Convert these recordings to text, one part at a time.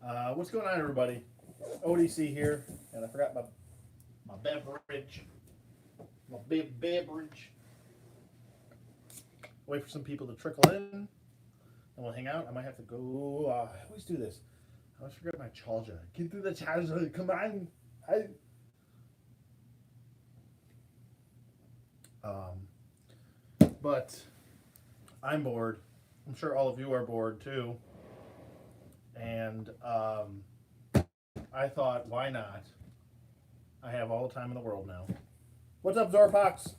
What's going on, everybody? ODC here, and I forgot my beverage, my big beverage. Wait for some people to trickle in, and we'll hang out. I might have to go. I always do this. I always forget my charger. Get through the charger. Come on. But I'm bored. I'm sure all of you are bored too. And I thought, why not? I have all the time in the world now. What's up, Zorpox?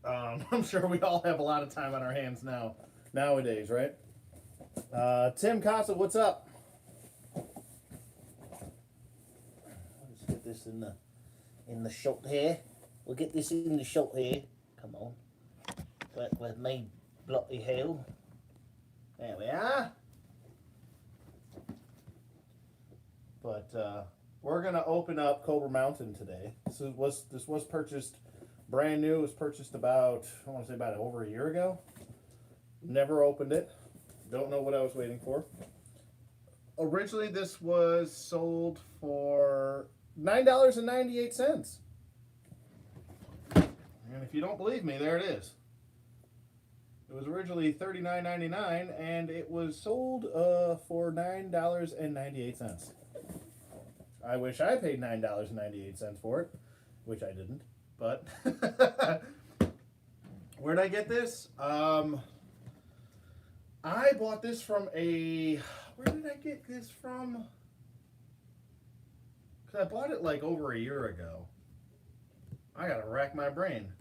I'm sure we all have a lot of time on our hands nowadays, right? Tim Casa, what's up? Let's get this in the shot here. We'll get this in the shot here. Come on. With me, bloody hell. There we are. But we're gonna open up Cobra Mountain today. This was purchased brand new. It was purchased about, I want to say, about over a year ago. Never opened it. Don't know what I was waiting for. Originally, this was sold for $9.98. And if you don't believe me, there it is. It was originally $39.99, and it was sold for $9.98. I wish I paid $9.98 for it, which I didn't. But where'd I get this? I bought this from a. Where did I get this from? Because I bought it like over a year ago. I gotta rack my brain.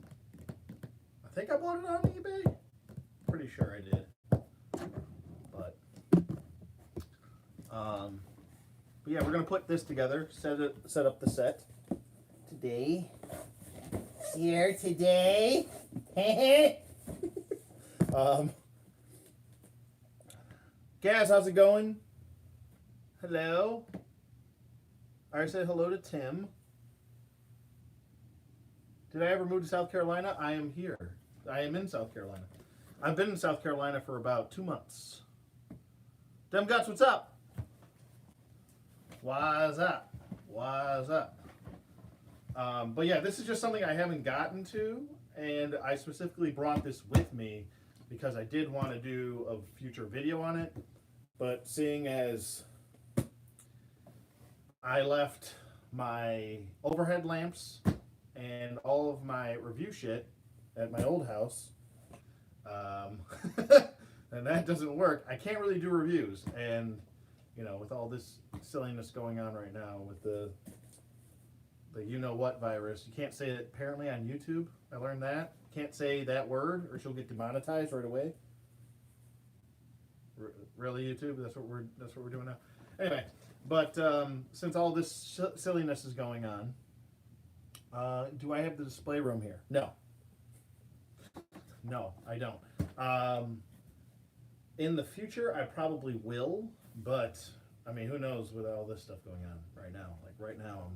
I think I bought it on eBay. Pretty sure I did. But yeah, we're gonna put this together. Set up the set today. Here today. Gaz, how's it going? Hello. I said hello to Tim. Did I ever move to South Carolina? I am here. I am in South Carolina. I've been in South Carolina for about 2 months. Dem Guts, what's up? Why's up? Why's up? But yeah, this is just something I haven't gotten to, and I specifically brought this with me because I did want to do a future video on it. But seeing as I left my overhead lamps and all of my review shit at my old house, and that doesn't work, I can't really do reviews. And you know, with all this silliness going on right now with the you-know-what virus, you can't say it apparently on YouTube. I learned that. Can't say that word or she'll get demonetized right away. Really, YouTube? That's what we're doing now. Anyway, but since all this silliness is going on, do I have the display room here? No. No, I don't. In the future, I probably will, but I mean, who knows with all this stuff going on right now? Like right now,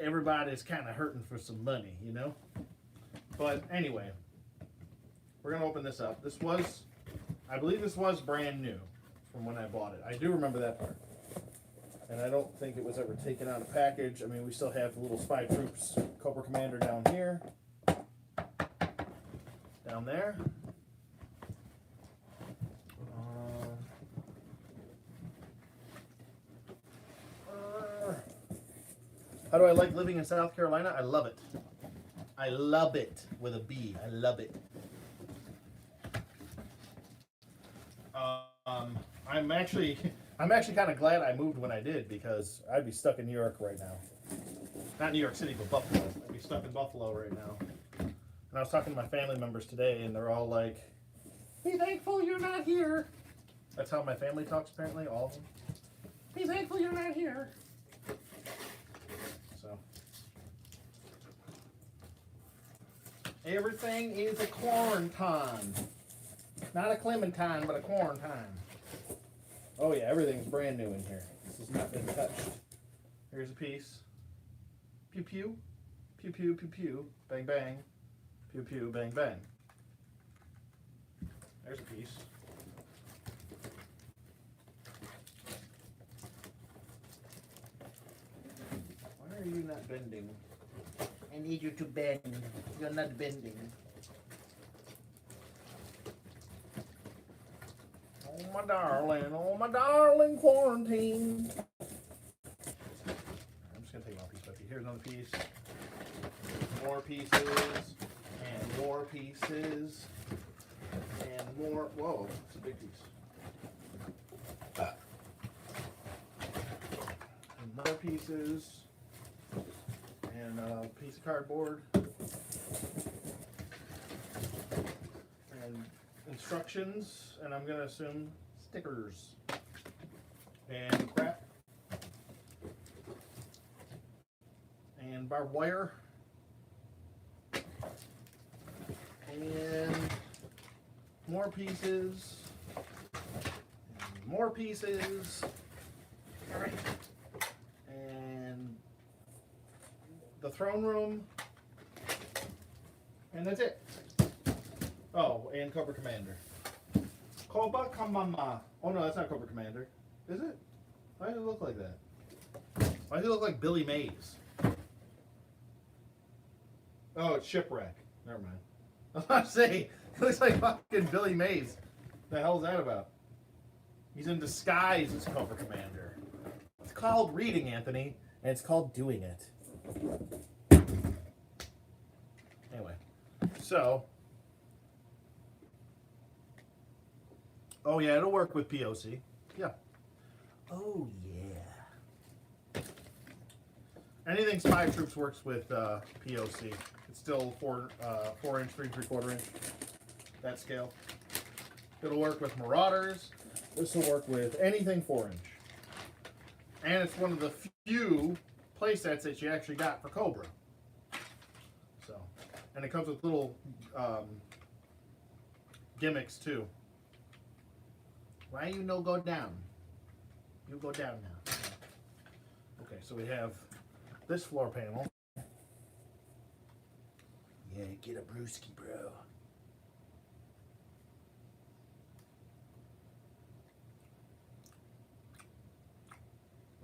everybody's kind of hurting for some money, you know? But anyway, we're going to open this up. I believe this was brand new from when I bought it. I do remember that part. And I don't think it was ever taken out of package. I mean, we still have the little Spy Troops Cobra Commander down here. Down there. How do I like living in South Carolina? I love it. I love it with a B. I love it. I'm actually kind of glad I moved when I did, because I'd be stuck in New York right now. Not New York City, but Buffalo. I'd be stuck in Buffalo right now. And I was talking to my family members today, and they're all like, "Be thankful you're not here." That's how my family talks, apparently, all of them. Be thankful you're not here. So everything is a quarantine. Not a clementine, but a quarantine. Oh yeah, everything's brand new in here. This has not been touched. Here's a piece. Pew pew. Pew pew pew pew. Bang bang. Pew pew bang bang. There's a piece. are you not bending? I need you to bend. You're not bending. Oh my darling quarantine. I'm just gonna take one piece by piece. Here's another piece. More pieces. And more pieces. And more. Whoa, it's a big piece. And more pieces. And a piece of cardboard. And instructions, and I'm gonna assume stickers and crap and barbed wire and more pieces and more pieces. All right, and the throne room, and that's it. Oh, and Cobra Commander. Cobra Commander. Oh no, that's not Cobra Commander. Is it? Why does it look like that? Why does it look like Billy Mays? Oh, it's Shipwreck. Never mind. I was about to say, it looks like fucking Billy Mays. The hell's that about? He's in disguise as Cobra Commander. It's called reading, Anthony, and it's called doing it. Anyway, so... Oh yeah, it'll work with POC. Yeah. Oh yeah. Anything Spy Troops works with POC. It's still 4 inch, 3 3/4 inch. That scale. It'll work with Marauders. This will work with anything 4 inch. And it's one of the few play sets that you actually got for Cobra. So, and it comes with little gimmicks too. Why you no go down? You go down now. Okay, so we have this floor panel. Yeah, get a brewski, bro.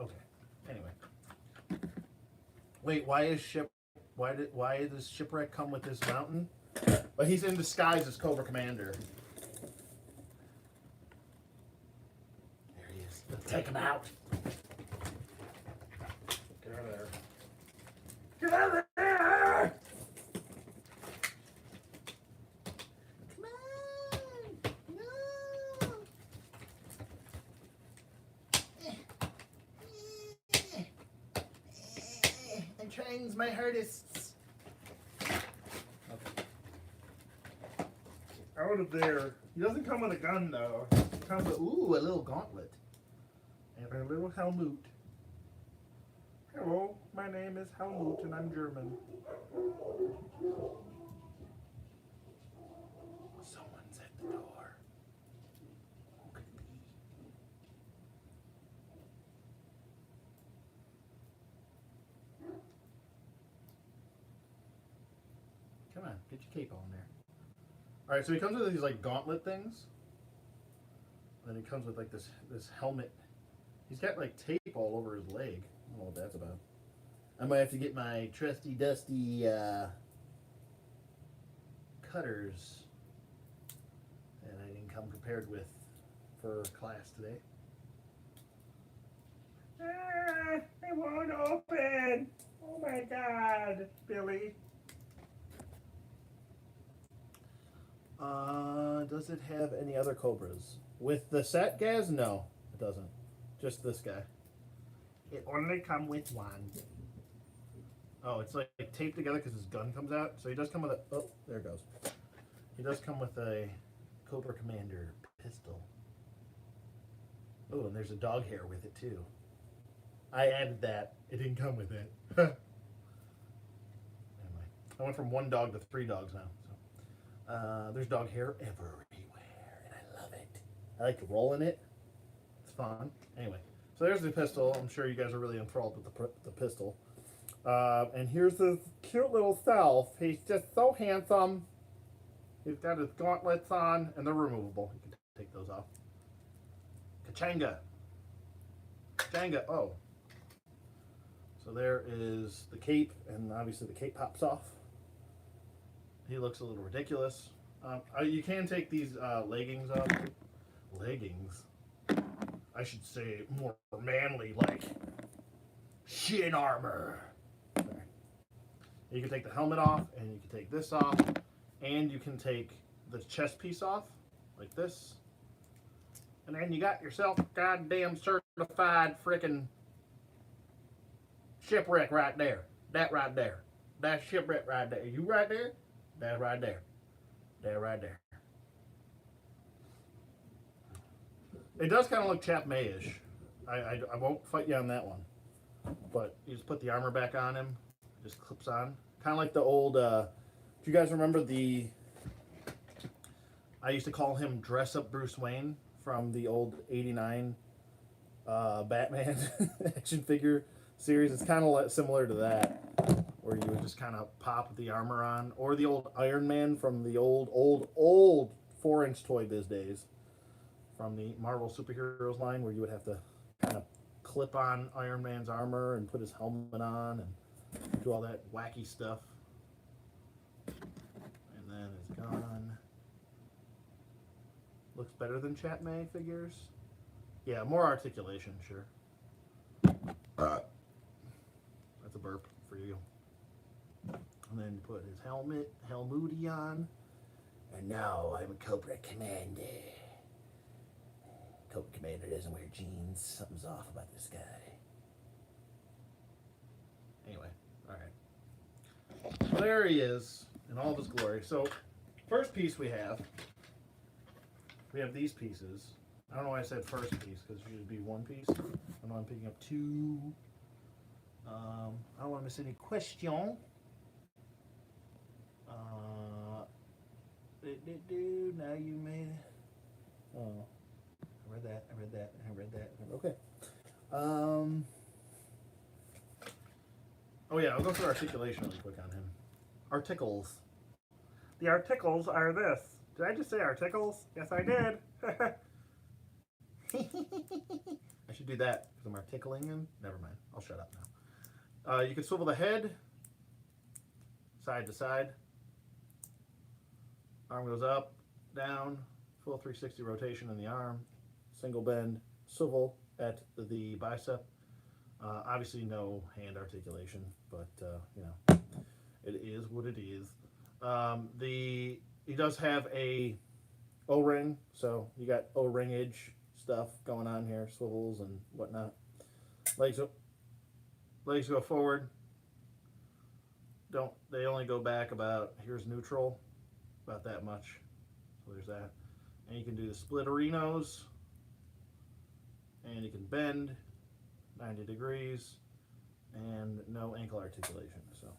Okay. Anyway. Wait, why does Shipwreck come with this mountain? But he's in disguise as Cobra Commander. Take him out. Get out of there. Get out of there! Come on! No! I'm trying my hardest. Okay. Out of there. He doesn't come with a gun though. He comes with, ooh, a little gauntlet. And a little Helmut. Hello, my name is Helmut and I'm German. Someone's at the door. Who could it be? Come on, get your cape on there. Alright, so he comes with these like gauntlet things. And he comes with like this helmet. He's got like tape all over his leg. I don't know what that's about. I might have to get my trusty dusty cutters that I didn't come prepared with for class today. Ah, they won't open. Oh my God, Billy. Does it have any other Cobras? With the set, Gaz? No, it doesn't. Just this guy. It only come with one. Oh, it's like taped together because his gun comes out. So he does come with a... Oh, there it goes. He does come with a Cobra Commander pistol. Oh, and there's a dog hair with it too. I added that. It didn't come with it. Anyway, I went from 1 dog to 3 dogs now. So there's dog hair everywhere, and I love it. I like to roll in it. It's fun. Anyway, so there's the pistol. I'm sure you guys are really enthralled with the pistol. And here's his cute little self. He's just so handsome. He's got his gauntlets on, and they're removable. You can take those off. Kachanga. Kachanga. Oh. So there is the cape, and obviously the cape pops off. He looks a little ridiculous. You can take these leggings off. Leggings? I should say more manly, like shin armor. Sorry. You can take the helmet off, and you can take this off, and you can take the chest piece off, like this. And then you got yourself a goddamn certified frickin' shipwreck right there. That right there. That shipwreck right there. You right there? That right there. That right there. It does kind of look Chap May-ish. I won't fight you on that one. But you just put the armor back on him. It just clips on. Kind of like the old... do you guys remember the... I used to call him Dress Up Bruce Wayne from the old 89 Batman action figure series. It's kind of similar to that, where you would just kind of pop the armor on. Or the old Iron Man from the old 4-inch Toy Biz days. From the Marvel Superheroes line, where you would have to kind of clip on Iron Man's armor and put his helmet on and do all that wacky stuff. And then it's gone. Looks better than Chap May figures. Yeah, more articulation, sure. That's a burp for you. And then put his helmety on. And now I'm a Cobra Commander. Cobra Commander doesn't wear jeans. Something's off about this guy. Anyway, alright. Well, there he is in all of his glory. So, first piece we have these pieces. I don't know why I said first piece, because it should be one piece. I know I'm picking up two. I don't want to miss any question. Now you made it. Oh. I read that. Okay. Oh yeah, I'll go through articulation really quick on him. Articles. The articles are this. Did I just say articles? Yes, I did. I should do that because I'm articling him. Never mind. I'll shut up now. You can swivel the head side to side. Arm goes up, down, full 360 rotation in the arm. Single bend, swivel at the bicep. Obviously no hand articulation, but you know, it is what it is. He does have a O-ring, so you got O-ringage stuff going on here, swivels and whatnot. Legs go forward. They only go back about, here's neutral, about that much. So there's that. And you can do the splitterinos. And you can bend 90 degrees and no ankle articulation. So,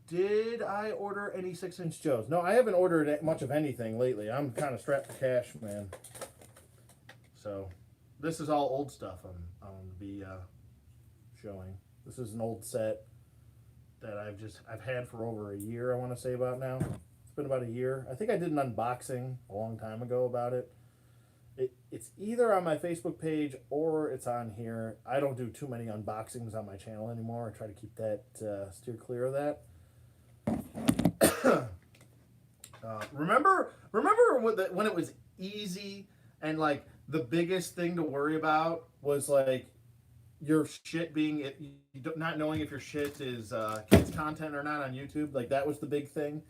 did I order any 6-inch Joes? No, I haven't ordered much of anything lately. I'm kind of strapped for cash, man. So, this is all old stuff I'm going to be showing. This is an old set that I've had for over a year, I want to say about now. It's been about a year. I think I did an unboxing a long time ago about it. It's either on my Facebook page or it's on here. I don't do too many unboxings on my channel anymore. I try to keep that, steer clear of that. Remember when it was easy and like the biggest thing to worry about was like your shit being, not knowing if your shit is kids content or not on YouTube. Like that was the big thing.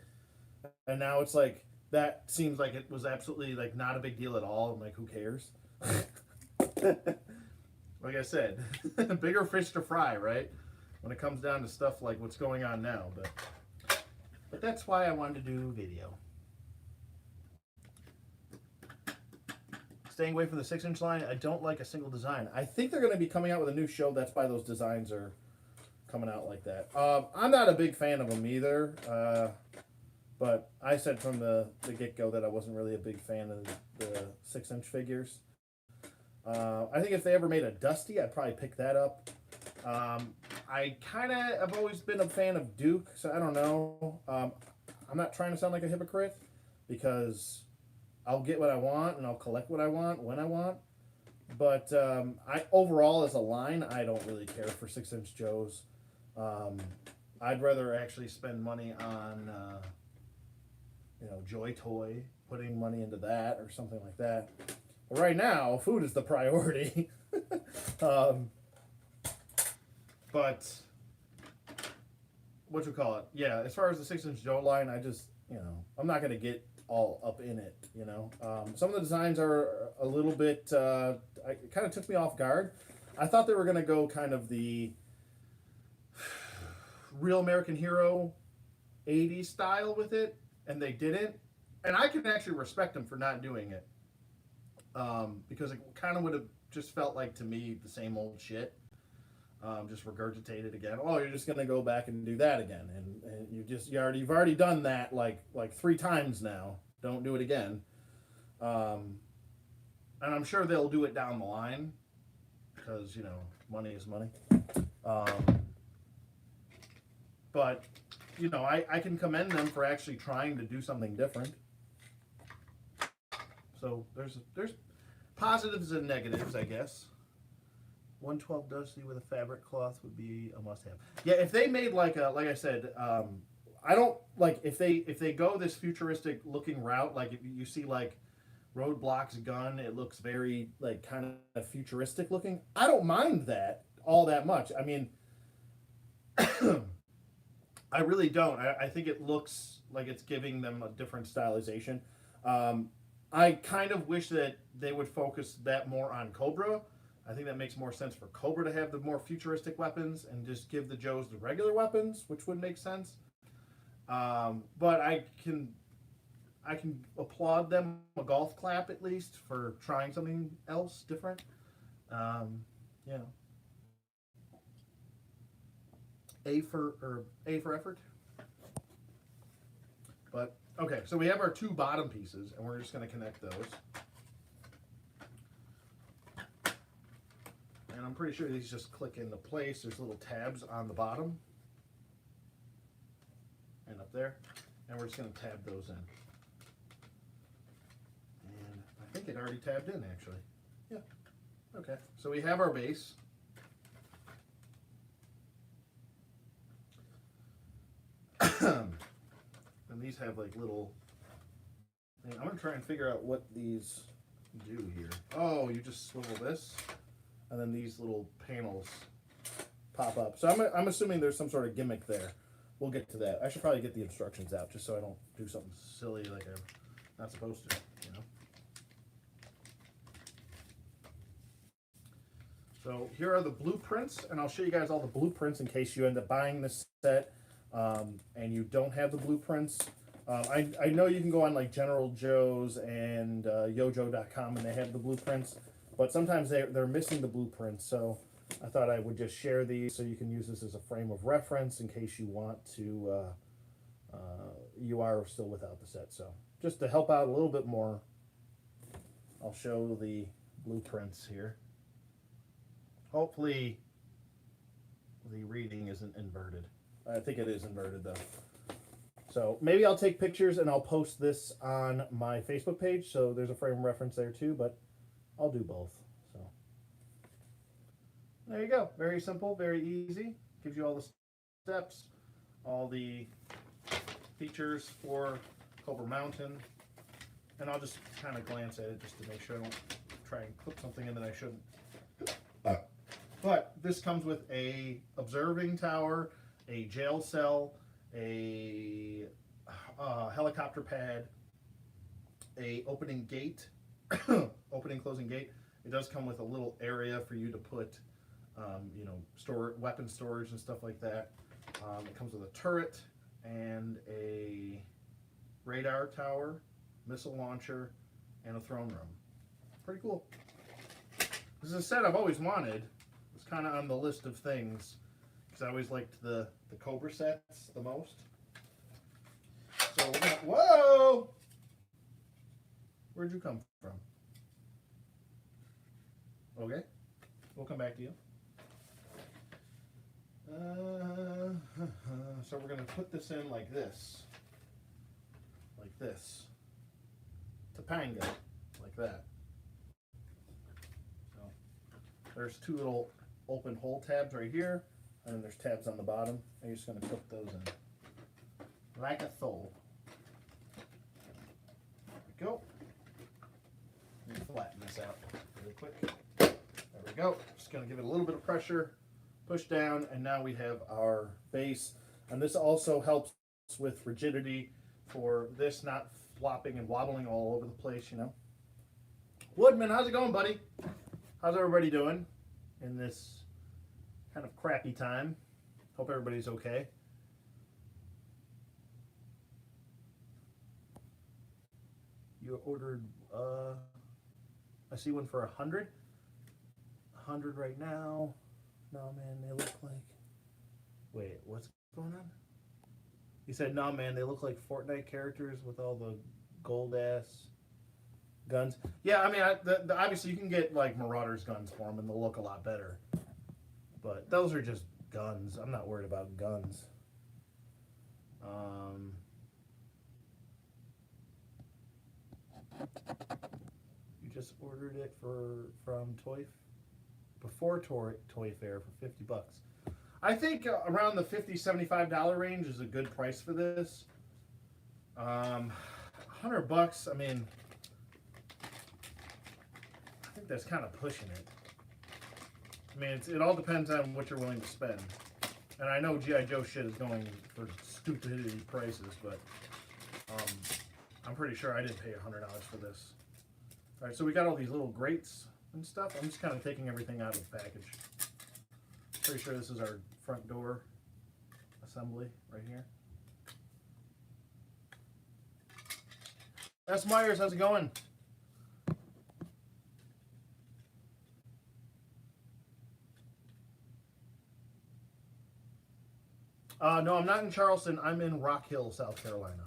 And now it's like, that seems like it was absolutely like not a big deal at all. I'm like, who cares? Like I said, bigger fish to fry, right? When it comes down to stuff like what's going on now. But that's why I wanted to do video. Staying away from the 6-inch line, I don't like a single design. I think they're going to be coming out with a new show. That's why those designs are coming out like that. I'm not a big fan of them either. But I said from the get-go that I wasn't really a big fan of the 6-inch figures. I think if they ever made a Dusty, I'd probably pick that up. I kind of have always been a fan of Duke, so I don't know. I'm not trying to sound like a hypocrite because I'll get what I want and I'll collect what I want when I want. But I overall as a line, I don't really care for 6-inch Joes. Um, I'd rather actually spend money on Joy Toy, putting money into that or something like that. But right now, food is the priority. um, but what you call it? Yeah, as far as the 6-inch Joe line, I just I'm not gonna get all up in it. Some of the designs are a little bit. It kind of took me off guard. I thought they were gonna go kind of the Real American Hero 80s style with it, and they didn't. And I can actually respect them for not doing it, because it kind of would have just felt like to me the same old shit, just regurgitated again. Oh, you're just gonna go back and do that again, and you've already done that like 3 times now. Don't do it again. And I'm sure they'll do it down the line because money is money. Um, but I can commend them for actually trying to do something different. So there's positives and negatives, I guess. 112 dusty with a fabric cloth would be a must-have. Yeah, if they made like I said, I don't like if they go this futuristic looking route. Like if you see like Roadblock's gun, it looks very like kind of futuristic looking. I don't mind that all that much. I mean, I really don't. I think it looks like it's giving them a different stylization. I kind of wish that they would focus that more on Cobra. I think that makes more sense for Cobra to have the more futuristic weapons and just give the Joes the regular weapons, which would make sense. But I can applaud them a golf clap at least for trying something else different. You know, A for effort. But okay, so we have our 2 bottom pieces, and we're just going to connect those. And I'm pretty sure these just click into place. There's little tabs on the bottom and up there, and we're just going to tab those in. And I think it already tabbed in, actually. Yeah. Okay. So we have our base. And these have like little. I'm going to try and figure out what these do here. Oh, you just swivel this, and then these little panels pop up. So I'm assuming there's some sort of gimmick there. We'll get to that. I should probably get the instructions out just so I don't do something silly like I'm not supposed to, So here are the blueprints, and I'll show you guys all the blueprints in case you end up buying this set and you don't have the blueprints. I know you can go on like General Joe's and yojo.com and they have the blueprints, but sometimes they're missing the blueprints. So I thought I would just share these so you can use this as a frame of reference in case you want to, you are still without the set. So just to help out a little bit more, I'll show the blueprints here. Hopefully the reading isn't inverted. I think it is inverted though. So maybe I'll take pictures and I'll post this on my Facebook page. So there's a frame reference there too, but I'll do both. So there you go. Very simple, very easy. Gives you all the steps, all the features for Cobra Mountain. And I'll just kind of glance at it just to make sure I don't try and put something in that I shouldn't. But this comes with a observing tower, a jail cell, a helicopter pad, a opening gate, opening closing gate. It does come with a little area for you to put, store weapon storage and stuff like that. It comes with a turret and a radar tower, missile launcher, and a throne room. Pretty cool. This is a set I've always wanted. It's kind of on the list of things because I always liked the Cobra sets the most. So we're gonna, whoa! Where'd you come from? Okay, we'll come back to you. So we're gonna put this in like this. Like this. Topanga. Like that. So There's two little open hole tabs right here, and then there's tabs on the bottom. And you're just going to put those in like a soul. There we go. Let me flatten this out really quick. There we go. Just going to give it a little bit of pressure, push down, and now we have our base. And this also helps with rigidity for this not flopping and wobbling all over the place, you know. Woodman, how's it going, buddy? How's everybody doing in this kind of crappy time? Hope everybody's okay. You ordered, I see one for 100. 100 right now. No, man, they look like, wait, what's going on? He said, no, man, they look like Fortnite characters with all the gold-ass guns. Yeah, I mean, obviously you can get, like, Marauders guns for them, and they'll look a lot better. But those are just guns. I'm not worried about guns. You just ordered it from before Toy Fair for 50 bucks. I think around the $50, $75 range is a good price for this. 100 bucks, I mean, I think that's kind of pushing it. I mean, it all depends on what you're willing to spend. And I know G.I. Joe shit is going for stupidity prices, but I'm pretty sure I didn't pay $100 for this. All right, so we got all these little grates and stuff. I'm just kind of taking everything out of the package. Pretty sure this is our front door assembly right here. S. Myers, how's it going? No, I'm not in Charleston. I'm in Rock Hill, South Carolina.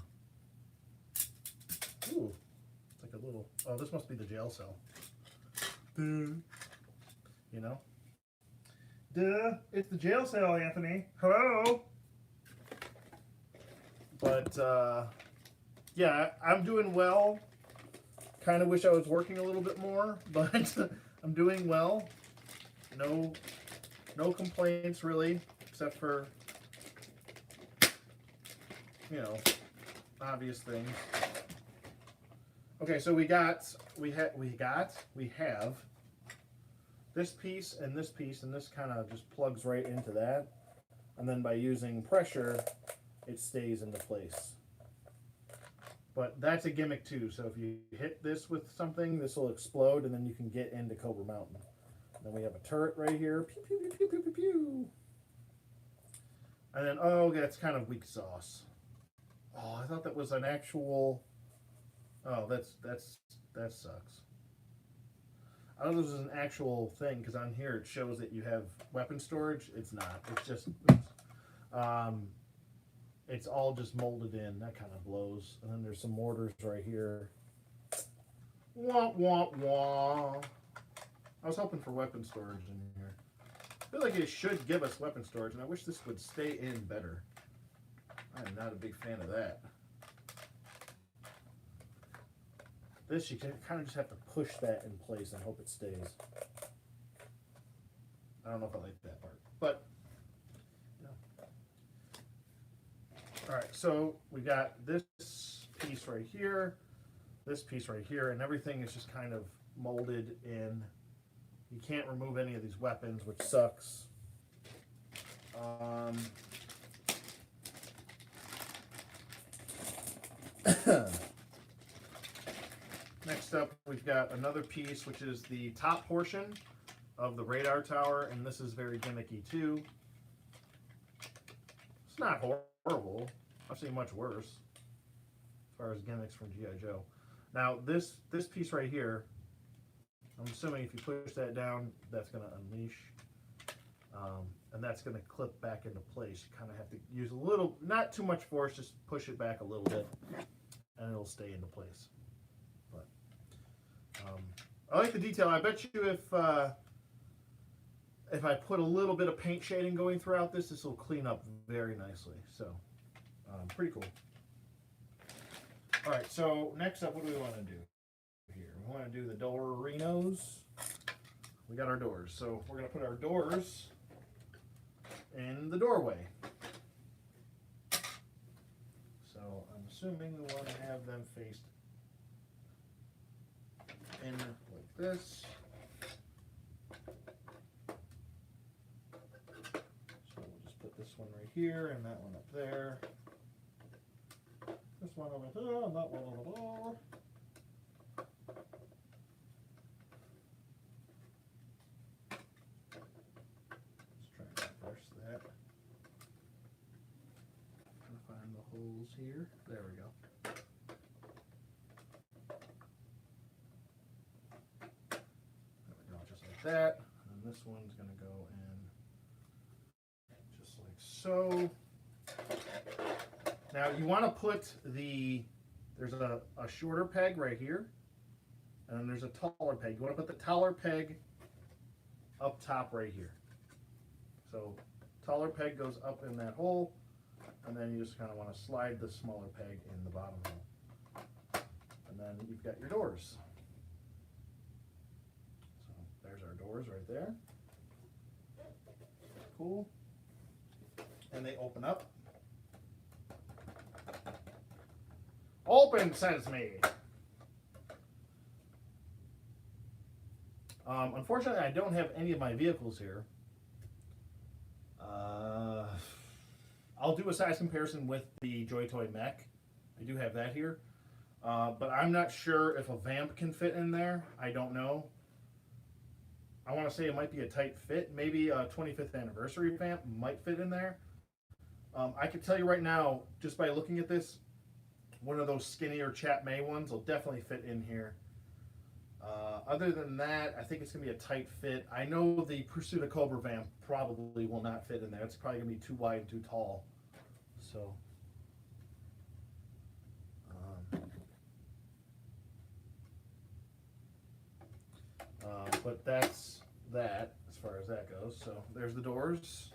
Ooh, it's like a little, oh, this must be the jail cell. You know? Duh, it's the jail cell, Anthony. Hello? But, yeah, I'm doing well. Kind of wish I was working a little bit more, but I'm doing well. No complaints, really, except for, you know, obvious things. Okay, so we have this piece, and this kind of just plugs right into that. And then by using pressure, it stays into place. But that's a gimmick too. So if you hit this with something, this will explode, and then you can get into Cobra Mountain. And then we have a turret right here. Pew, pew, pew, pew, pew, pew, pew. And then, oh, that's kind of weak sauce. Oh, I thought that was an actual. Oh, that sucks. I thought this was an actual thing, because on here it shows that you have weapon storage. It's not. It's just, it's all just molded in. That kind of blows. And then there's some mortars right here. Wah, wah, wah. I was hoping for weapon storage in here. I feel like it should give us weapon storage, and I wish this would stay in better. I am not a big fan of that. This, you kind of just have to push that in place and hope it stays. I don't know if I like that part, but, you know. All right, so we got this piece right here, this piece right here, and everything is just kind of molded in. You can't remove any of these weapons, which sucks. Next up, we've got another piece, which is the top portion of the radar tower, and this is very gimmicky too. It's not horrible. I've seen much worse as far as gimmicks from G.I. Joe. Now, this piece right here, I'm assuming if you push that down, that's going to unleash, and that's going to clip back into place. You kind of have to use a little, not too much force, just push it back a little bit, and it'll stay into place. I like the detail. I bet you if I put a little bit of paint shading going throughout this will clean up very nicely. So, pretty cool. All right, so next up, what do we want to do here? We want to do the Dorinos. we got our doors. So we're going to put our doors in the doorway. So I'm assuming we want to have them faced in like this. So we'll just put this one right here and that one up there. This one over here and that one over there. Holes here. There we go. There we go, just like that. And this one's going to go in just like so. Now you want to put there's a shorter peg right here, and then there's a taller peg. You want to put the taller peg up top right here. So taller peg goes up in that hole. And then you just kind of want to slide the smaller peg in the bottom hole. And then you've got your doors. So there's our doors right there. Cool. And they open up. Open, says me. Unfortunately, I don't have any of my vehicles here. I'll do a size comparison with the Joy Toy mech. I do have that here. But I'm not sure if a vamp can fit in there. I don't know. I want to say it might be a tight fit. Maybe a 25th anniversary vamp might fit in there. I can tell you right now, just by looking at this, one of those skinnier Chat May ones will definitely fit in here. Other than that, I think it's going to be a tight fit. I know the Pursuit of Cobra vamp probably will not fit in there. It's probably going to be too wide and too tall. So, but that's that as far as that goes. So there's the doors.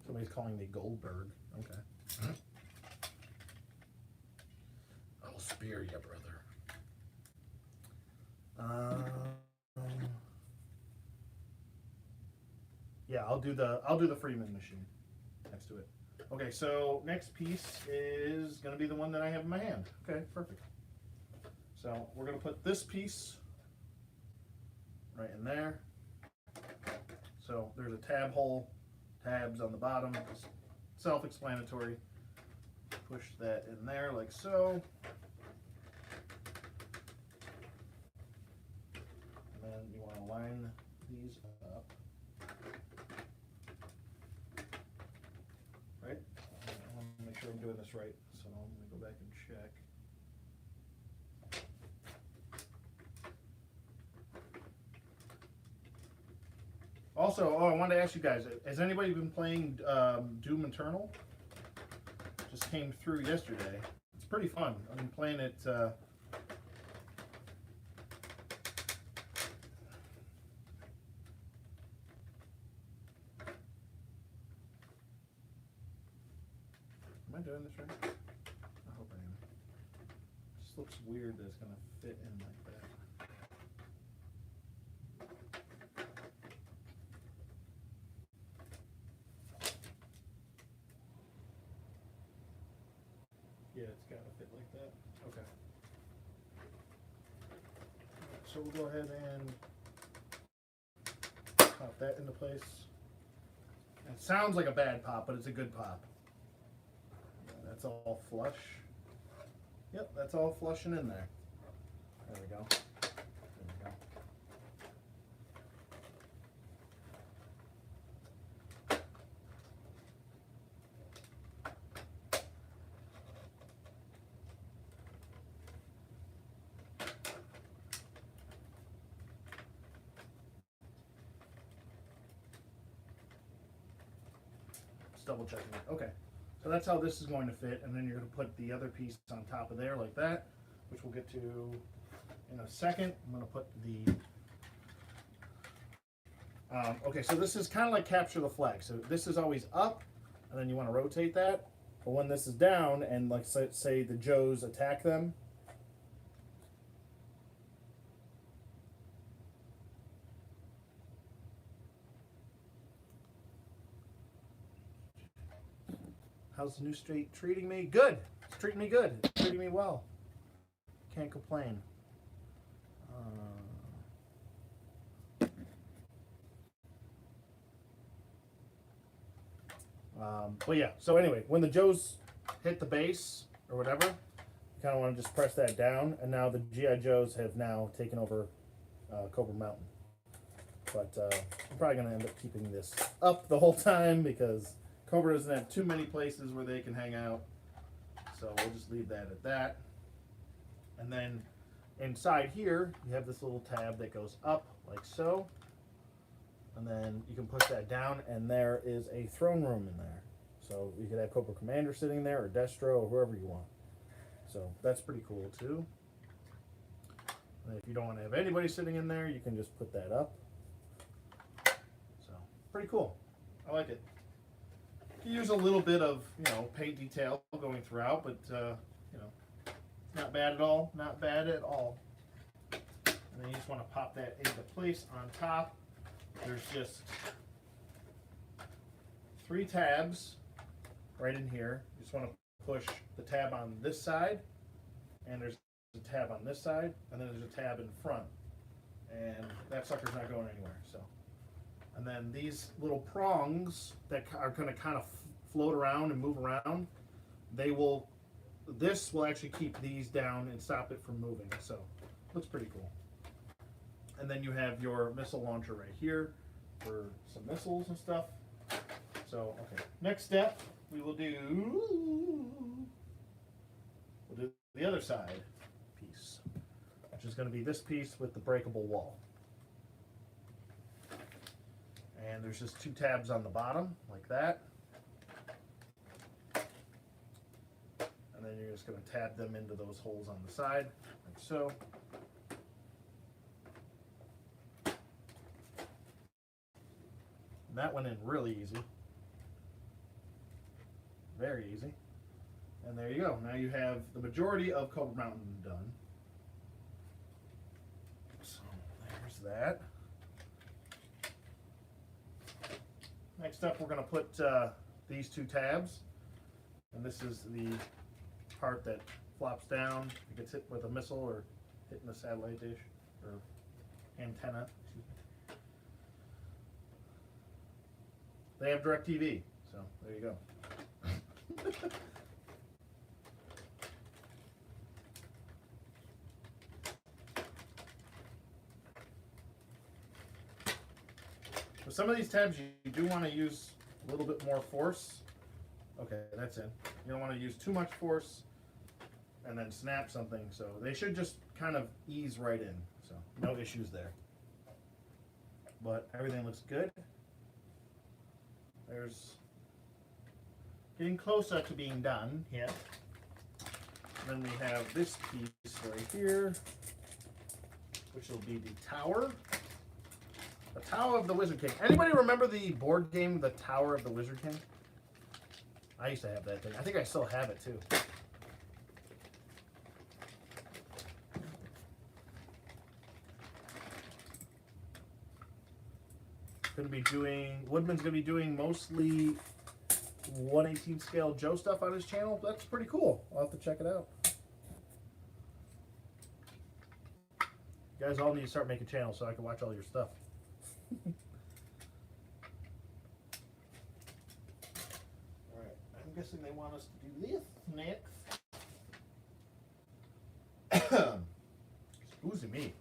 Somebody's calling me Goldberg. Okay. I'll spear you, brother. Yeah, I'll do the Freeman machine next to it. Okay, so next piece is going to be the one that I have in my hand. Okay, perfect. So we're going to put this piece right in there. So there's a tab hole, tabs on the bottom, self-explanatory. Push that in there like so. And then you want to line these up. Right? I want to make sure I'm doing this right, so I'm going to go back and check. Also, I wanted to ask you guys, has anybody been playing Doom Eternal? Just came through yesterday. It's pretty fun. I've been playing it. Am I doing this right? I hope I am. It just looks weird that it's going to fit in like that. Yeah, it's got to fit like that. Okay. So we'll go ahead and pop that into place. It sounds like a bad pop, but it's a good pop. Yeah, that's all flush. Yep, that's all flushing in there. There we go. There we go. Double checking it. Okay, so that's how this is going to fit, and then you're going to put the other piece on top of there like that, which we'll get to in a second. I'm going to put the okay, so this is kind of like capture the flag. So this is always up, and then you want to rotate that, But when this is down and like say the Joes attack them, how's the new street treating me? Good. It's treating me good. It's treating me well. Can't complain. But yeah, so anyway, when the Joes hit the base or whatever, you kind of want to just press that down, and now the G.I. Joes have now taken over Cobra Mountain. But I'm probably going to end up keeping this up the whole time because Cobra doesn't have too many places where they can hang out. So we'll just leave that at that. And then inside here, you have this little tab that goes up like so. And then you can push that down, and there is a throne room in there. So you could have Cobra Commander sitting there, or Destro, or whoever you want. So that's pretty cool too. And if you don't want to have anybody sitting in there, you can just put that up. So pretty cool. I like it. You use a little bit of, paint detail going throughout, but not bad at all. Not bad at all. And then you just want to pop that into place on top. There's just 3 tabs right in here. You just want to push the tab on this side, and there's a tab on this side, and then there's a tab in front, and that sucker's not going anywhere. So, and then these little prongs that are going to kind of float around and move around, this will actually keep these down and stop it from moving. So, looks pretty cool. And then you have your missile launcher right here for some missiles and stuff. So, okay. Next step, we'll do the other side piece, which is going to be this piece with the breakable wall. And there's just 2 tabs on the bottom, like that. And then you're just going to tab them into those holes on the side, like so. That went in really easy. Very easy. And there you go. Now you have the majority of Cobra Mountain done. So there's that. Next up, we're going to put these 2 tabs. And this is the part that flops down. It gets hit with a missile or hitting a satellite dish or antenna. They have DirecTV, so there you go. For some of these tabs, you do want to use a little bit more force. Okay, that's in. You don't want to use too much force and then snap something. So they should just kind of ease right in. So no issues there. But everything looks good. There's getting closer to being done here. And then we have this piece right here, which will be the tower. The Tower of the Wizard King. Anybody remember the board game, The Tower of the Wizard King? I used to have that thing. I think I still have it too. Woodman's gonna be doing mostly 1/18 scale Joe stuff on his channel. That's pretty cool. I'll have to check it out. You guys all need to start making channels so I can watch all your stuff. Alright, I'm guessing they want us to do this next. Excuse me.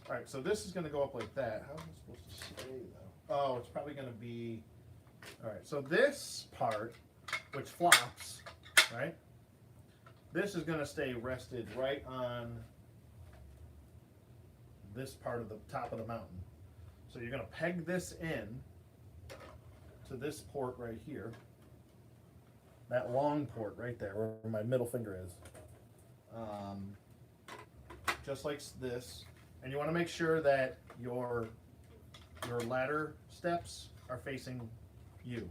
Alright, so this is going to go up like that. How am I supposed to stay though? Oh, it's probably going to be... Alright, so this part, which flops, right? This is going to stay rested right on this part of the top of the mountain. So you're going to peg this in to this port right here. That long port right there, where my middle finger is. Just like this. And you want to make sure that your ladder steps are facing you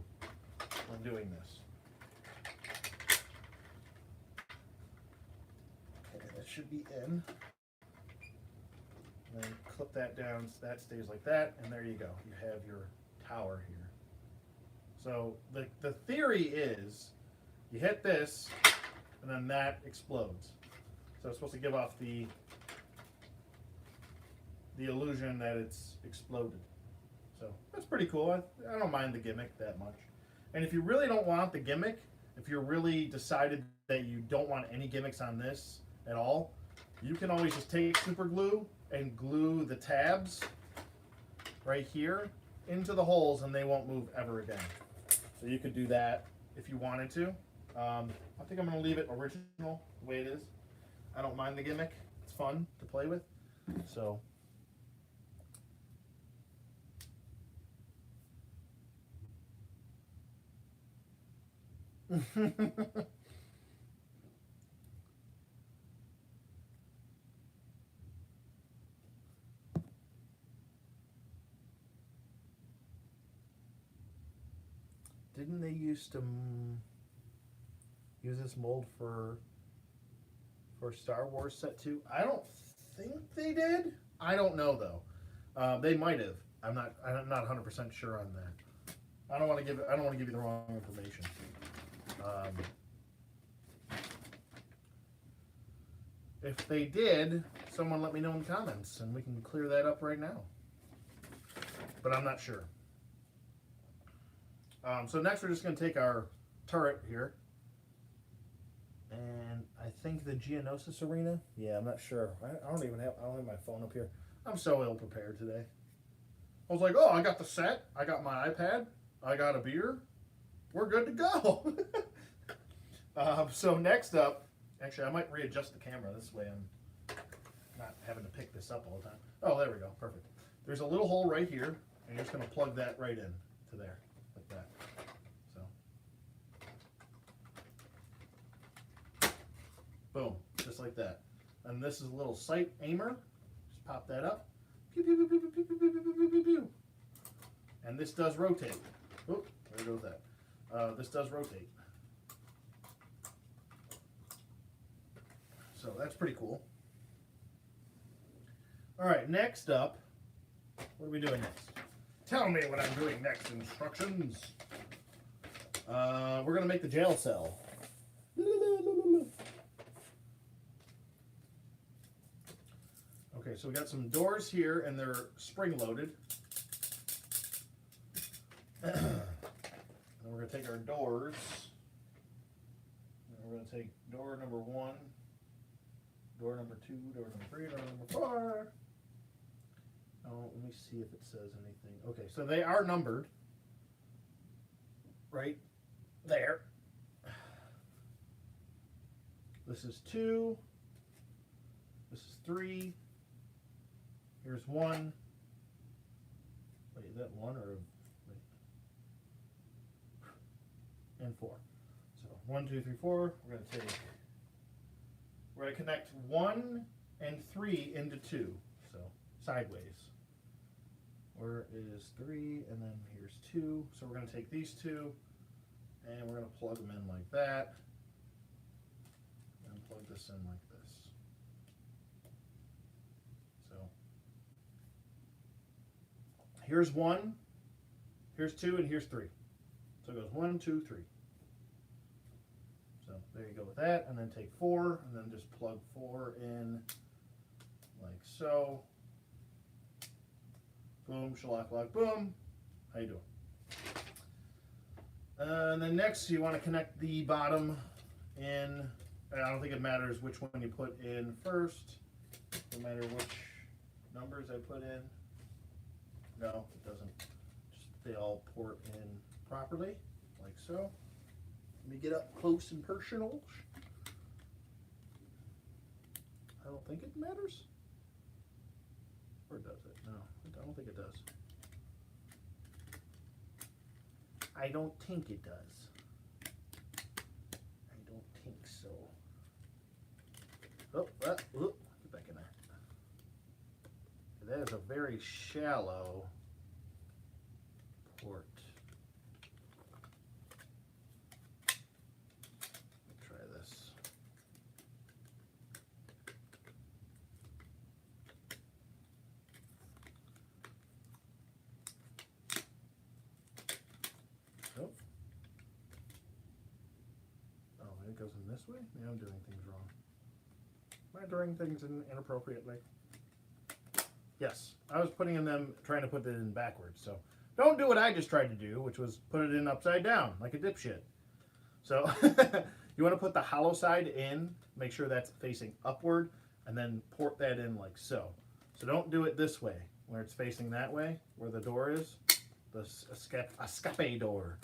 when doing this. should be in. And then clip that down so that stays like that, and there you go. You have your tower here. So the theory is you hit this, and then that explodes. So it's supposed to give off the illusion that it's exploded. So that's pretty cool. I don't mind the gimmick that much. And if you really don't want the gimmick, if you're really decided that you don't want any gimmicks on this at all, you can always just take super glue and glue the tabs right here into the holes, and they won't move ever again. So you could do that if you wanted to. I think I'm going to leave it original the way it is. I don't mind the gimmick. It's fun to play with. So didn't they used to use this mold for Star Wars set 2? I don't think they did. I don't know though. They might have. I'm not 100% sure on that. I don't want to give you the wrong information. If they did, someone let me know in the comments, and we can clear that up right now. But I'm not sure. So next we're just going to take our turret here. And I think the Geonosis Arena. Yeah, I'm not sure. I don't have my phone up here. I'm so ill prepared today. I was like, oh, I got the set. I got my iPad. I got a beer. We're good to go. So next up, actually, I might readjust the camera this way. I'm not having to pick this up all the time. Oh, there we go. Perfect. There's a little hole right here, and you're just going to plug that right in to there, like that. So, boom, just like that. And this is a little sight aimer. Just pop that up. Pew, pew, pew, pew, pew, pew, pew, pew, pew, pew, pew. And this does rotate. Oh, there goes that. This does rotate. So that's pretty cool. All right, next up, what are we doing next? Tell me what I'm doing next. Instructions. We're gonna make the jail cell. Okay, so we got some doors here, and they're spring loaded. And we're gonna take our doors. And we're gonna take door number 1. Door number 2, door number 3, door number 4. Oh, let me see if it says anything. Okay, so they are numbered. Right there. This is 2. This is 3. Here's 1. Wait, is that 1 or wait? And 4. So 1, 2, 3, 4. We're gonna connect 1 and 3 into 2. So sideways. Where is 3? And then here's 2. So we're gonna take these 2 and we're gonna plug them in like that. And plug this in like this. So here's 1, here's 2, and here's 3. So it goes 1, 2, 3. So there you go with that, and then take 4, and then just plug 4 in like so. Boom, shalakalak, boom. How you doing? And then next, you want to connect the bottom in. I don't think it matters which one you put in first. No matter which numbers I put in. No, it doesn't. Just they all port in properly, like so. Let me get up close and personal. I don't think it matters. Or does it? No, I don't think it does. I don't think it does. I don't think so. Oh, get back in there. That is a very shallow port. goes in this way? Maybe I'm doing things wrong. Am I doing things inappropriately? Yes, I was putting in them, trying to put it in backwards. So don't do what I just tried to do, which was put it in upside down, like a dipshit. So you want to put the hollow side in, make sure that's facing upward, and then port that in like so. So don't do it this way, where it's facing that way, where the door is, the escape door.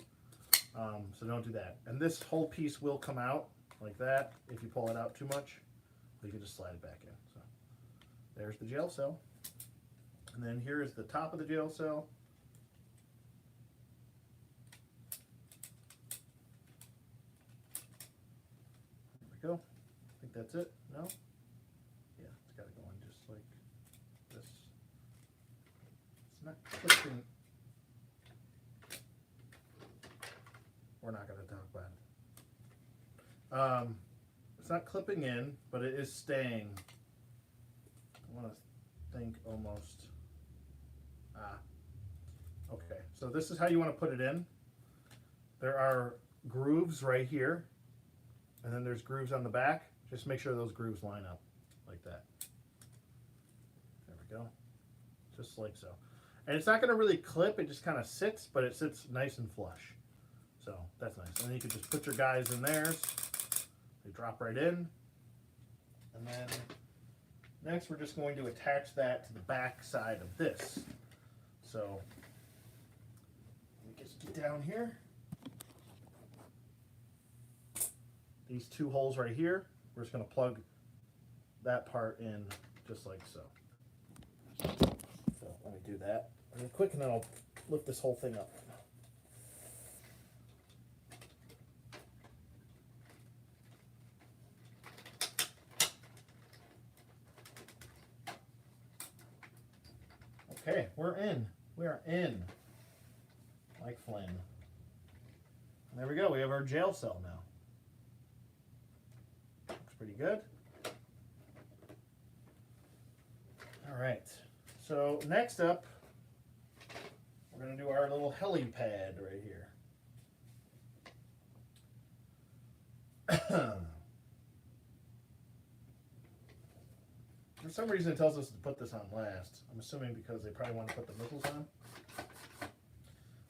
So don't do that. And this whole piece will come out like that if you pull it out too much. You can just slide it back in. So there's the jail cell. And then here is the top of the jail cell. There we go. I think that's it. No? Yeah, it's got to go in just like this. It's not clicking. We're not going to talk about it. It's not clipping in, but it is staying. I want to think almost. Okay, so this is how you want to put it in. There are grooves right here, and then there's grooves on the back. Just make sure those grooves line up like that. There we go. Just like so. And it's not going to really clip, it just kind of sits, but it sits nice and flush. So that's nice. And then you can just put your guys in theirs. They drop right in. And then next we're just going to attach that to the back side of this. So let me just get down here. These two holes right here, we're just going to plug that part in just like so. So let me do that really quick, and then I'll lift this whole thing up. Okay, we're in. We are in. Like Flynn. And there we go. We have our jail cell now. Looks pretty good. All right. So next up, we're going to do our little helipad right here. For some reason it tells us to put this on last. I'm assuming because they probably want to put the missiles on.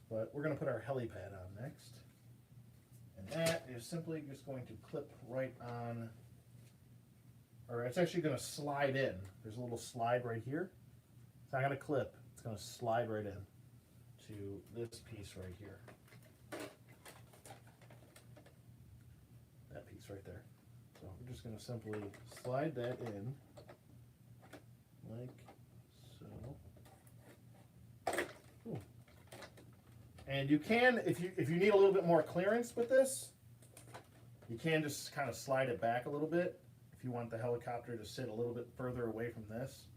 But we're going to put our helipad on next. And that is simply just going to clip right on, or it's actually going to slide in. There's a little slide right here. It's not going to clip. It's going to slide right in to this piece right here. That piece right there. So we're just going to simply slide that in. Like so. Ooh. And you can, if you need a little bit more clearance with this, you can just kind of slide it back a little bit if you want the helicopter to sit a little bit further away from this.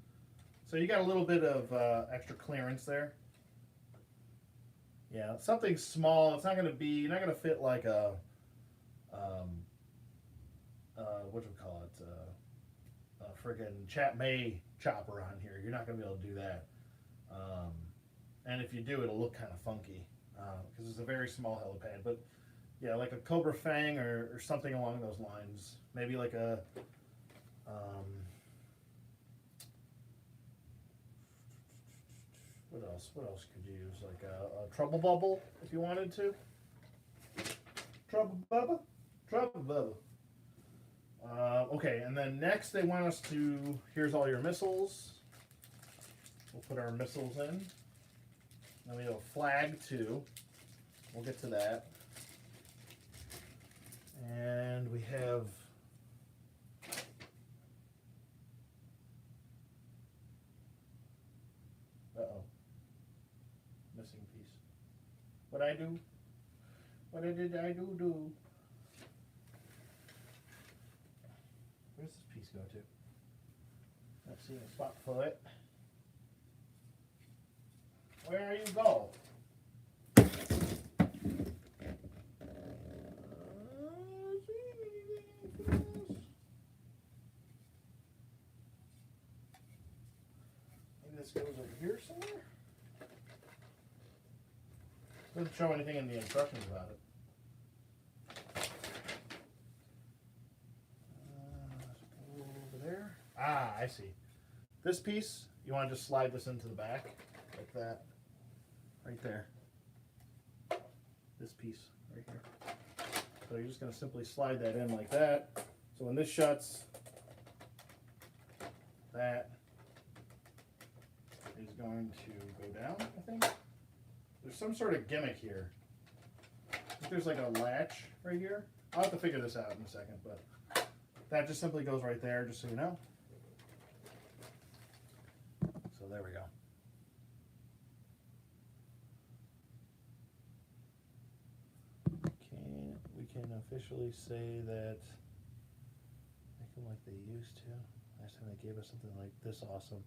So you got a little bit of extra clearance there. Yeah, something small. It's not going to be, you're not going to fit like a, what do we call it? A friggin' Chat May chopper on here. You're not going to be able to do that. And if you do, it'll look kind of funky because it's a very small helipad. But yeah, like a Cobra Fang or something along those lines. Maybe like a, what else? What else could you use? Like a Trouble Bubble if you wanted to. Trouble Bubble? Trouble Bubble. Okay, and then next they want us to, here's all your missiles. We'll put our missiles in. Then we have a flag too. We'll get to that. And we have missing piece. What I do? What did I do? Where's this piece go to? Not seeing a spot for it. Where you go? Maybe this goes over here somewhere? Doesn't show anything in the instructions about it. I see. This piece, you want to just slide this into the back like that, right there. This piece right here. So you're just going to simply slide that in like that. So when this shuts, that is going to go down, I think. There's some sort of gimmick here. I think there's like a latch right here. I'll have to figure this out in a second, but that just simply goes right there, just so you know. So there we go. We can officially say that make them like they used to. Last time they gave us something like this awesome.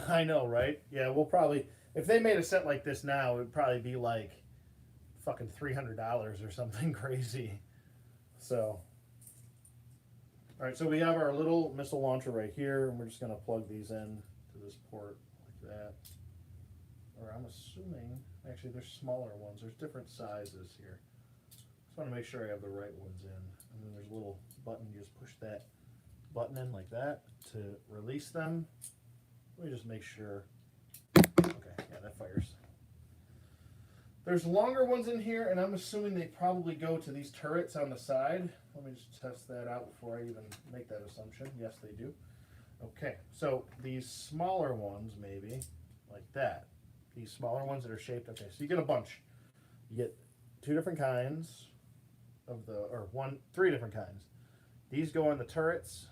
I know, right? Yeah, we'll probably, if they made a set like this now, it would probably be like fucking $300 or something crazy. So, all right, so we have our little missile launcher right here, and we're just going to plug these in to this port like that. Or I'm assuming, actually there's smaller ones. There's different sizes here. Just want to make sure I have the right ones in. And then there's a little button. You just push that button in like that to release them. Let me just make sure. Okay, yeah, that fires. There's longer ones in here, and I'm assuming they probably go to these turrets on the side. Let me just test that out before I even make that assumption. Yes, they do. Okay, so these smaller ones, maybe, like that. These smaller ones that are shaped, okay, so you get a bunch. You get two different kinds of the, or three different kinds. These go on the turrets.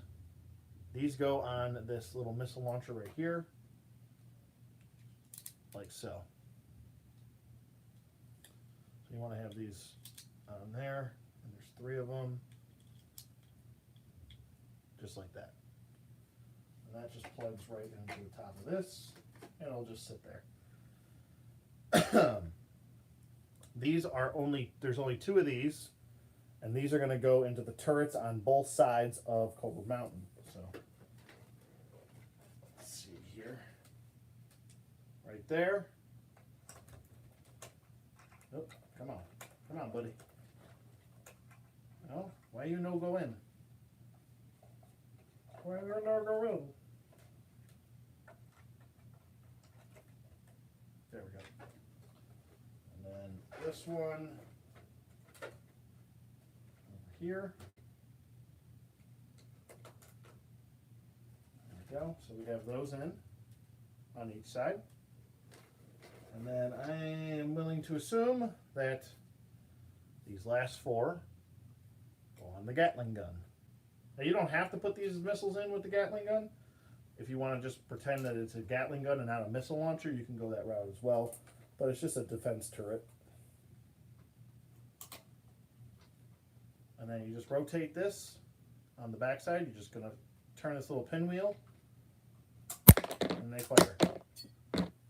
These go on this little missile launcher right here, like so. So you want to have these on there, and there's three of them, just like that. And that just plugs right into the top of this, and it'll just sit there. These are there's only two of these, and these are going to go into the turrets on both sides of Cobra Mountain. So, let's see here. Right there. Oh, come on, buddy. No, why you no go in? Why you no go in? There we go. And then this one over here. There we go. So we have those in on each side. And then I am willing to assume that these last four go on the Gatling gun. Now you don't have to put these missiles in with the Gatling gun. If you want to just pretend that it's a Gatling gun and not a missile launcher, you can go that route as well. But it's just a defense turret. And then you just rotate this on the back side. You're just going to turn this little pinwheel, and they fire.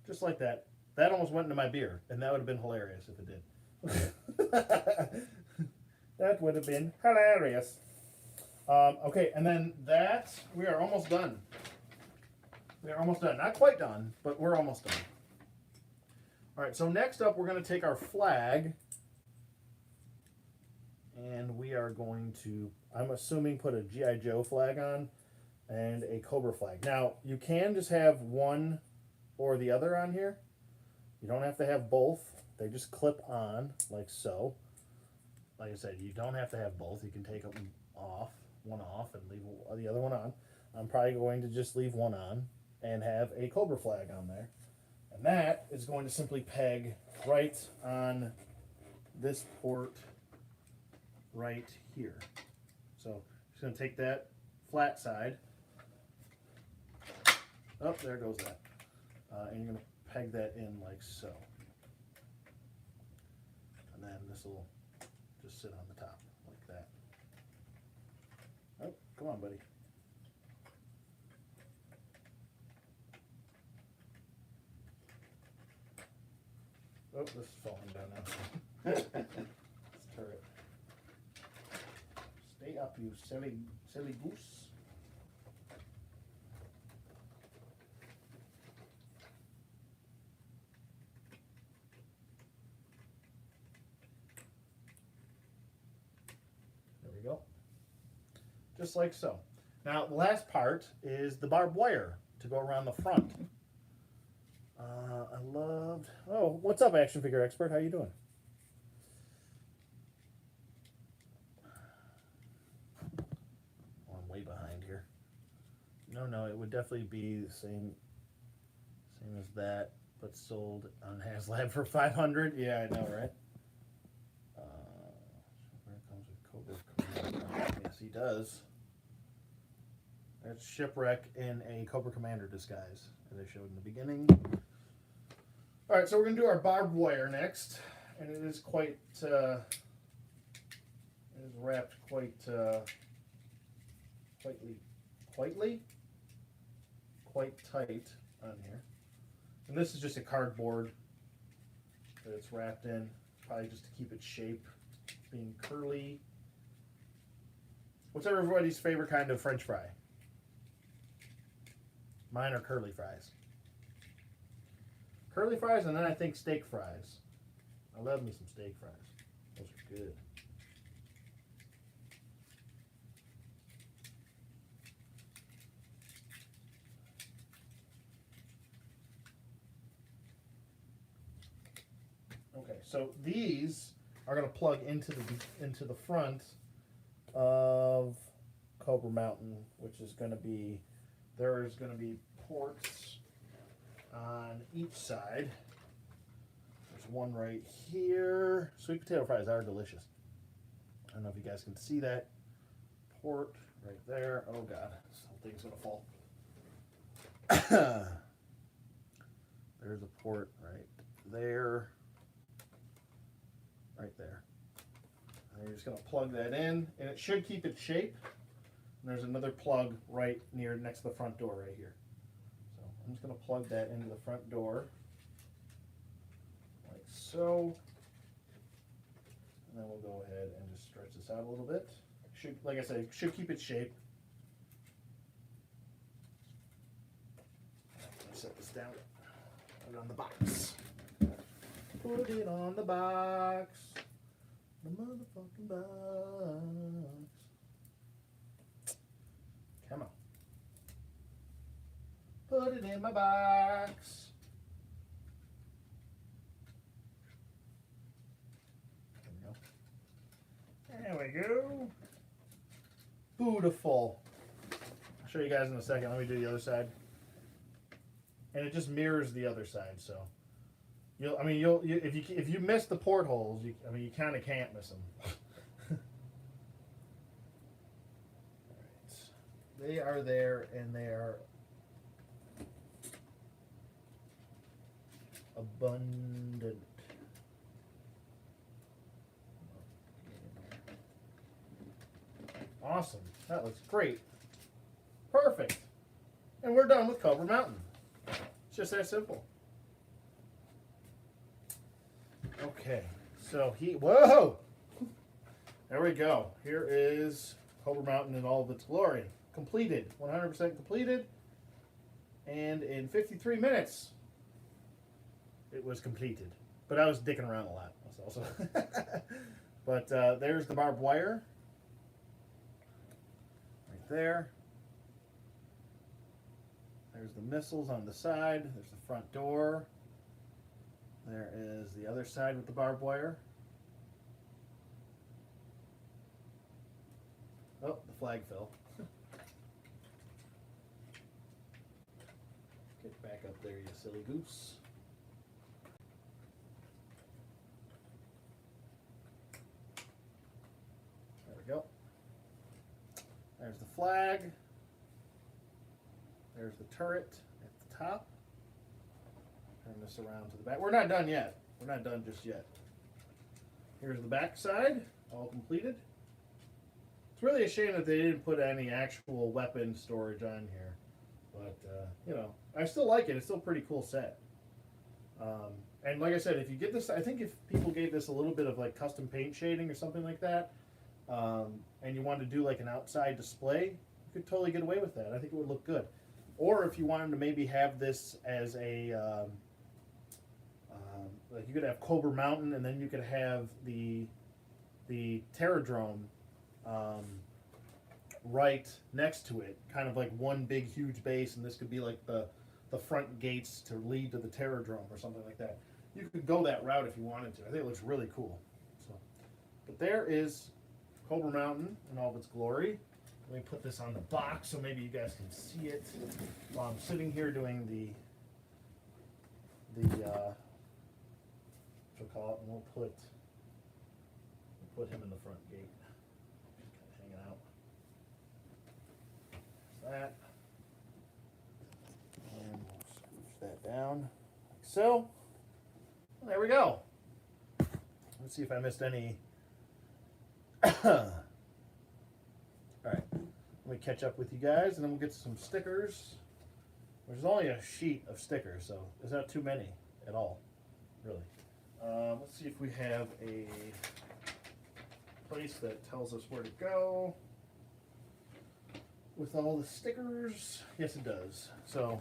Just like that. That almost went into my beer, and that would have been hilarious if it did. That would have been hilarious. Okay, and then that, we are almost done. We are almost done. Not quite done, but we're almost done. All right, so next up, we're going to take our flag, and we are going to, I'm assuming, put a G.I. Joe flag on and a Cobra flag. Now, you can just have one or the other on here. You don't have to have both. They just clip on, like so. Like I said, you don't have to have both. You can take them off, one off, and leave the other one on. I'm probably going to just leave one on and have a Cobra flag on there. And that is going to simply peg right on this port right here. So I'm just going to take that flat side. Oh, there goes that. And you're going to peg that in like so. And then this will just sit on the top like that. Oh, come on, buddy. Oh, this is falling down now. This turret. Stay up, you silly goose. There we go. Just like so. Now, the last part is the barbed wire to go around the front. I loved... Oh, what's up, action figure expert? How you doing? Oh, I'm way behind here. No, it would definitely be the same as that, but sold on HasLab for 500. Yeah, I know, right? Where comes with Cobra? Yes, he does. That's Shipwreck in a Cobra Commander disguise, as I showed in the beginning. All right, so we're going to do our barbed wire next, and it is quite, it is wrapped quite tight on here. And this is just a cardboard that it's wrapped in, probably just to keep its shape, being curly. What's everybody's favorite kind of French fry? Mine are curly fries. Curly fries, and then I think steak fries. I love me some steak fries. Those are good. Okay, so these are going to plug into the front of Cobra Mountain, which is going to be, there's going to be ports on each side. There's one right here. Sweet potato fries are delicious. I don't know if you guys can see that. Port right there. Oh God, this whole thing's going to fall. There's a port right there. Right there. And you're just going to plug that in, and it should keep its shape. And there's another plug right next to the front door right here. So I'm just going to plug that into the front door, like so. And then we'll go ahead and just stretch this out a little bit. Should, like I said, it should keep its shape. Set this down. Put it on the box. Put it on the box. The motherfucking box. Come on. Put it in my box. There we go. Beautiful. I'll show you guys in a second. Let me do the other side. And it just mirrors the other side, so if you miss the portholes, you kind of can't miss them. All right. They are there, and they are abundant. Awesome. That looks great. Perfect. And we're done with Cobra Mountain. It's just that simple. Okay, so whoa! There we go. Here is Cobra Mountain in all of its glory. Completed, 100% completed. And in 53 minutes, it was completed. But I was dicking around a lot. Also. But there's the barbed wire. Right there. There's the missiles on the side. There's the front door. There is the other side with the barbed wire. Oh, the flag fell. Get back up there, you silly goose. There we go. There's the flag. There's the turret at the top. Turn this around to the back. We're not done yet. We're not done just yet. Here's the back side, all completed. It's really a shame that they didn't put any actual weapon storage on here. But, you know, I still like it. It's still a pretty cool set. And like I said, if you get this, I think if people gave this a little bit of like custom paint shading or something like that, and you wanted to do like an outside display, you could totally get away with that. I think it would look good. Or if you wanted to maybe have this as a, like you could have Cobra Mountain, and then you could have the Terradrome right next to it, kind of like one big huge base, and this could be like the front gates to lead to the Terradrome or something like that. You could go that route if you wanted to. I think it looks really cool. So, but there is Cobra Mountain in all of its glory. Let me put this on the box so maybe you guys can see it while I'm sitting here doing the what you'll call it, and we'll put him in the front gate. Just kind of hanging out. There's that. And we'll scooch that down like so. Well, there we go. Let's see if I missed any. Alright, let me catch up with you guys and then we'll get some stickers. There's only a sheet of stickers, so there's not too many at all, really. Let's see if we have a place that tells us where to go with all the stickers. Yes, it does. So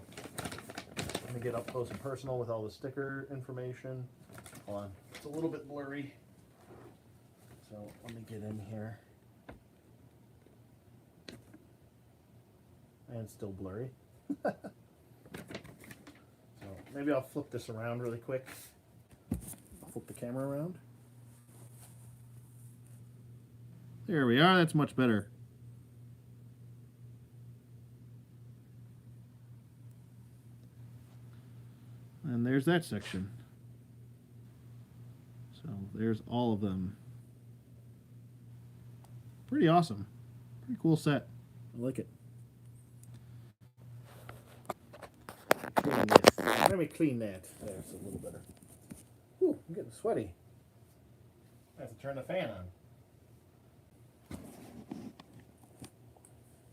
let me get up close and personal with all the sticker information. Hold on, it's a little bit blurry. So let me get in here. And it's still blurry. So maybe I'll flip this around really quick. I'll flip the camera around. There we are, that's much better. And there's that section. So there's all of them. Pretty awesome. Pretty cool set. I like it. Let me clean that. There, it's a little better. Ooh, I'm getting sweaty. I have to turn the fan on.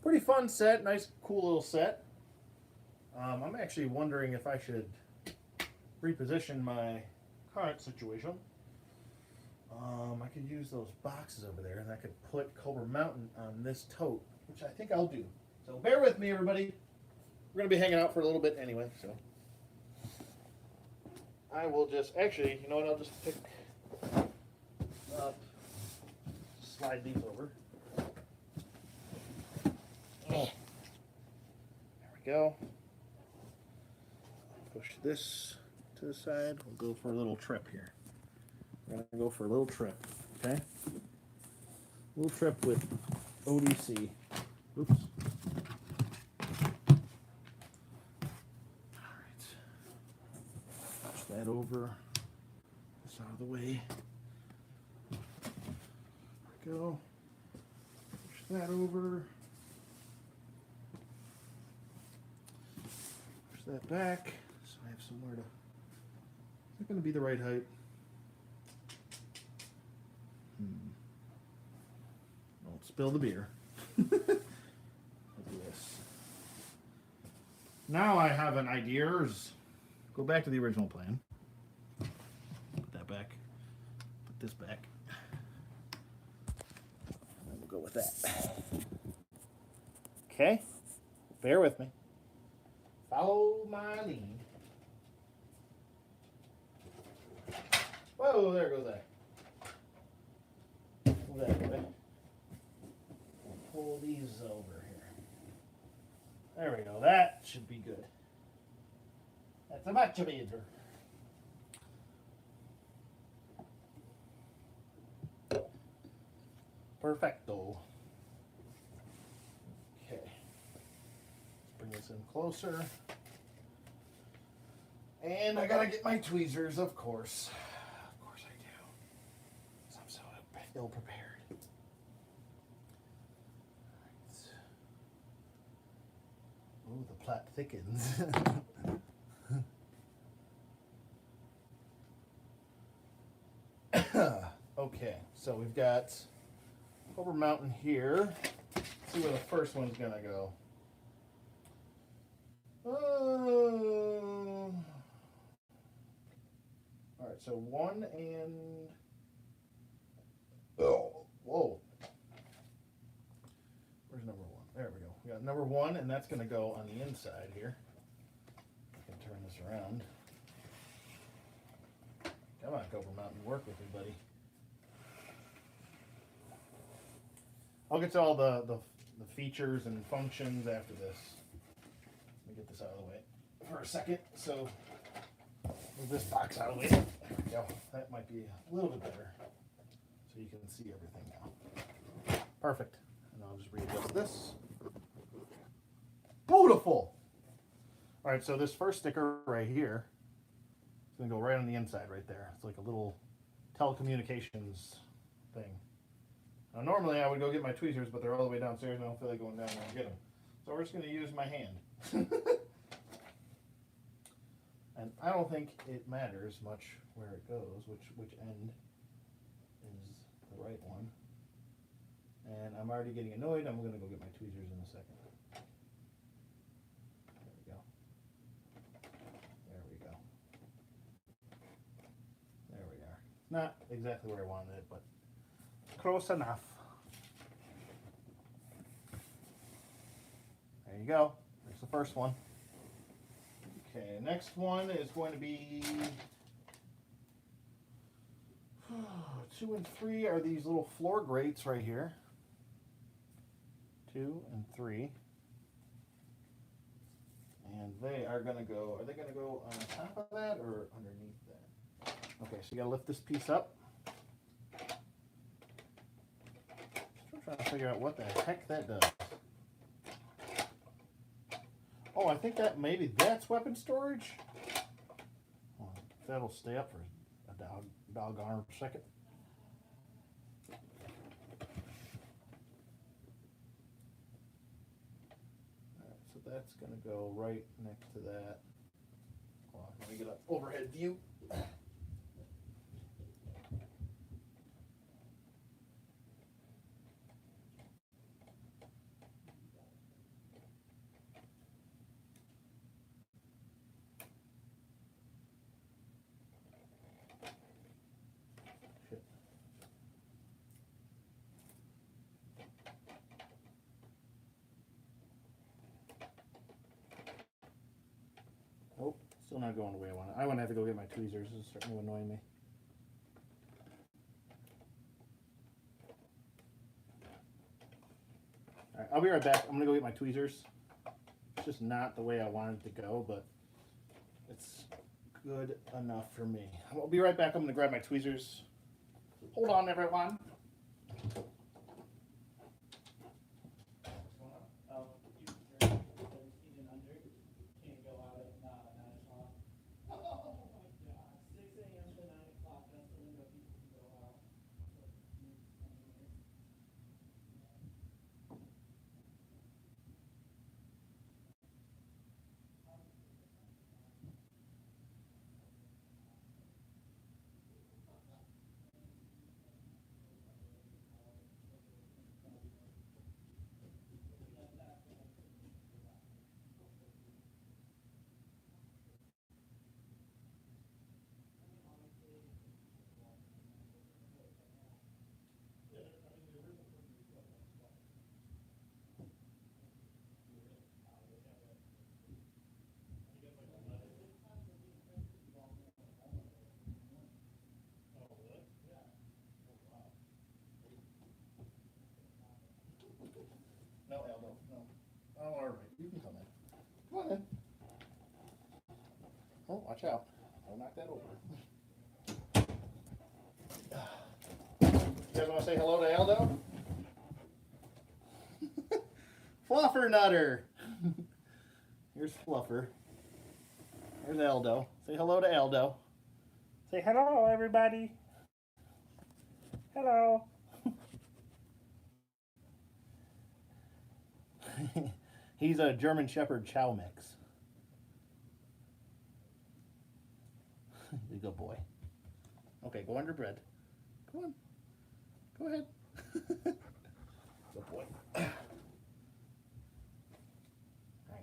Pretty fun set. Nice, cool little set. I'm actually wondering if I should reposition my current situation. I could use those boxes over there, and I could put Cobra Mountain on this tote, which I think I'll do. So bear with me, everybody. We're going to be hanging out for a little bit anyway, so I will just, actually, you know what, I'll just pick up, slide these over. Oh. There we go. Push this to the side. We'll go for a little trip here. We're going to go for a little trip, okay? A little trip with ODC. Oops. That over, this out of the way. There we go. Push that over. Push that back so I have somewhere to. Is that going to be the right height? Don't spill the beer. Look at this. Now I have an idea. Go back to the original plan. Put that back. Put this back. And then we'll go with that. Okay. Bear with me. Follow my lead. Whoa, there goes that. Move that way. We'll pull these over here. There we go. That should be good. That's a much better. Perfecto. Okay. Let's bring this in closer. And I gotta get my tweezers, of course. Of course I do. So I'm so ill prepared. Right. Ooh, the plot thickens. Okay, so we've got Cobra Mountain here. Let's see where the first one's gonna go. All right, so 1 and whoa. Where's number 1? There we go. We got number 1, and that's gonna go on the inside here. I can turn this around. Come on, Cobra Mountain, work with me, buddy. I'll get to all the the features and functions after this. Let me get this out of the way for a second. So move this box out of the way. There we go. That might be a little bit better, so you can see everything now. Perfect. And I'll just readjust this. Beautiful. All right, so this first sticker right here is going to go right on the inside right there. It's like a little telecommunications thing. Now, normally I would go get my tweezers, but they're all the way downstairs and I don't feel like going down there and get them. So we're just going to use my hand. And I don't think it matters much where it goes, which end is the right one. And I'm already getting annoyed. I'm going to go get my tweezers in a second. There we go. There we go. There we are. Not exactly where I wanted it, but close enough. There you go. There's the first one. Okay, next one is going to be 2 and 3 are these little floor grates right here. 2 and 3. And they are going to go, are they going to go on top of that or underneath that? Okay, so you got to lift this piece up. Still trying to figure out what the heck that does. Oh, I think that maybe that's weapon storage. Well, that'll stay up for a doggone second. Alright, so that's going to go right next to that. Hold on, let me get an overhead view. Oh, still not going the way I want it. I want to have to go get my tweezers. This is starting to annoy me. All right, I'll be right back. I'm going to go get my tweezers. It's just not the way I wanted it to go, but it's good enough for me. I'll be right back. I'm going to grab my tweezers. Hold on, everyone. No, Aldo, no. Oh, all right. You can come in. Come on in. Oh, watch out. Don't knock that over. You guys want to say hello to Aldo? Fluffer Nutter. Here's Fluffer. Here's Aldo. Say hello to Aldo. Say hello, everybody. Hello. He's a German Shepherd Chow mix. You good boy. Okay, go under bread. Come on. Go ahead. Good boy. I know.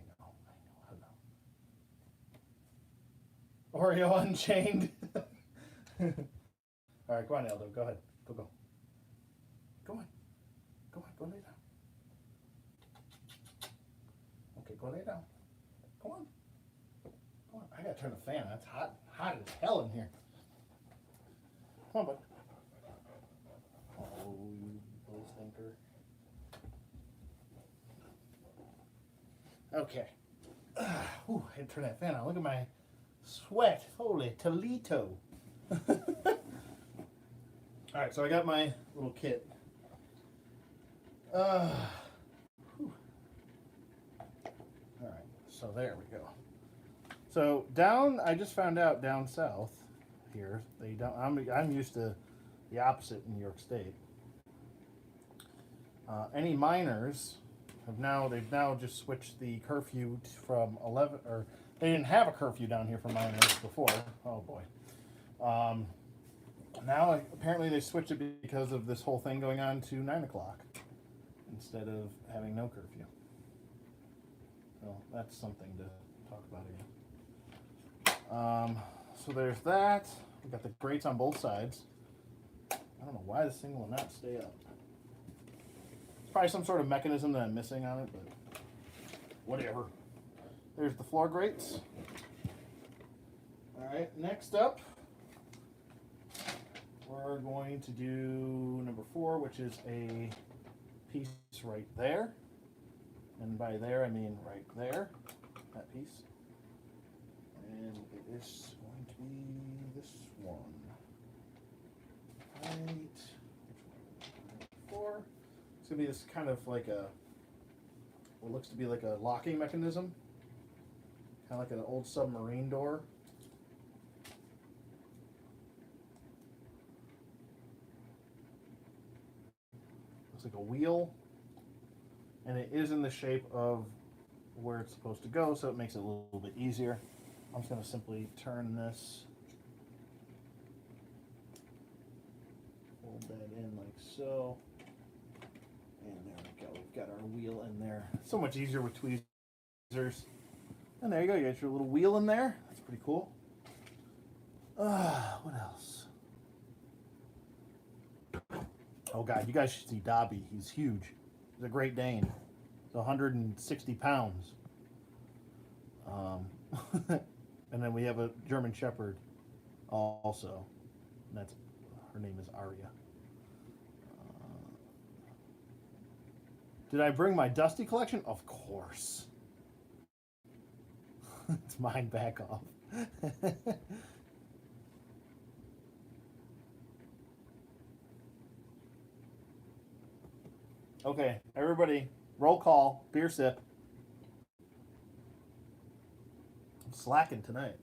Oreo Unchained. All right, go on, Aldo. Go ahead. Go. Go on. Go lay down. Okay, go lay down. Come on. I gotta turn the fan. That's hot as hell in here. Come on, bud. Oh, you little stinker. Okay. Ooh, I had to turn that fan on. Look at my sweat. Holy Toledo. Alright, so I got my little kit. Alright, so there we go. So down, I just found out down south here, they don't. I'm used to the opposite in New York State. Any miners they've now just switched the curfew from 11, or they didn't have a curfew down here for miners before. Oh boy. Now apparently they switched it because of this whole thing going on to 9 o'clock instead of having no curfew. So that's something to talk about again. So there's that. We got the grates on both sides. I don't know why this thing will not stay up. It's probably some sort of mechanism that I'm missing on it, but whatever. There's the floor grates. Alright, next up, we're going to do number 4, which is a piece right there. And by there, I mean right there, that piece. And it is going to be this one. Right. Which one? 4. It's going to be this kind of like what looks to be like a locking mechanism. Kind of like an old submarine door. Looks like a wheel. And it is in the shape of where it's supposed to go, so it makes it a little bit easier. I'm just going to simply turn this, hold that in like so, and there we go. We've got our wheel in there. So much easier with tweezers. And there you go. You got your little wheel in there. That's pretty cool. What else? Oh God, you guys should see Dobby. He's huge. He's a Great Dane. He's 160 pounds. And then we have a German Shepherd also. And her name is Aria. Did I bring my Dusty collection? Of course. It's mine back off. Okay, everybody, roll call, beer sip. I'm slacking tonight.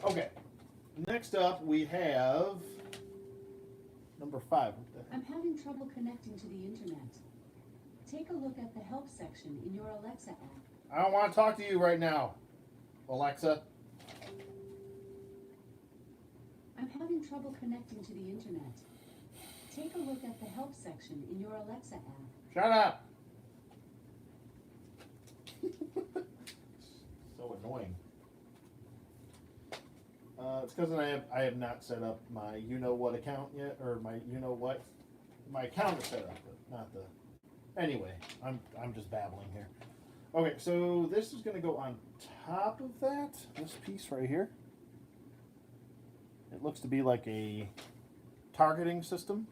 Okay, next up we have number 5. I'm having trouble connecting to the internet. Take a look at the help section in your Alexa app. I don't want to talk to you right now, Alexa. I'm having trouble connecting to the internet. Take a look at the help section in your Alexa app. Shut up. So annoying. It's because I have not set up my you-know-what account yet, or my you-know-what. My account is set up, but not the... Anyway, I'm just babbling here. Okay, so this is going to go on top of that, this piece right here. It looks to be like a targeting system.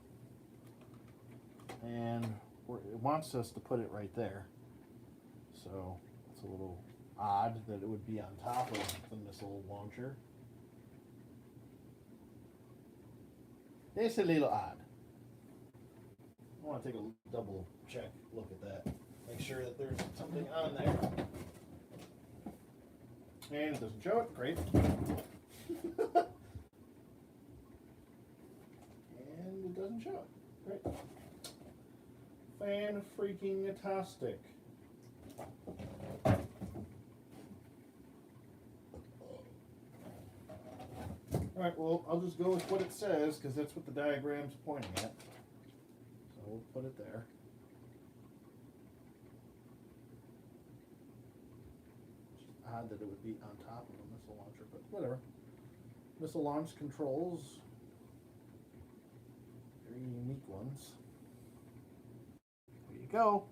And it wants us to put it right there. So it's a little odd that it would be on top of the missile launcher. It's a little odd. I want to take a double check look at that. Make sure that there's something on there. And it doesn't show it. Great. And it doesn't show it. Great. Fan-freaking-tastic. Alright, well, I'll just go with what it says, because that's what the diagram's pointing at. So we'll put it there. It's just odd that it would be on top of a missile launcher, but whatever. Missile launch controls. Very unique ones. There you go.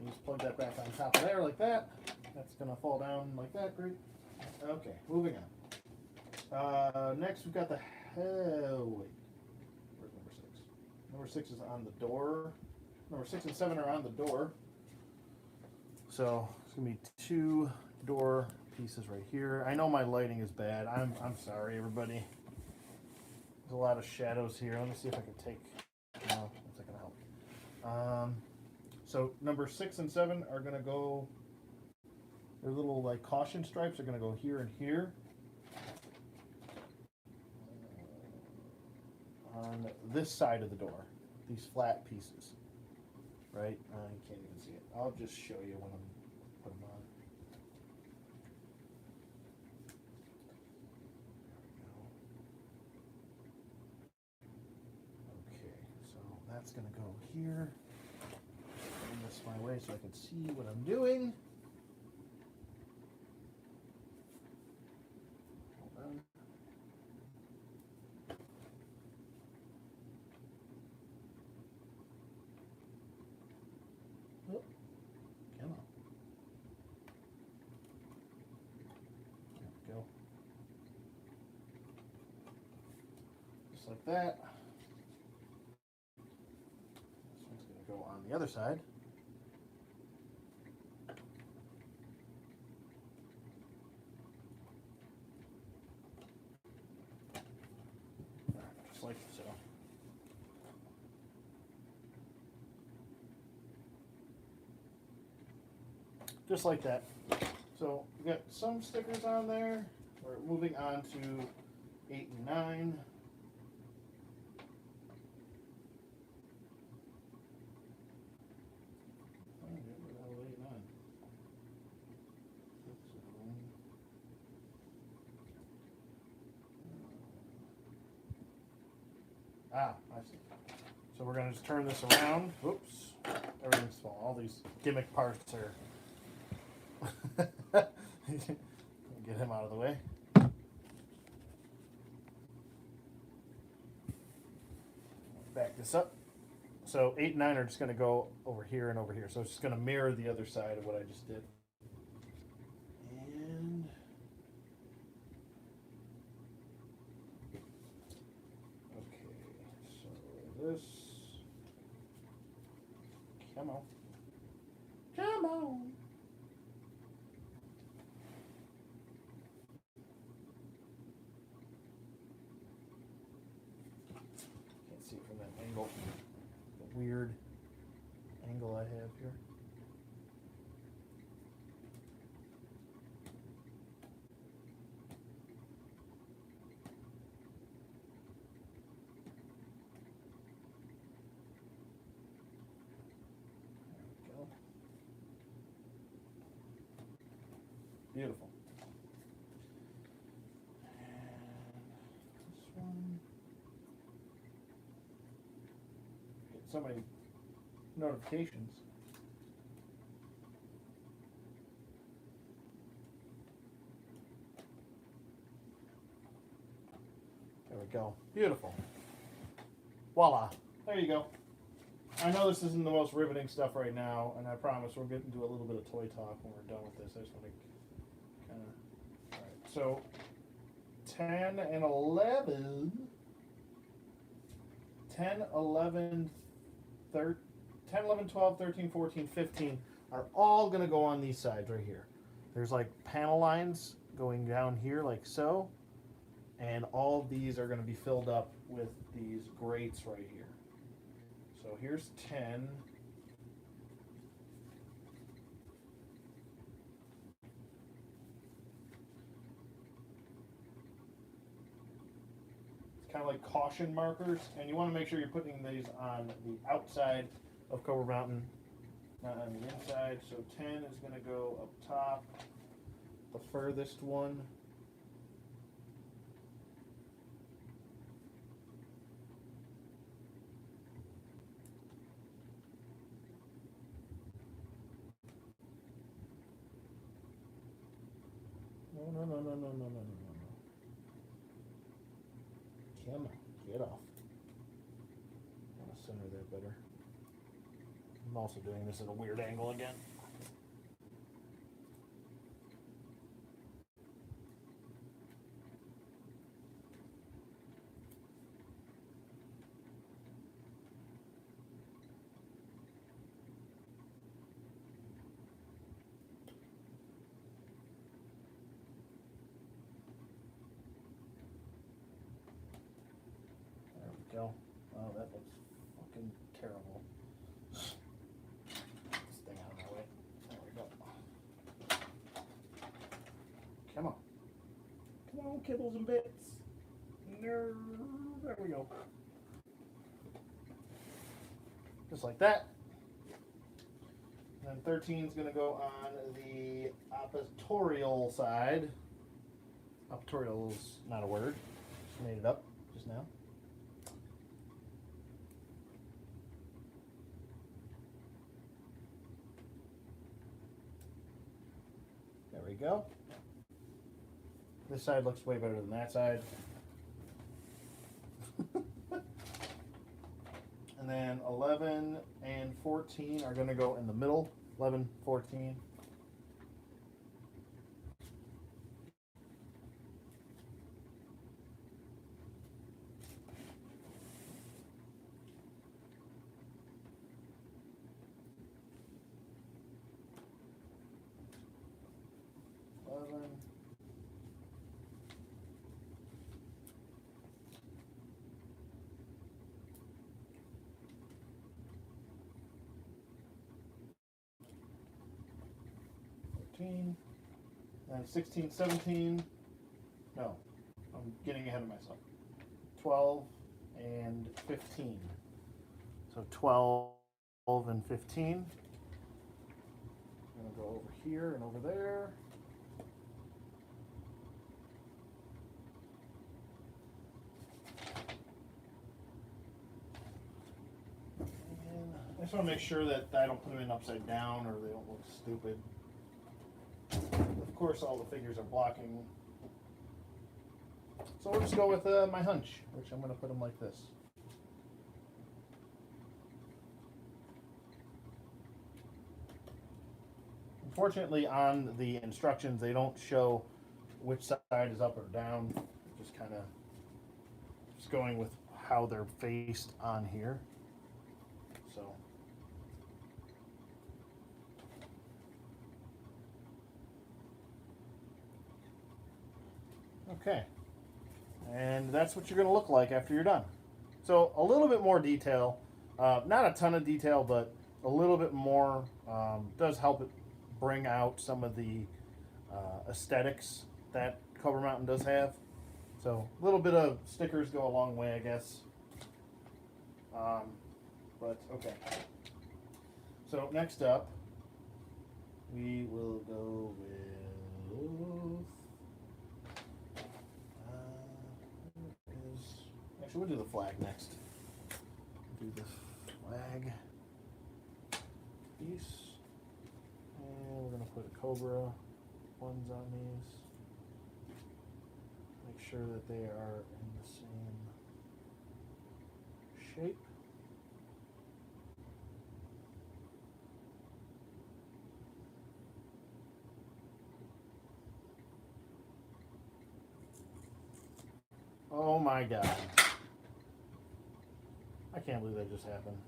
You just plug that back on top of there like that. That's going to fall down like that. Great. Okay, moving on. Next, we've got the... wait. Where's number 6? Number 6 is on the door. Number 6 and 7 are on the door. So it's gonna be 2 door pieces right here. I know my lighting is bad. I'm sorry, everybody. There's a lot of shadows here. Let me see if I can take. No, that's not gonna help. So number 6 and 7 are gonna go. Their little like caution stripes are gonna go here and here. On this side of the door, these flat pieces. Right? You can't even see it. I'll just show you when I'm put them on. Okay, so that's gonna go here. Bring this my way so I can see what I'm doing. Hold on. Oh, come on. There we go. Just like that. This one's going to go on the other side. Just like so. Just like that. So we got some stickers on there. We're moving on to 8 and 9. Ah, I see. So we're going to just turn this around. Oops. Everything's small. All these gimmick parts are... Get him out of the way. Back this up. So 8 and 9 are just going to go over here and over here. So it's just going to mirror the other side of what I just did. And... this. Come on. Come on. Can't see it from that angle. The weird angle I have here. Beautiful. And this one. Get so many notifications. There we go. Beautiful. Voila. There you go. I know this isn't the most riveting stuff right now, and I promise we'll get into a little bit of toy talk when we're done with this. I just want to kind of... Alright, so 10 and 11... 10, 11, 10, 11, 12, 13, 14, 15 are all going to go on these sides right here. There's like panel lines going down here like so, and all of these are going to be filled up with these grates right here. So here's 10. It's kind of like caution markers, and you want to make sure you're putting these on the outside of Cobra Mountain, not on the inside. So 10 is going to go up top, the furthest one. No. Come on, get off. I want to center that better. I'm also doing this at a weird angle again. go. Oh, that looks fucking terrible. This thing out of my way. There we go. Come on. Come on, kibbles and bits. There we go. Just like that. And then 13 is going to go on the oppositorial side. Oppositorial is not a word. Just made it up just now. There we go. This side looks way better than that side. And then 11 and 14 are going to go in the middle. 11, 14. And 16, 17. No, I'm getting ahead of myself. 12 and 15. So 12 and 15. I'm going to go over here and over there. And I just want to make sure that I don't put them in upside down or they don't look stupid. Of course, all the figures are blocking. So we'll just go with my hunch, which I'm going to put them like this. Unfortunately, on the instructions, they don't show which side is up or down. Just kind of just going with how they're faced on here. So. Okay, and that's what you're going to look like after you're done. So a little bit more detail, not a ton of detail, but a little bit more does help it bring out some of the aesthetics that Cobra Mountain does have. So a little bit of stickers go a long way, I guess. But okay. So next up, we will go with... Actually, we'll do the flag next. Do the flag piece. And we're going to put a Cobra ones on these. Make sure that they are in the same shape. Oh my God. I can't believe that just happened.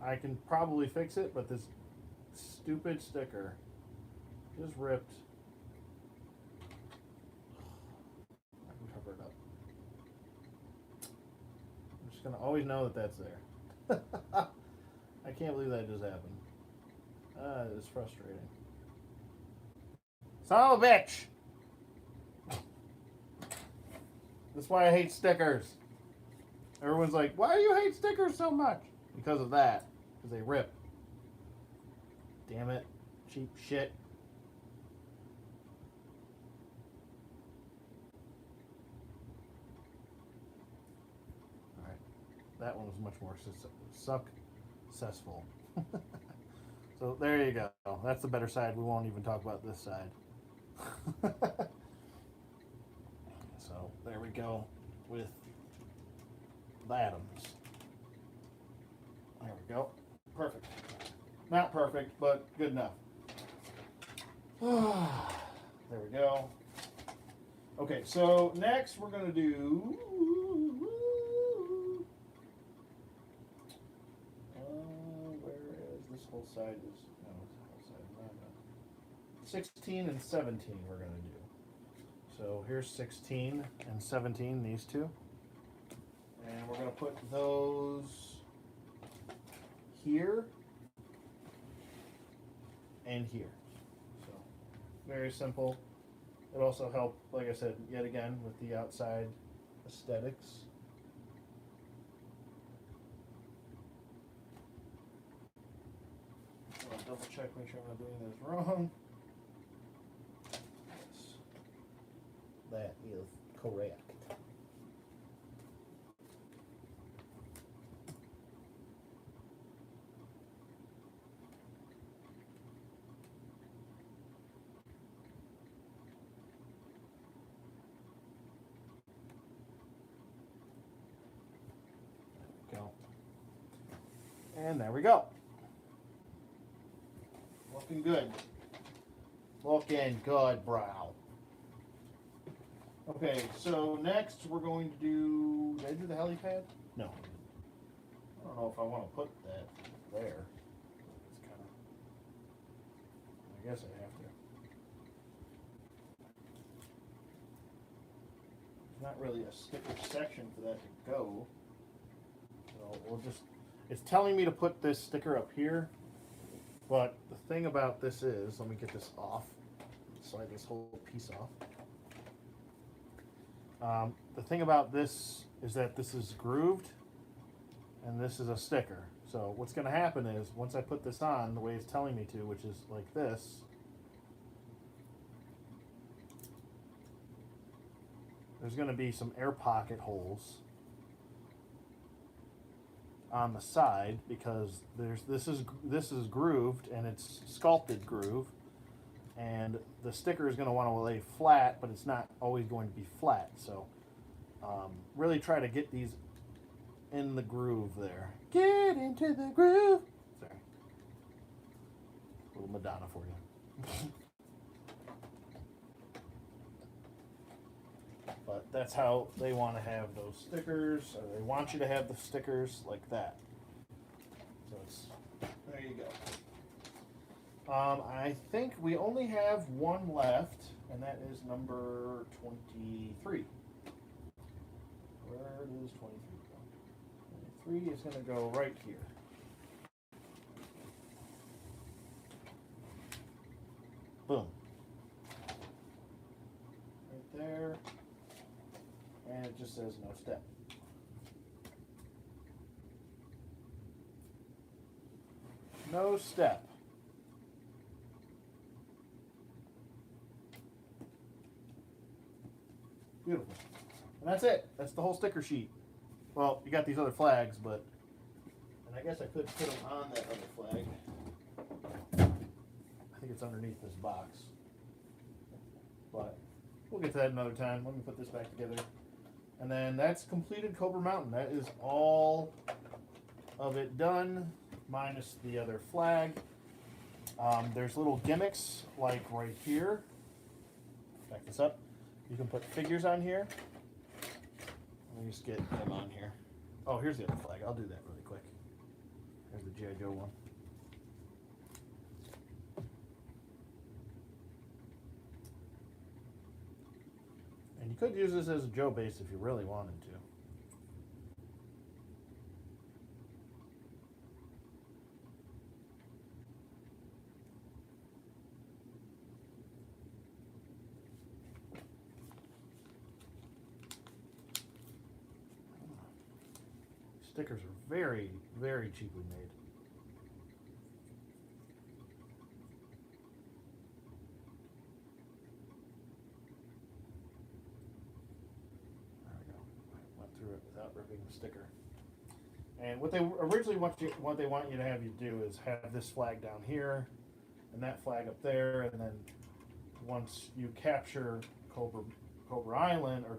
I can probably fix it, but this stupid sticker just ripped. I can cover it up. I'm just going to always know that that's there. I can't believe that just happened. It is frustrating. Son of a bitch! That's why I hate stickers. Everyone's like, why do you hate stickers so much? Because of that. Because they rip. Damn it. Cheap shit. Alright. That one was much more successful. So there you go. That's the better side. We won't even talk about this side. So there we go with the atoms. There we go. Perfect. Not perfect, but good enough. There we go. Okay, so next we're going to do... where is this whole side? Is no, this whole side. No. 16 and 17 we're going to do. So here's 16 and 17, these two. And we're going to put those here and here. So very simple. It also helped, like I said, yet again with the outside aesthetics. I'll double check, make sure I'm not doing this wrong. Yes. That is correct. Go. And there we go. Looking good. Looking good, brow. Okay, so next we're going to do. Did I do the helipad? No. I don't know if I want to put that there. It's kind of. I guess I have to. There's not really a sticker section for that to go. So we'll just. It's telling me to put this sticker up here. But the thing about this is, let me get this off. Slide this whole piece off. The thing about this is that this is grooved and this is a sticker. So what's going to happen is once I put this on the way it's telling me to, which is like this, there's going to be some air pocket holes on the side because this is grooved and it's sculpted groove, and the sticker is going to want to lay flat, but it's not always going to be flat. So really try to get these in the groove there. Get into the groove. Sorry, a little Madonna for you. But that's how they want to have those stickers, or they want you to have the stickers like that. So it's, there you go. I think we only have one left, and that is number 23. Where does 23 go? 23 is going to go right here. Boom. Right there. And it just says no step. No step. Beautiful. And that's it. That's the whole sticker sheet. Well, you got these other flags, but... And I guess I could put them on that other flag. I think it's underneath this box. But we'll get to that another time. Let me put this back together. And then that's completed Cobra Mountain. That is all of it done, minus the other flag. There's little gimmicks, like right here. Back this up. You can put figures on here. Let me just get them on here. Oh, here's the other flag. I'll do that really quick. Here's the G.I. Joe one. And you could use this as a Joe base if you really wanted to. Stickers are very, very cheaply made. Without ripping the sticker. And what they originally want you to have you do is have this flag down here and that flag up there, and then once you capture Cobra Island, or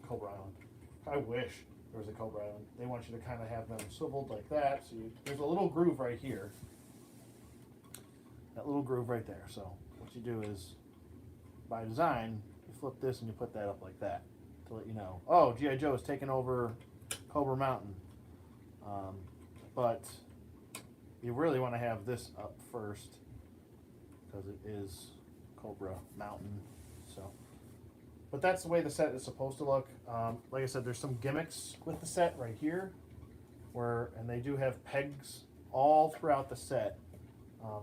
Cobra Island, I wish there was a Cobra Island. They want you to kind of have them swiveled like that. So there's a little groove right here. That little groove right there. So what you do is, by design, you flip this and you put that up like that to let you know, oh, G.I. Joe is taking over Cobra Mountain. But you really want to have this up first because it is Cobra Mountain. So But that's the way the set is supposed to look. Like I said, there's some gimmicks with the set right here, and they do have pegs all throughout the set.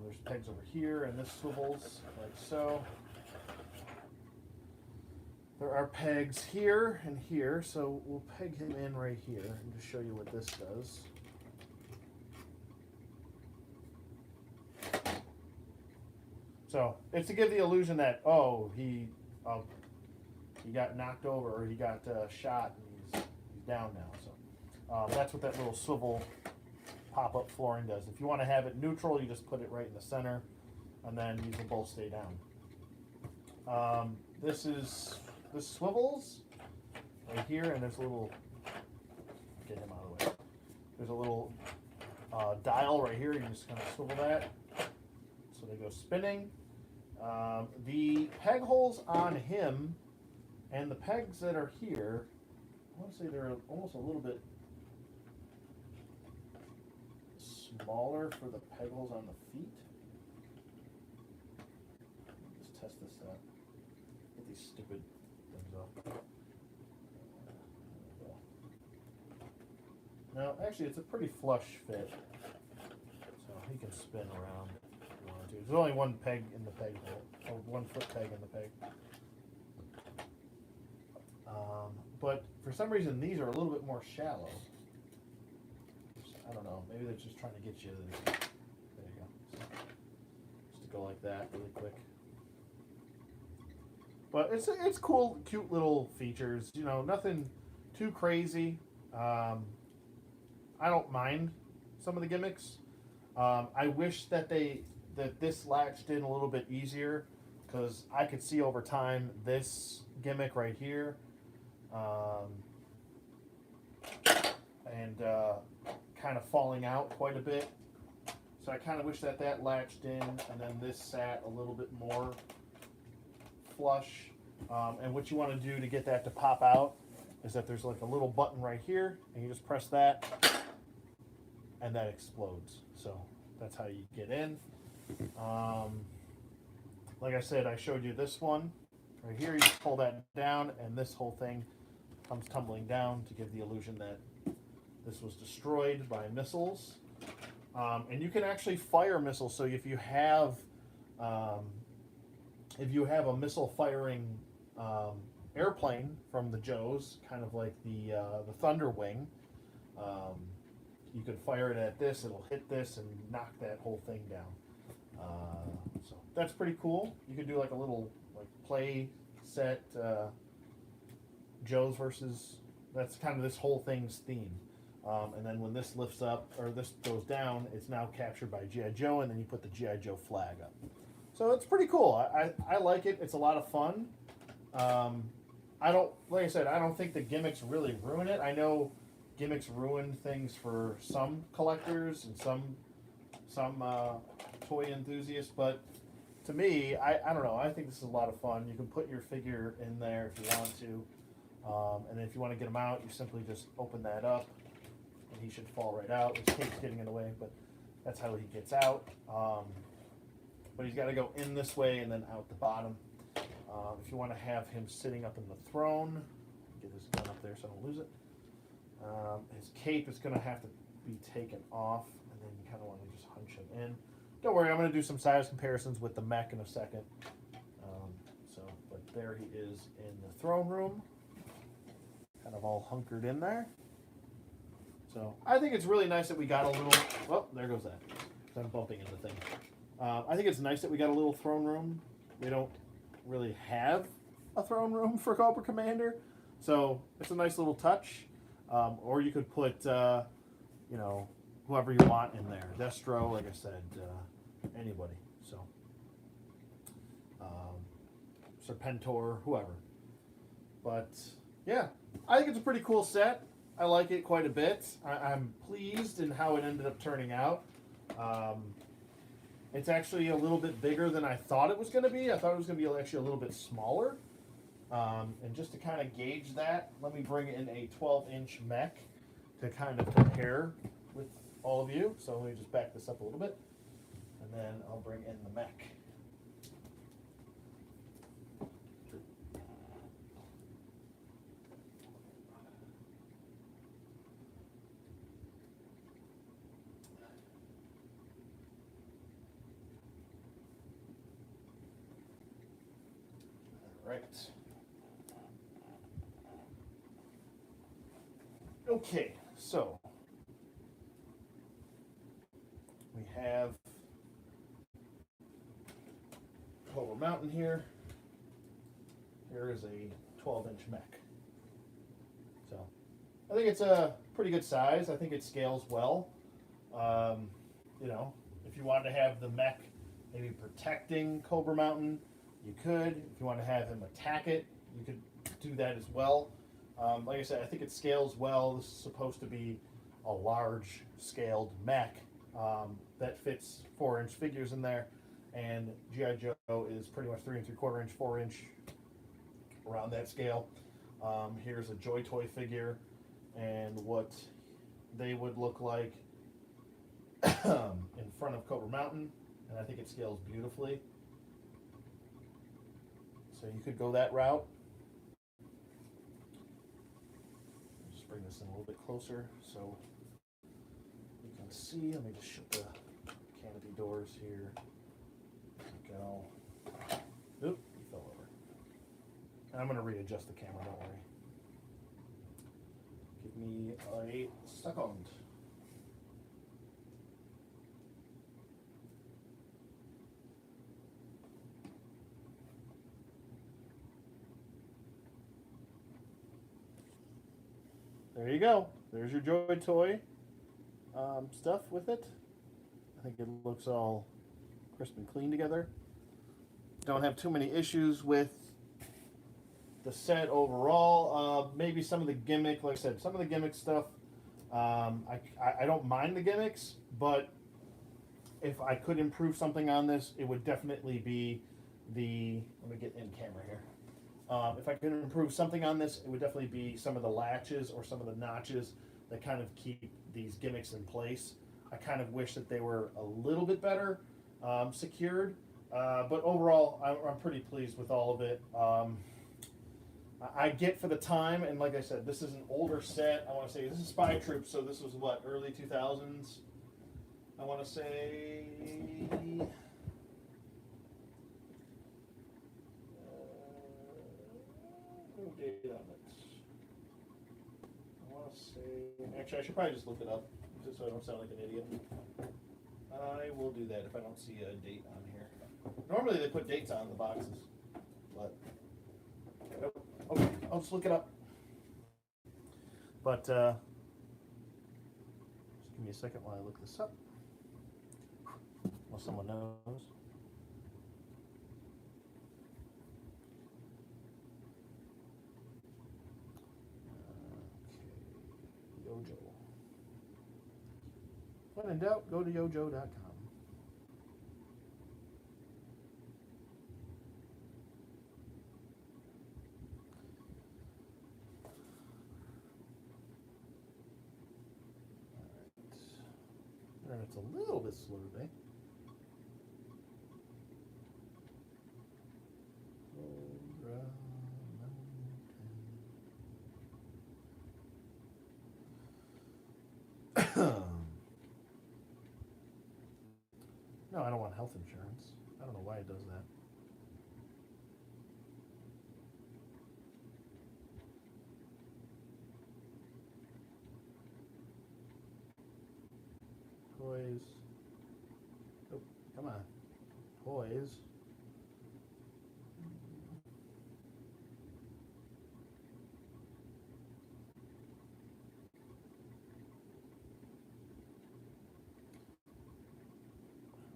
There's pegs over here, and this swivels like so. There are pegs here and here, so we'll peg him in right here and just show you what this does. So it's to give the illusion that, oh, he got knocked over or he got shot and he's down now. So that's what that little swivel pop-up flooring does. If you want to have it neutral, you just put it right in the center, and then these will both stay down. This swivels right here, and there's a little, get him out of the way. There's a little dial right here. You just kind of swivel that, so they go spinning. The peg holes on him and the pegs that are here, I want to say they're almost a little bit smaller for the peg holes on the feet. Just test this out. Get these stupid things off. Now, actually, it's a pretty flush fit, so he can spin around if you want to. There's only one peg in the peg hole, or 1 foot peg in the peg. But for some reason, these are a little bit more shallow. I don't know. Maybe they're just trying to get you. There you go. So, just to go like that, really quick. But it's cool, cute little features. You know, nothing too crazy. I don't mind some of the gimmicks. I wish that this latched in a little bit easier, because I could see over time this gimmick right here, and kind of falling out quite a bit. So I kind of wish that latched in, and then this sat a little bit more flush. And what you want to do to get that to pop out is that there's like a little button right here, and you just press that, and that explodes. So that's how you get in. Like I said, I showed you this one right here. You just pull that down, and this whole thing comes tumbling down to give the illusion that this was destroyed by missiles. And you can actually fire missiles. So if you have a missile firing airplane from the Joes, kind of like the Thunder Wing, you could fire it at this. It'll hit this and knock that whole thing down. So that's pretty cool. You could do like a little play set Joes versus. That's kind of this whole thing's theme. And then when this lifts up, or this goes down, it's now captured by G.I. Joe, and then you put the G.I. Joe flag up. So it's pretty cool. I like it. It's a lot of fun. Like I said, I don't think the gimmicks really ruin it. I know gimmicks ruin things for some collectors and some toy enthusiasts, but to me, I don't know. I think this is a lot of fun. You can put your figure in there if you want to, and then if you want to get him out, you simply just open that up, and he should fall right out. His cape's getting in the way, but that's how he gets out. But he's got to go in this way and then out the bottom. If you want to have him sitting up in the throne, get this gun up there so I don't lose it. His cape is going to have to be taken off, and then you kind of want to just hunch him in. Don't worry, I'm going to do some size comparisons with the mech in a second. But there he is in the throne room, kind of all hunkered in there. So I think it's really nice that we got a little. Oh, there goes that. I'm bumping into things. I think it's nice that we got a little throne room. We don't really have a throne room for Cobra Commander, so it's a nice little touch. Or you could put, whoever you want in there. Destro, like I said, anybody. So, Serpentor, whoever. But yeah, I think it's a pretty cool set. I like it quite a bit. I'm pleased in how it ended up turning out. It's actually a little bit bigger than I thought it was going to be. I thought it was going to be actually a little bit smaller. And just to kind of gauge that, let me bring in a 12-inch mech to kind of compare with all of you. So let me just back this up a little bit, and then I'll bring in the mech. right. Okay, so we have Cobra Mountain here. Here is a 12-inch mech. So I think it's a pretty good size. I think it scales well. You know, if you wanted to have the mech maybe protecting Cobra Mountain, you could. If you want to have him attack it, you could do that as well. Like I said, I think it scales well. This is supposed to be a large scaled mech that fits 4-inch figures in there. And G.I. Joe is pretty much 3 3/4 inch, 4-inch, around that scale. Here's a Joy Toy figure and what they would look like in front of Cobra Mountain, and I think it scales beautifully. So you could go that route. Just bring this in a little bit closer so you can see. Let me just shut the canopy doors here. Go. Oop, he fell over. I'm going to readjust the camera, don't worry. Give me a second. There you go. There's your Joy Toy stuff with it. I think it looks all crisp and clean together. Don't have too many issues with the set overall. Maybe some of the gimmick, like I said, some of the gimmick stuff. I don't mind the gimmicks, but if I could improve something on this, it would definitely be the. Let me get in camera here. If I could improve something on this, it would definitely be some of the latches or some of the notches that kind of keep these gimmicks in place. I kind of wish that they were a little bit better secured, but overall, I'm pretty pleased with all of it. I get for the time, and like I said, this is an older set. I want to say this is Spy Troops, so this was what, early 2000s? I want to say. No date on it. I want to say. Actually, I should probably just look it up, just so I don't sound like an idiot. I will do that if I don't see a date on here. Normally they put dates on the boxes, but nope. Okay, I'll just look it up. But just give me a second while I look this up. Unless someone knows. Okay, Yojo. When in doubt, go to yojo.com. It's a little bit slow today. No, I don't want health insurance. I don't know why it does that. Toys. Oh, come on. Toys.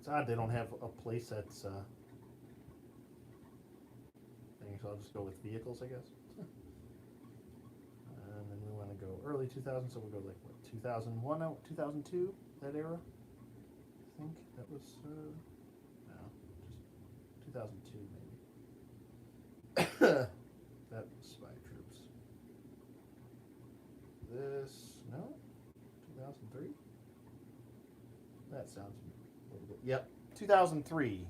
It's odd they don't have a playsets thing, so I'll just go with vehicles, I guess. And then we want to go early 2000, so we'll go like what, 2001, 2002, that era. I think that was no, just 2002 maybe. That was Spy Troops. This no, 2003. That sounds a little bit. Yep, 2003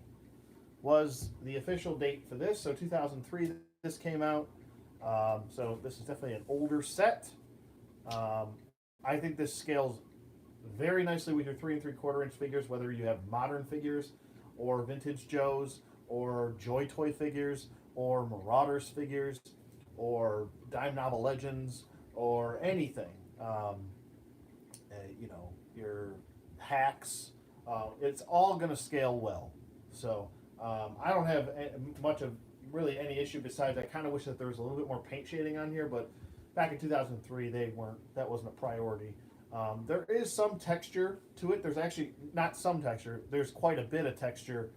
was the official date for this. So 2003 this came out. So this is definitely an older set. I think this scales very nicely with your 3 3/4 inch figures, whether you have modern figures or vintage Joes or Joy Toy figures or Marauders figures, or Dime Novel Legends, or anything. You know, your hacks. It's all going to scale well. So I don't have much of really any issue besides I kind of wish that there was a little bit more paint shading on here, but back in 2003 that wasn't a priority. There is some texture to it. There's actually not some texture. There's quite a bit of texture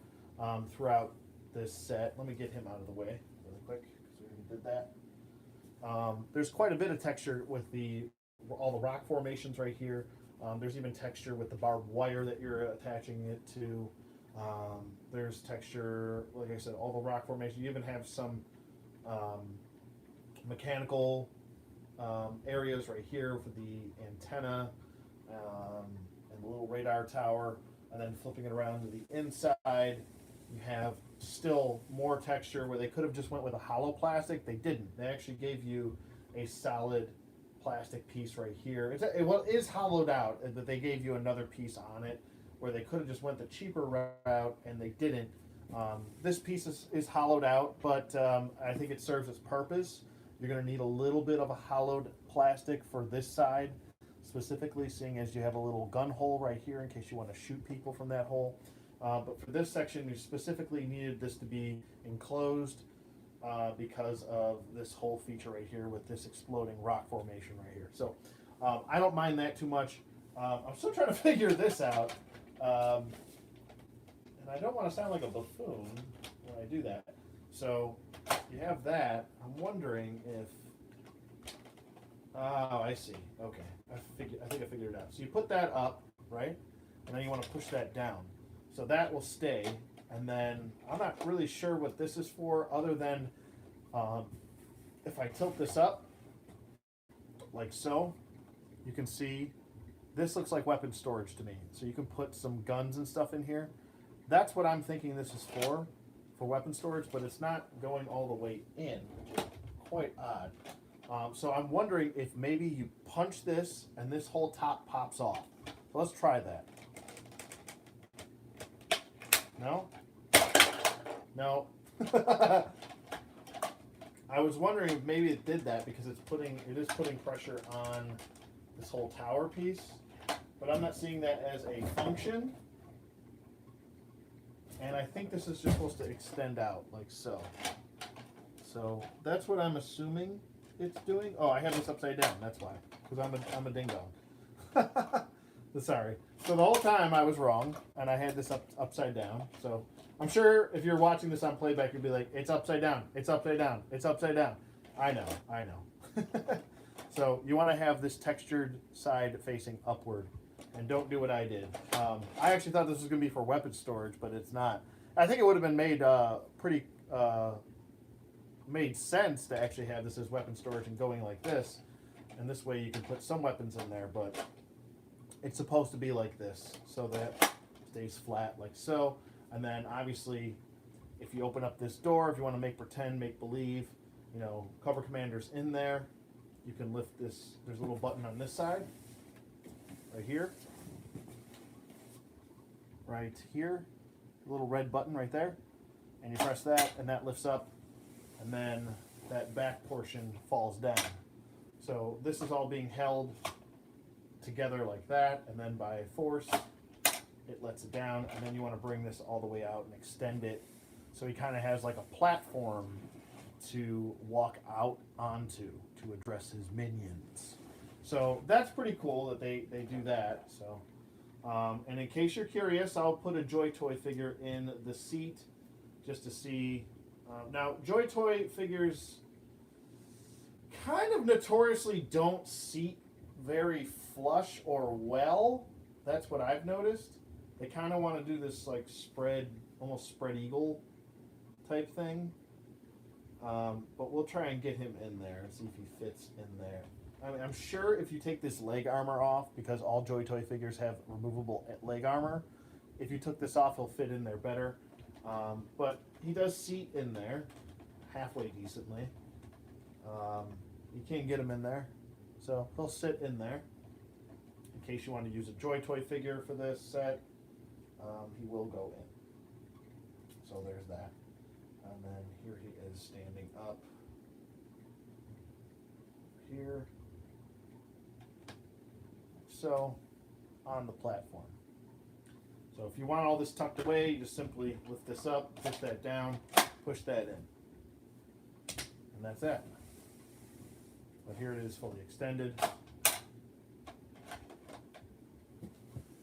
throughout this set. Let me get him out of the way really quick because we already did that. There's quite a bit of texture with all the rock formations right here. There's even texture with the barbed wire that you're attaching it to. There's texture, like I said, all the rock formation. You even have some mechanical areas right here for the antenna and the little radar tower, and then flipping it around to the inside, you have still more texture where they could have just went with a hollow plastic. They didn't. They actually gave you a solid plastic piece right here. It is hollowed out, but they gave you another piece on it where they could have just went the cheaper route, and they didn't. This piece is hollowed out, but I think it serves its purpose. You're going to need a little bit of a hollowed plastic for this side, specifically seeing as you have a little gun hole right here in case you want to shoot people from that hole. But for this section, you specifically needed this to be enclosed because of this whole feature right here with this exploding rock formation right here. So I don't mind that too much. I'm still trying to figure this out. And I don't want to sound like a buffoon when I do that. So you have that. I'm wondering if... Oh, I see. Okay. I think I figured it out. So you put that up, right? And then you want to push that down. So that will stay. And then I'm not really sure what this is for other than if I tilt this up like so, you can see this looks like weapon storage to me. So you can put some guns and stuff in here. That's what I'm thinking this is for weapon storage, but it's not going all the way in, which is quite odd. So I'm wondering if maybe you punch this and this whole top pops off. So let's try that. No? No. I was wondering if maybe it did that because it is putting pressure on this whole tower piece, but I'm not seeing that as a function. And I think this is just supposed to extend out like so. So that's what I'm assuming it's doing. Oh, I have this upside down. That's why, because I'm a ding dong. Sorry. So the whole time I was wrong, and I had this upside down. So I'm sure if you're watching this on playback, you'll be like, "It's upside down. It's upside down. It's upside down." I know. So you want to have this textured side facing upward, and don't do what I did. I actually thought this was going to be for weapon storage, but it's not. I think it would have been made made sense to actually have this as weapon storage and going like this, and this way you can put some weapons in there, but it's supposed to be like this so that stays flat like so. And then obviously if you open up this door, if you want to make pretend, make believe, you know, Cobra Commander's in there, you can lift this. There's a little button on this side right here, a little red button right there, and you press that and that lifts up, and then that back portion falls down. So this is all being held together like that, and then by force it lets it down, and then you want to bring this all the way out and extend it so he kind of has like a platform to walk out onto to address his minions. So that's pretty cool that they do that. So and in case you're curious, I'll put a Joy Toy figure in the seat just to see. Now Joy Toy figures kind of notoriously don't seat very flush or well. That's what I've noticed. They kind of want to do this like almost spread eagle type thing. But we'll try and get him in there and see if he fits in there. I mean, I'm sure if you take this leg armor off, because all Joy Toy figures have removable leg armor, if you took this off, he'll fit in there better. But he does seat in there halfway decently. You can't get him in there, so he'll sit in there. In case you want to use a Joy Toy figure for this set, he will go in. So there's that. And then here he is is standing up here. So, on the platform. So if you want all this tucked away, you just simply lift this up, push that down, push that in. And that's that. But here it is fully extended.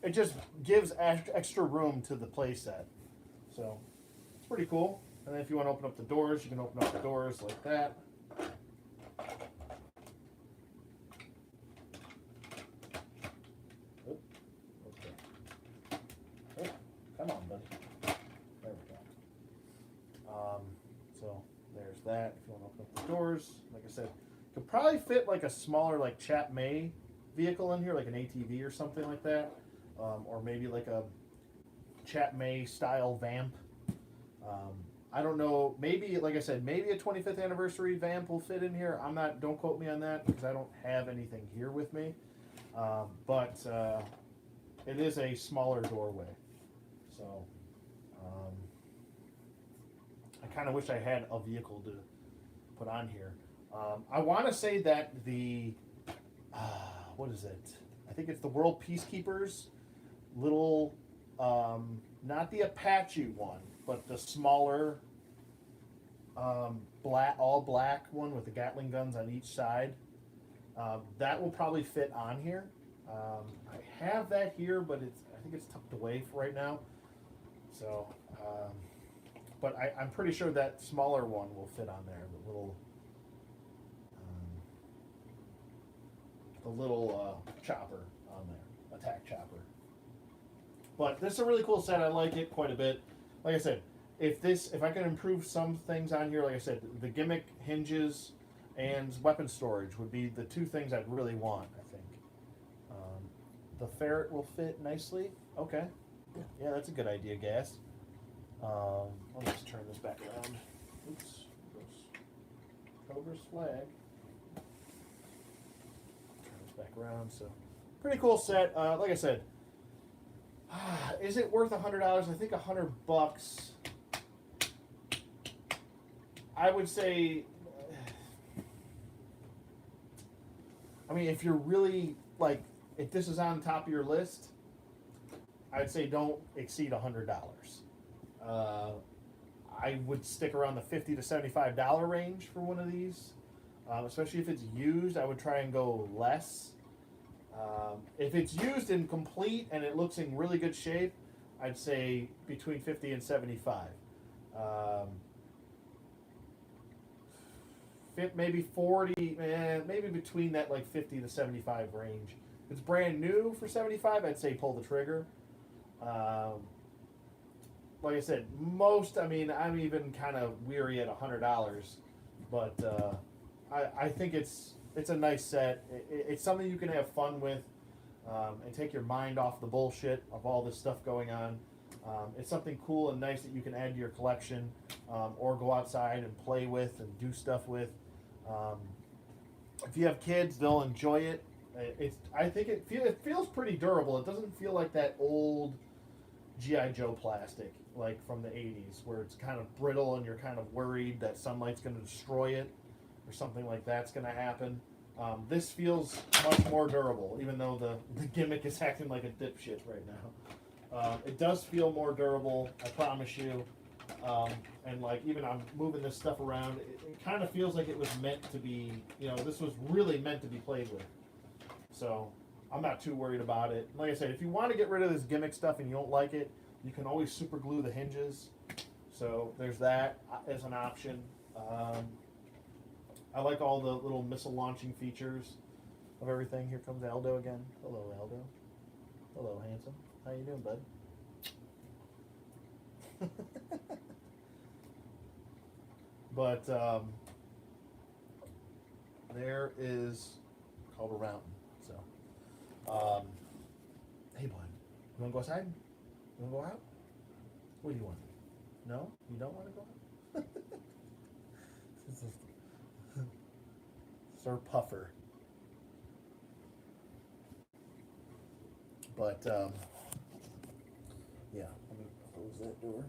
It just gives extra room to the play set. So it's pretty cool. And then if you want to open up the doors, you can open up the doors like that. Come on, buddy. There we go. So there's that. If you want to open up the doors, like I said, could probably fit like a smaller, like Chap May vehicle in here, like an ATV or something like that, or maybe like a Chap May style vamp. I don't know. Maybe, like I said, maybe a 25th anniversary vamp will fit in here. I'm not. Don't quote me on that because I don't have anything here with me. But it is a smaller doorway. So, I kind of wish I had a vehicle to put on here. I want to say that the, what is it? I think it's the World Peacekeepers little, not the Apache one, but the smaller, all black one with the Gatling guns on each side. That will probably fit on here. I have that here, but I think it's tucked away for right now. So, but I'm pretty sure that smaller one will fit on there. The little chopper on there, attack chopper. But this is a really cool set. I like it quite a bit. Like I said, if I can improve some things on here, like I said, the gimmick hinges and weapon storage would be the two things I'd really want. I think the ferret will fit nicely. Okay. Yeah, that's a good idea, Gas. Let me just turn this back around. Oops. Cobra's flag. Turn this back around. So, pretty cool set. Like I said, is it worth $100? I think $100. I would say. I mean, if you're really like, if this is on top of your list, I'd say don't exceed $100. I would stick around the $50 to $75 range for one of these, especially if it's used. I would try and go less. If it's used and complete and it looks in really good shape, I'd say between 50 and 75. Maybe 40, maybe between that like 50 to 75 range. If it's brand new for 75, I'd say pull the trigger. Like I said, I'm even kind of weary at $100, but I think it's a nice set. It's something you can have fun with and take your mind off the bullshit of all this stuff going on. It's something cool and nice that you can add to your collection or go outside and play with and do stuff with. If you have kids, they'll enjoy it. I think it feels pretty durable. It doesn't feel like that old G.I. Joe plastic like from the 80s where it's kind of brittle and you're kind of worried that sunlight's going to destroy it or something like that's going to happen. This feels much more durable, even though the gimmick is acting like a dipshit right now. It does feel more durable, I promise you. And like even I'm moving this stuff around, it kind of feels like it was meant to be, this was really meant to be played with. So I'm not too worried about it. Like I said, if you want to get rid of this gimmick stuff and you don't like it, you can always super glue the hinges. So there's that as an option. I like all the little missile launching features of everything. Here comes Aldo again. Hello, Aldo. Hello, handsome. How you doing, bud? But there is Cobra Mountain. So, hey, bud, you want to go outside? You want to go out? What do you want? No, you don't want to go out. Sir Puffer. But yeah, let me close that door.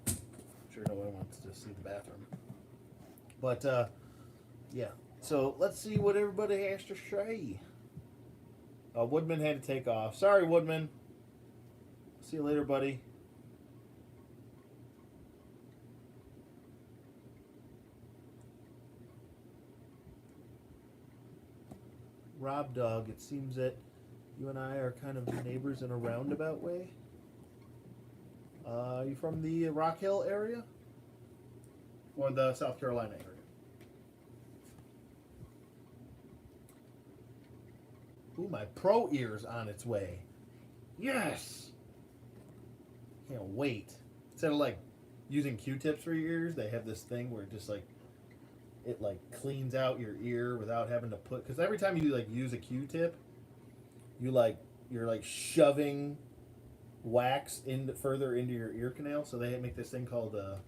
I'm sure no one wants to see the bathroom. But yeah. So let's see what everybody has to say. Woodman had to take off. Sorry, Woodman. See you later, buddy. Rob Dog, it seems that you and I are kind of neighbors in a roundabout way. Are you from the Rock Hill area? Or the South Carolina area? Ooh, my Pro Ear's on its way. Yes! Can't wait. Instead of like using Q-tips for your ears, they have this thing where it just like it like cleans out your ear without having to put, because every time you like use a Q-tip, you're like shoving wax in further into your ear canal. So they make this thing called the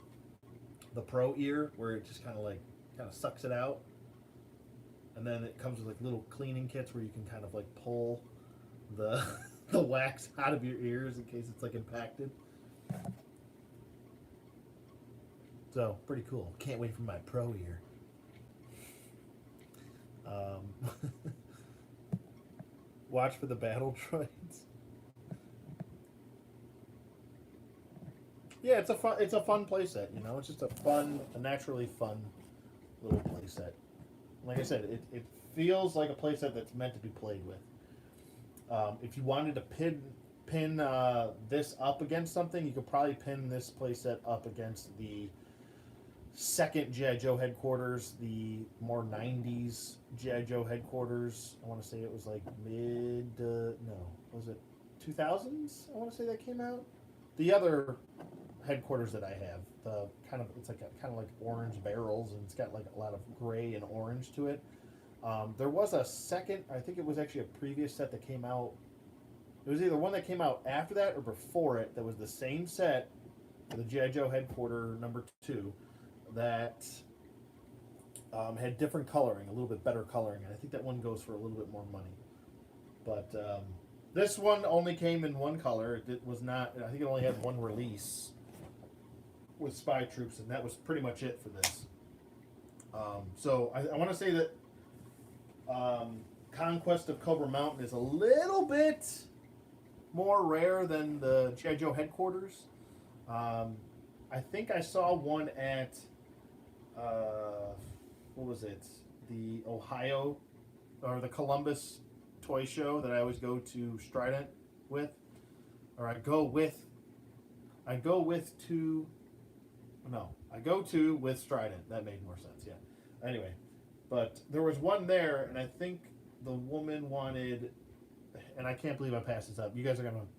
Pro Ear, where it just kind of sucks it out, and then it comes with like little cleaning kits where you can kind of like pull the the wax out of your ears in case it's like impacted. So pretty cool. Can't wait for my Pro Ear. Watch for the battle droids. Yeah, it's a fun playset. You know, it's just a naturally fun little playset. Like I said, it feels like a playset that's meant to be played with. If you wanted to pin this up against something, you could probably pin this playset up against the second G.I. Joe headquarters, the more 90s G.I. Joe headquarters. I want to say it was like was it 2000s? I want to say that came out. The other headquarters that I have, it's like kind of like orange barrels, and it's got like a lot of gray and orange to it. There was a second, I think it was actually a previous set that came out. It was either one that came out after that or before it that was the same set for the G.I. Joe headquarter number 2 that had different coloring, a little bit better coloring, and I think that one goes for a little bit more money. But this one only came in one color. It was not, I think it only had one release with Spy Troops, and that was pretty much it for this. So I want to say that Conquest of Cobra Mountain is a little bit more rare than the G.I. Joe headquarters. I think I saw one at, what was it? The Ohio, or the Columbus toy show that I always go to Strident with. Or I go to with Strident. That made more sense, yeah. Anyway, but there was one there, and I think the woman wanted, and I can't believe I passed this up. You guys are going to want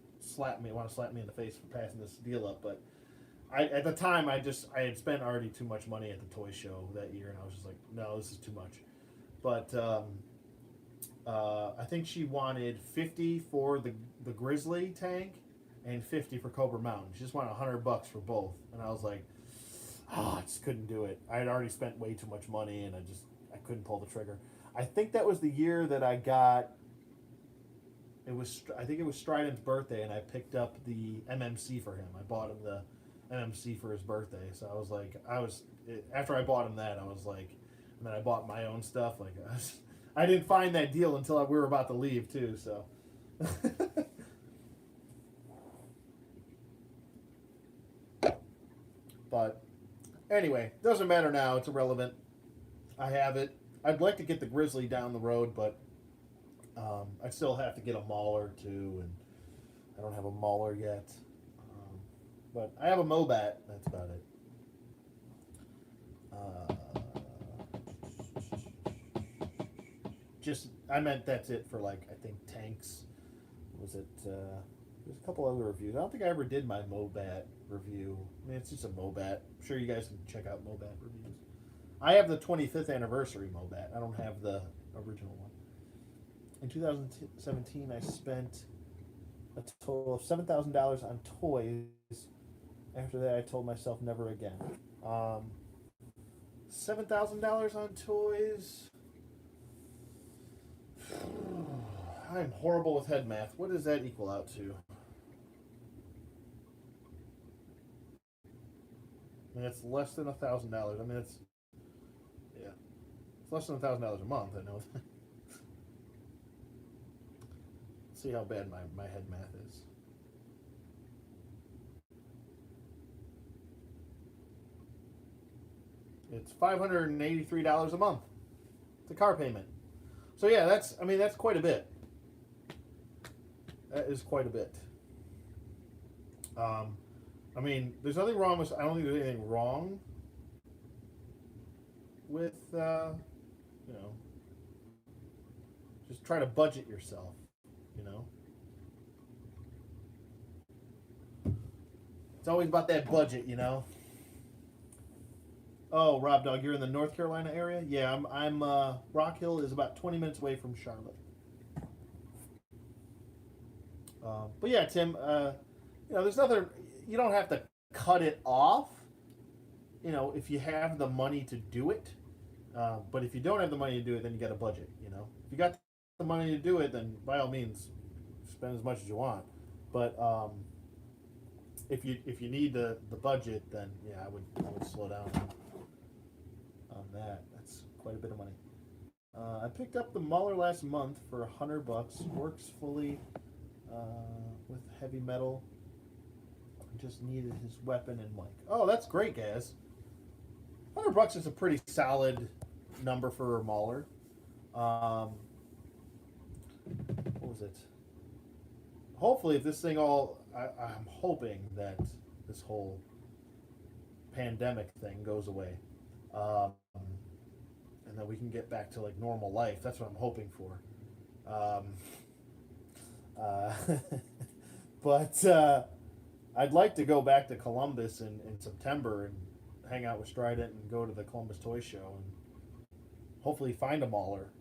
to slap me in the face for passing this deal up, but at the time, I had spent already too much money at the toy show that year, and I was just like, no, this is too much. But I think she wanted 50 for the Grizzly tank and 50 for Cobra Mountain. She just wanted $100 for both, and I was like, I just couldn't do it. I had already spent way too much money, and I couldn't pull the trigger. I think that was the year that I got. I think it was Strident's birthday, and I picked up the MMC for him. I bought him the MMC for his birthday, so after I bought him that, I was like, and then I bought my own stuff. Like I didn't find that deal until we were about to leave too. So. But anyway, doesn't matter now. It's irrelevant. I have it. I'd like to get the Grizzly down the road, but I still have to get a Mauler too, and I don't have a Mauler yet. But I have a Mobat. That's about it. I meant that's it for, like, I think tanks. Was it? There's a couple other reviews. I don't think I ever did my Mobat review. I mean, it's just a Mobat. I'm sure you guys can check out Mobat reviews. I have the 25th anniversary Mobat. I don't have the original one. In 2017, I spent a total of $7,000 on toys. After that, I told myself never again. $7,000 on toys. I'm horrible with head math. What does that equal out to? I mean, it's less than $1,000. I mean, It's less than $1,000 a month. I know. See how bad my head math is. It's $583 a month. It's a car payment. So yeah, that's quite a bit. That is quite a bit. There's nothing wrong with. I don't think there's anything wrong with just try to budget yourself. It's always about that budget. Oh, Rob Dog, you're in the North Carolina area? Yeah, I'm Rock Hill is about 20 minutes away from Charlotte. But yeah, Tim, there's nothing. You don't have to cut it off. If you have the money to do it. But if you don't have the money to do it, then you got a budget. If you got the money to do it, then by all means, spend as much as you want. But if you need the budget, then yeah, I would slow down on that. That's quite a bit of money. I picked up the Mauler last month for $100. Works fully with heavy metal. Just needed his weapon and mic. Oh, that's great, Gaz. $100 is a pretty solid number for a Mauler. What was it? Hopefully, if this thing I'm hoping that this whole pandemic thing goes away, and that we can get back to like normal life. That's what I'm hoping for. But I'd like to go back to Columbus in September and hang out with Strident and go to the Columbus Toy Show and hopefully find a Mauler,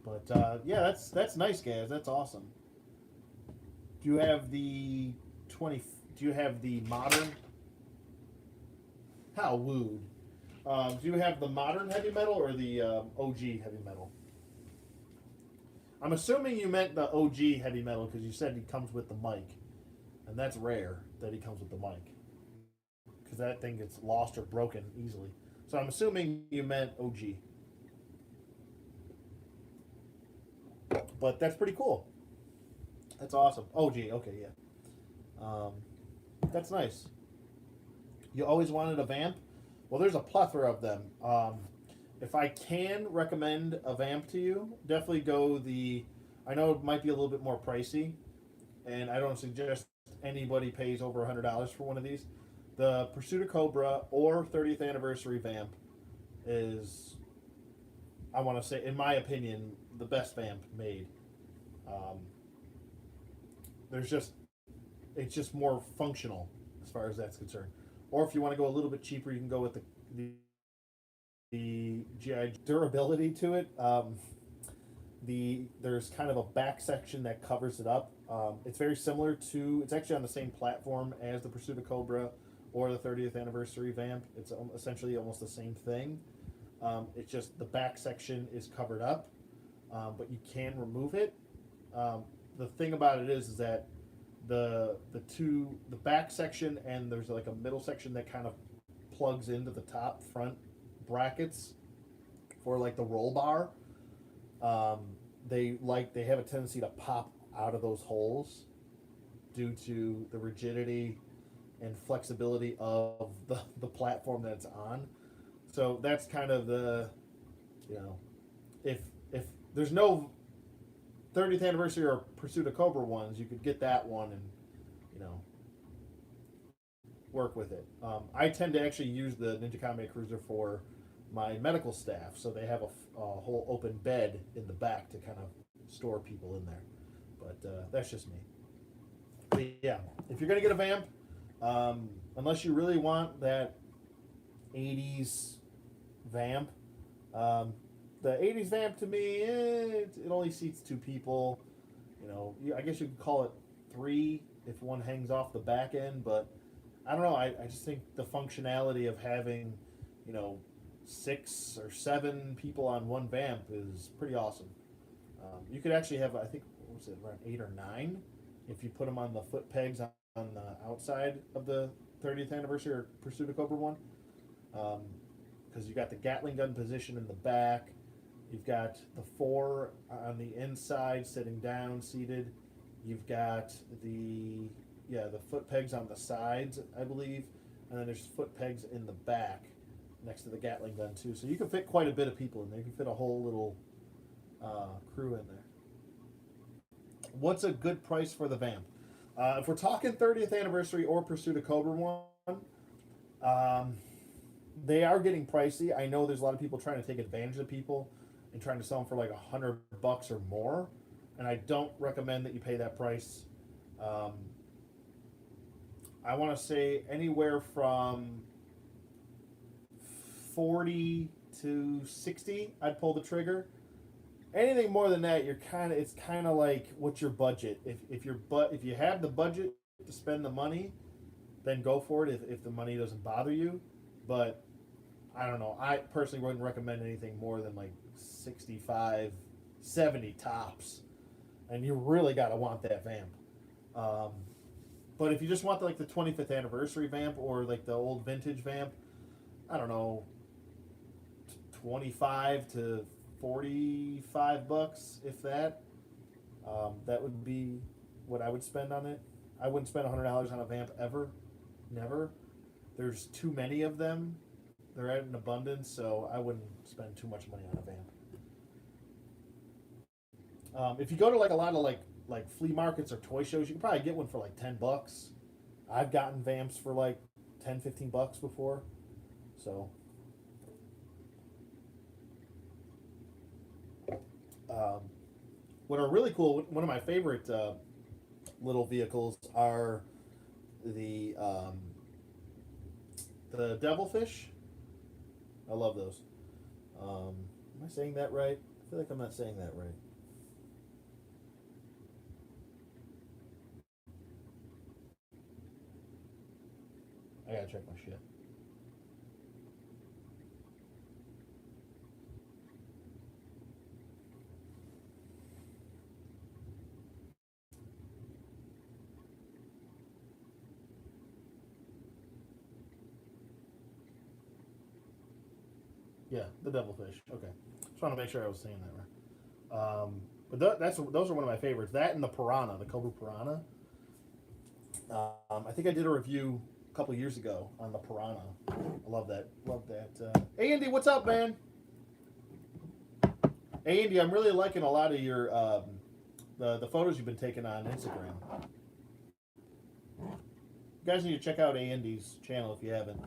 But yeah, that's nice, guys. That's awesome. Do you have the Do you have the modern? How wooed. Do you have the modern heavy metal or the OG heavy metal? I'm assuming you meant the OG heavy metal because you said he comes with the mic, and that's rare that he comes with the mic because that thing gets lost or broken easily. So I'm assuming you meant OG. But that's pretty cool. That's awesome. OG, okay, yeah. That's nice. You always wanted a vamp? Well, there's a plethora of them. If I can recommend a vamp to you, definitely go I know it might be a little bit more pricey, and I don't suggest anybody pays over $100 for one of these. The Pursuit of Cobra or 30th Anniversary vamp is, I want to say, in my opinion, the best vamp made. It's just more functional as far as that's concerned. Or if you want to go a little bit cheaper, you can go with the GI durability to it. There's kind of a back section that covers it up. It's very similar to. It's actually on the same platform as the Pursuit of Cobra or the 30th Anniversary vamp. It's essentially almost the same thing. It's just the back section is covered up, but you can remove it. The thing about it is that the back section and there's like a middle section that kind of plugs into the top front brackets for like the roll bar. They have a tendency to pop out of those holes due to the rigidity and flexibility of the platform that it's on. So that's kind of if there's no 30th Anniversary or Pursuit of Cobra ones, you could get that one and work with it. I tend to actually use the Ninja Combat Cruiser for my medical staff, so they have a whole open bed in the back to kind of store people in there. But that's just me. But yeah, if you're gonna get a vamp, unless you really want that 80s vamp, the 80s vamp to me, it only seats 2 people. I guess you could call it 3 if one hangs off the back end, but I don't know. I just think the functionality of having, 6 or 7 people on one vamp is pretty awesome. You could actually have, I think, what was it, around 8 or 9 if you put them on the foot pegs on the outside of the 30th Anniversary or Pursuit of Cobra one. because you got the Gatling gun position in the back. You've got the 4 on the inside sitting down, seated. You've got the foot pegs on the sides, I believe, and then there's foot pegs in the back next to the Gatling gun too. So you can fit quite a bit of people in there. You can fit a whole little crew in there. What's a good price for the Vamp? If we're talking 30th anniversary or Pursuit of Cobra one, they are getting pricey. I know there's a lot of people trying to take advantage of people and trying to sell them for like $100 or more, and I don't recommend that you pay that price. I want to say anywhere from 40 to 60, I'd pull the trigger. Anything more than that, it's kind of like, what's your budget? If you have the budget to spend the money, then go for it. If the money doesn't bother you, but I don't know. I personally wouldn't recommend anything more than like 65, 70 tops, and you really gotta want that Vamp. But if you just want the 25th anniversary Vamp or like the old vintage Vamp, I don't know, 25 to 45 bucks, if that. That would be what I would spend on it. I wouldn't spend $100 on a Vamp ever, never. There's too many of them. They're out in abundance, so I wouldn't spend too much money on a Vamp. If you go to like a lot of like flea markets or toy shows, you can probably get one for like 10 bucks. I've gotten Vamps for like 10, 15 bucks before. So what are really cool, one of my favorite little vehicles are the Devilfish. I love those. Am I saying that right? I feel like I'm not saying that right. I gotta check my shit. Yeah, the Devilfish. Okay, just want to make sure I was saying that right. But those are one of my favorites. That and the Piranha, the Cobra Piranha. I think I did a review a couple years ago on the Piranha. I love that. Love that. Hey Andy, what's up, man? Hey Andy, I'm really liking a lot of your the photos you've been taking on Instagram. You guys need to check out Andy's channel if you haven't.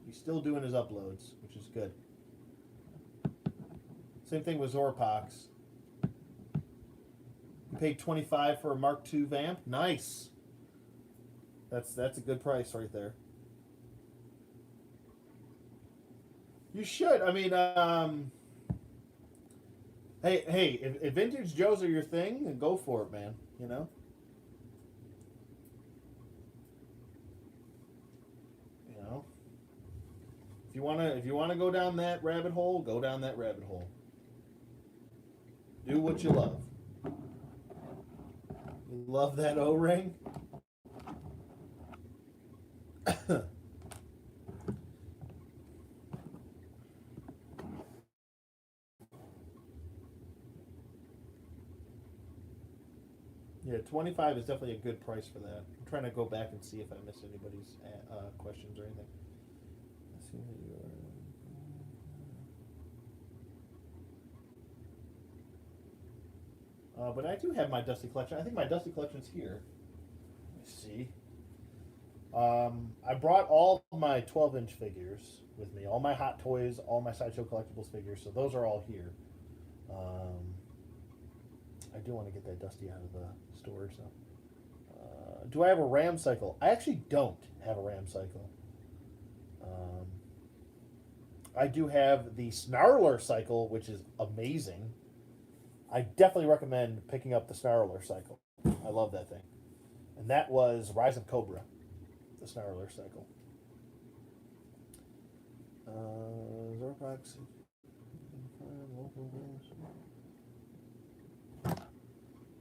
He's still doing his uploads, which is good. Same thing with Zorpox. You paid $25 for a Mark II Vamp. Nice. That's a good price right there. You should. I mean, hey, if vintage Joes are your thing, then go for it, man. You know. If you wanna go down that rabbit hole, go down that rabbit hole. Do what you love. You love that O-ring? Yeah, 25 is definitely a good price for that. I'm trying to go back and see if I missed anybody's questions or anything. Let's see who you are. But I do have my Dusty collection. I think my Dusty collection's here. Let me see. I brought all my 12-inch figures with me. All my Hot Toys, all my Sideshow Collectibles figures. So those are all here. I do want to get that Dusty out of the storage, though. Do I have a Ram Cycle? I actually don't have a Ram Cycle. I do have the Snarler Cycle, which is amazing. I definitely recommend picking up the Snarler Cycle. I love that thing. And that was Rise of Cobra, the Snarler Cycle. Zorpox.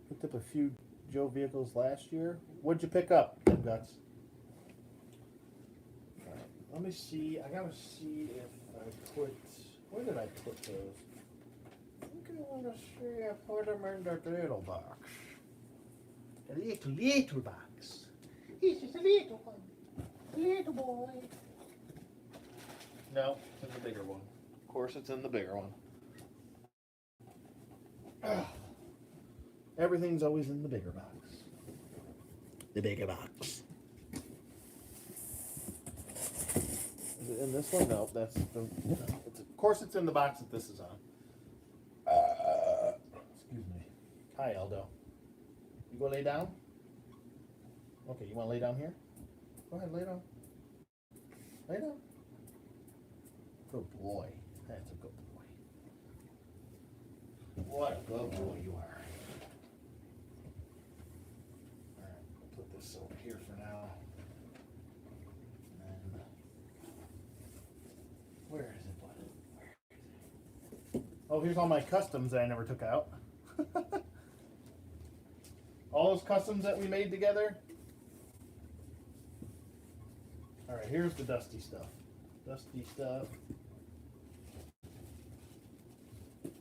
Picked up a few Joe vehicles last year. What'd you pick up, Guts? Let me see. I gotta see if I put. Where did I put those? I think I want to see. I put them in that little box. The little box. He's just a little one. Little boy. No, it's in the bigger one. Of course, it's in the bigger one. Everything's always in the bigger box. The bigger box. Is it in this one? No, that's the. No. Of course, it's in the box that this is on. Excuse me. Hi, Aldo. You go lay down? Okay, you want to lay down here? Go ahead, lay down. Lay down. Good boy. That's a good boy. What a good boy you are. Alright, we'll put this over here for now. And then, where is it, bud? Where is it? Oh, here's all my customs that I never took out. All those customs that we made together. Alright, here's the dusty stuff. Dusty stuff.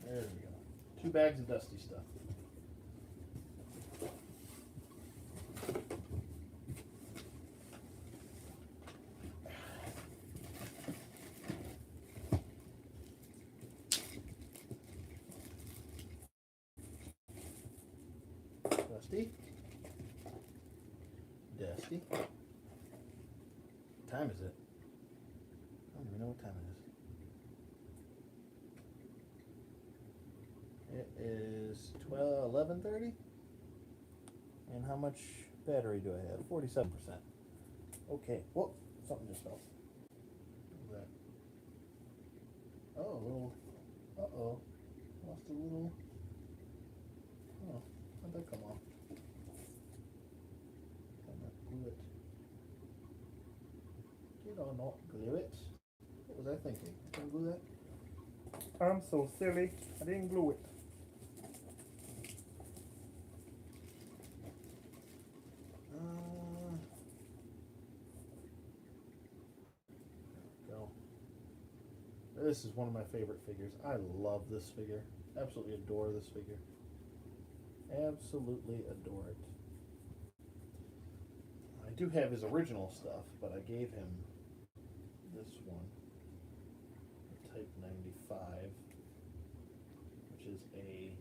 There we go. 2 bags of dusty stuff. Dusty. Dusty. What time is it? I don't even know what time it is. It is 11:30. And how much battery do I have? 47%. Okay. Whoa, something just fell. What was that? Oh, a little. Uh-oh. Lost a little. Oh, how'd that come off? Glue it. You don't not glue it. What was I thinking? I didn't glue that? I'm so silly. I didn't glue it. There we go. This is one of my favorite figures. I love this figure. Absolutely adore this figure. Absolutely adore it. I do have his original stuff, but I gave him this one, the Type 95, which is a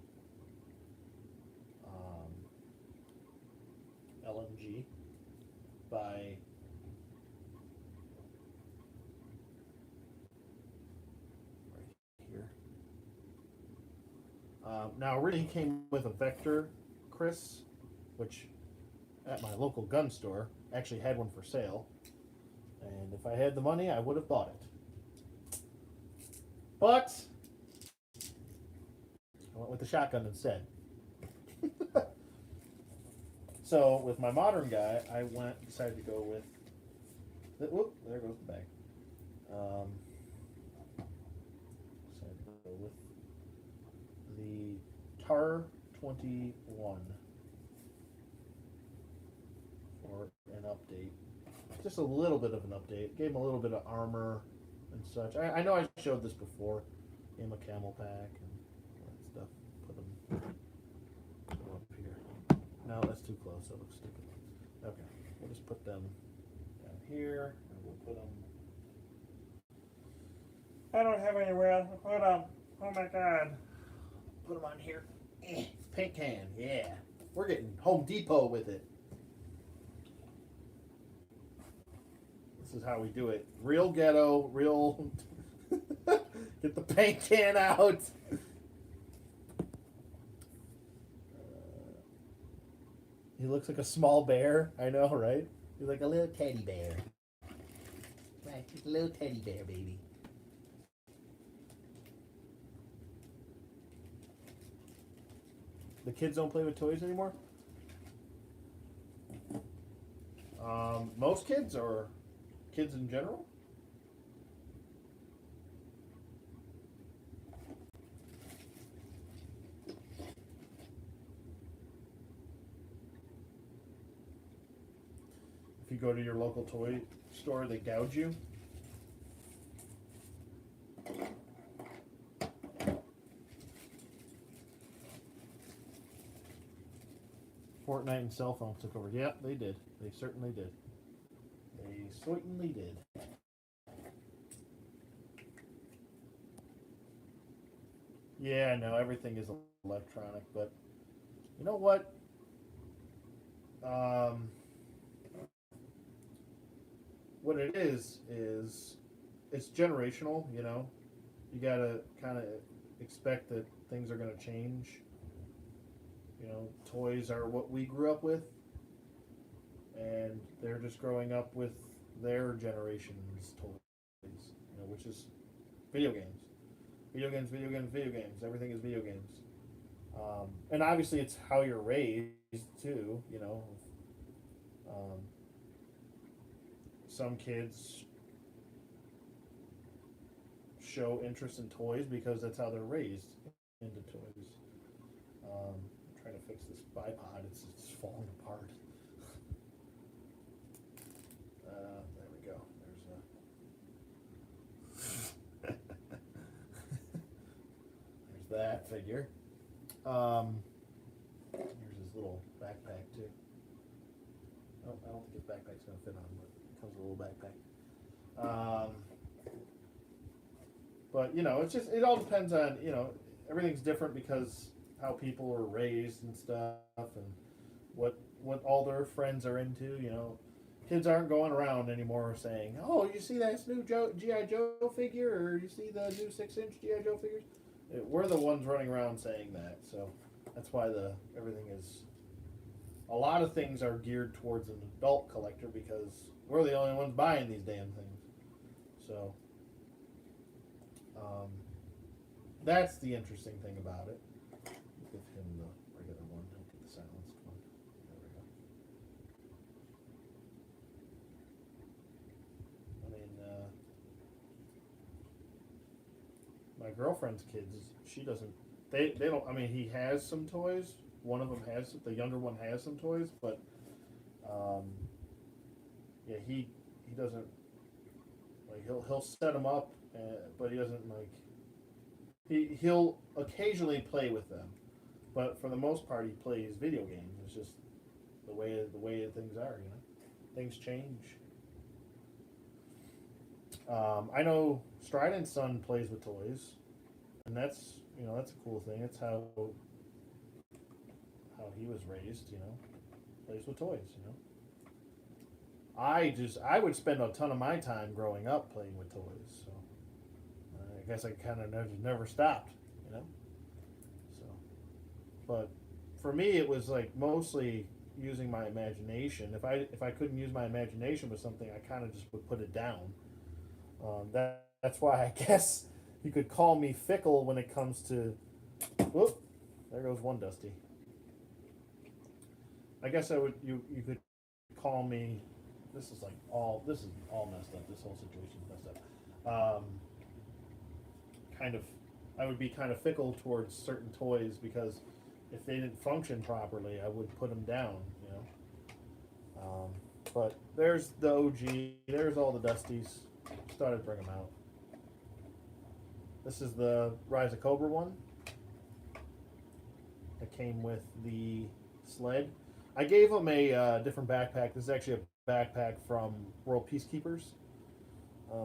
LMG by right here. Now, originally came with a Vector, Chris, which at my local gun store actually had one for sale, and if I had the money I would have bought it, but I went with the shotgun instead. So with my modern guy I decided to go with whoop, there goes the bag. Decided to go with the TAR 21 for an update. Just a little bit of an update. Gave him a little bit of armor and such. I know I showed this before. Gave him a camel pack and all that stuff. Put him up here. No, that's too close. That looks stupid. Okay, we'll just put them down here, and we'll put them. I don't have anywhere to put them. Oh my god. Put them on here. Paint can, yeah. We're getting Home Depot with it. This is how we do it. Real ghetto, real. Get the paint can out. He looks like a small bear. I know, right? He's like a little teddy bear. Right, he's a little teddy bear, baby. The kids don't play with toys anymore? Most kids or kids in general? If you go to your local toy store, they gouge you Fortnite and cell phones took over. Yeah, they did. They certainly did. They certainly did. Yeah, no, everything is electronic, but you know what? Um, what it is it's generational. You know, you gotta kind of expect that things are gonna change. You know, toys are what we grew up with, and they're just growing up with their generation's toys. You know, which is video games, video games, video games, video games. Everything is video games. And obviously, it's how you're raised too. You know, um, some kids show interest in toys because that's how they're raised into toys. I'm trying to fix this bipod; it's falling apart. There we go. There's that figure. Here's his little backpack too. Oh, I don't think his backpack's gonna fit on, but it comes with a little backpack. But you know, it all depends on, you know, everything's different because how people are raised and stuff, and what all their friends are into. You know, kids aren't going around anymore saying, "Oh, you see that new GI Joe figure, or you see the new 6-inch GI Joe figures." We're the ones running around saying that, so that's why everything is. A lot of things are geared towards an adult collector because we're the only ones buying these damn things. So that's the interesting thing about it. Give him the regular one. Don't get the silenced one. There we go. I mean, my girlfriend's kids, she doesn't. They don't. I mean, he has some toys. One of them has. The younger one has some toys, but yeah, he doesn't. Like he'll set them up, but he doesn't like. He'll occasionally play with them, but for the most part, he plays video games. It's just the way things are. You know, things change. I know Strident's son plays with toys, and that's a cool thing. It's how he was raised. You know, plays with toys. You know, I would spend a ton of my time growing up playing with toys. So I guess I kind of never stopped. You know, so but for me it was like mostly using my imagination. If I couldn't use my imagination with something, I kind of just would put it down. That's why I guess you could call me fickle when it comes to. Whoop! There goes one Dusty. I guess you could call me. This is all messed up. This whole situation is messed up. I would be kind of fickle towards certain toys because if they didn't function properly, I would put them down. You know. But there's the OG. There's all the Dusties. Started to bring them out. This is the Rise of Cobra one. It came with the sled. I gave him a different backpack. This is actually a backpack from World Peacekeepers.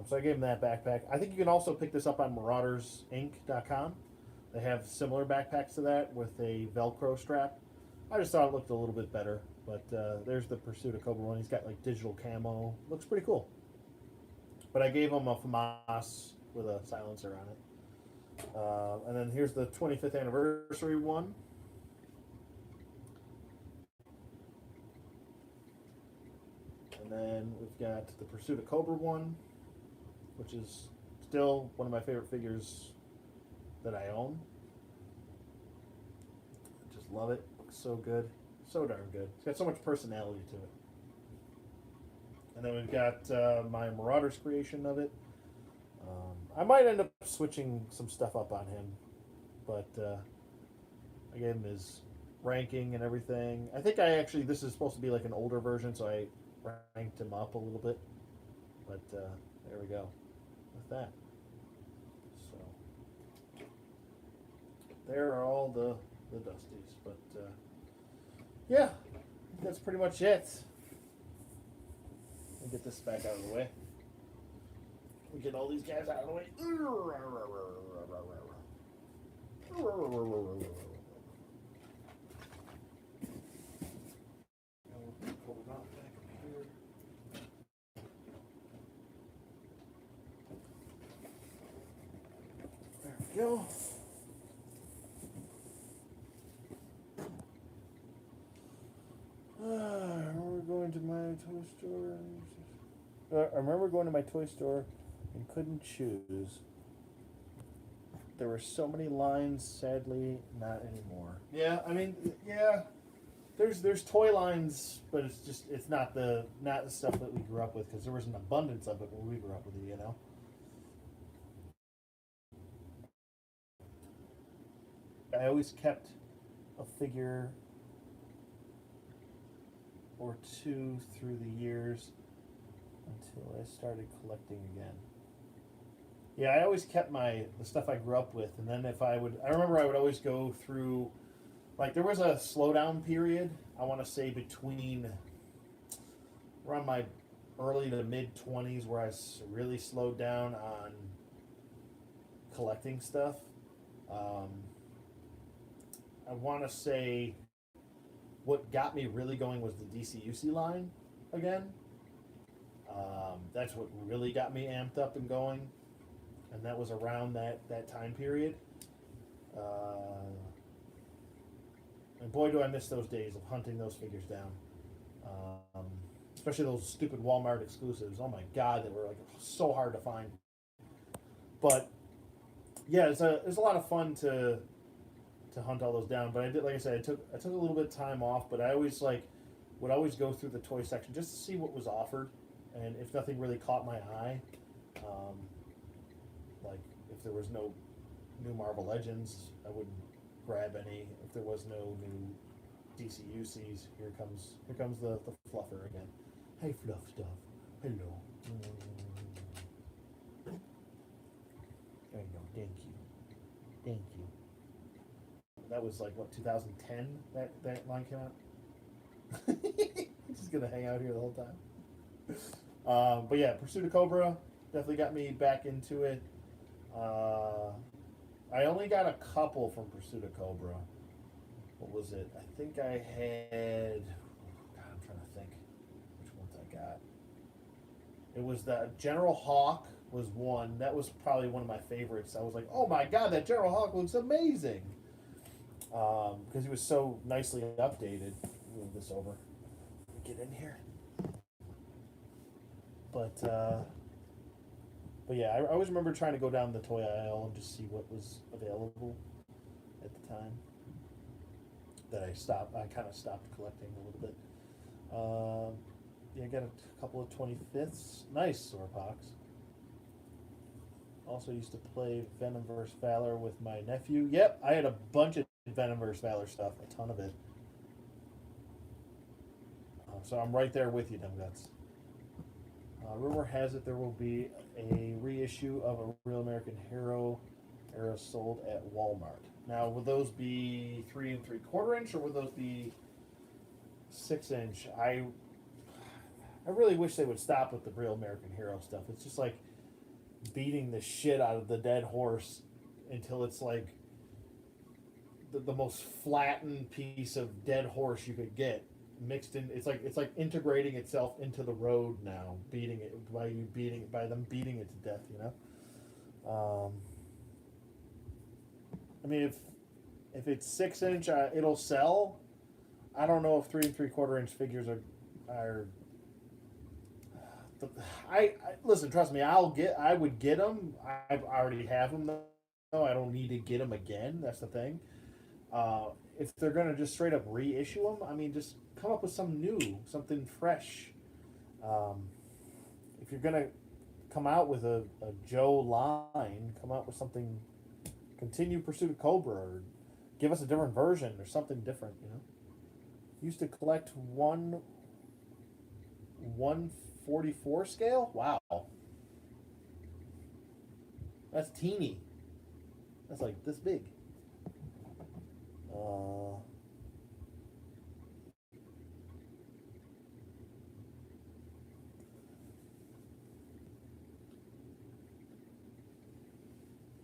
So I gave him that backpack. I think you can also pick this up on maraudersinc.com. They have similar backpacks to that with a Velcro strap. I just thought it looked a little bit better. But there's the Pursuit of Cobra one. He's got like digital camo. Looks pretty cool. But I gave him a FAMAS with a silencer on it. And then here's the 25th anniversary one. And then we've got the Pursuit of Cobra one, which is still one of my favorite figures that I own. I just love it. Looks so good. So darn good. It's got so much personality to it. And then we've got my Marauders creation of it. I might end up switching some stuff up on him, but I gave him his ranking and everything. I think this is supposed to be like an older version, so I ranked him up a little bit. But there we go with that. So there are all the Dusties. But yeah, that's pretty much it. Let me get this back out of the way. Let me get all these guys out of the way. Cobra Mountain back up here. There we go. I remember going to my toy store. I remember going to my toy store and couldn't choose. There were so many lines. Sadly, not anymore. Yeah, I mean, yeah. There's toy lines, but it's not the stuff that we grew up with, because there was an abundance of it when we grew up with it, you know. I always kept a figure or two through the years until I started collecting again. Yeah, I always kept the stuff I grew up with, and then I remember I would always go through, like, there was a slowdown period, I want to say between around my early to mid 20s, where I really slowed down on collecting stuff. I want to say what got me really going was the DCUC line again. That's what really got me amped up and going, and that was around that time period. And boy, do I miss those days of hunting those figures down. Especially those stupid Walmart exclusives. Oh my God, they were like so hard to find. But yeah, it was a lot of fun to hunt all those down. But I did, like I said, I took a little bit of time off. But I always would always go through the toy section just to see what was offered, and if nothing really caught my eye, like if there was no new Marvel Legends, I wouldn't grab any. If there was no new DCUCs, here comes the fluffer again. Hey, fluff stuff. Hello. There you go. Thank you. Thank you. That was like what, 2010 that line came out. Just gonna hang out here the whole time. But yeah, Pursuit of Cobra definitely got me back into it. I only got a couple from Pursuit of Cobra. What was it? I think I had. God, I'm trying to think which ones I got. It was the General Hawk was one. That was probably one of my favorites. I was like, oh my God, that General Hawk looks amazing. Because he was so nicely updated. Move this over. Get in here. But yeah, I always remember trying to go down the toy aisle and just see what was available at the time. That I kind of stopped collecting a little bit. Yeah, I got a couple of 25ths. Nice Zorpox. Also used to play Venom vs. Valor with my nephew. Yep, I had a bunch of Venom vs. Valor stuff, a ton of it. So I'm right there with you, Dumb Guts. Rumor has it there will be a reissue of a Real American Hero era sold at Walmart. Now, will those be 3 3/4 inch, or will those be 6 inch? I really wish they would stop with the Real American Hero stuff. It's just like beating the shit out of the dead horse until it's like the most flattened piece of dead horse you could get mixed in. It's like integrating itself into the road now, beating it by them beating it to death, you know. I mean, if it's 6 inch, it'll sell. I don't know if 3 3/4 inch figures are. I listen. Trust me. I would get them. I already have them though. I don't need to get them again. That's the thing. If they're gonna just straight up reissue them, I mean, just come up with something new, something fresh. If you're gonna come out with a Joe line, come out with something. Continue Pursuit of Cobra, or give us a different version, or something different. You know. Used to collect 1/44 scale. Wow. That's teeny. That's like this big.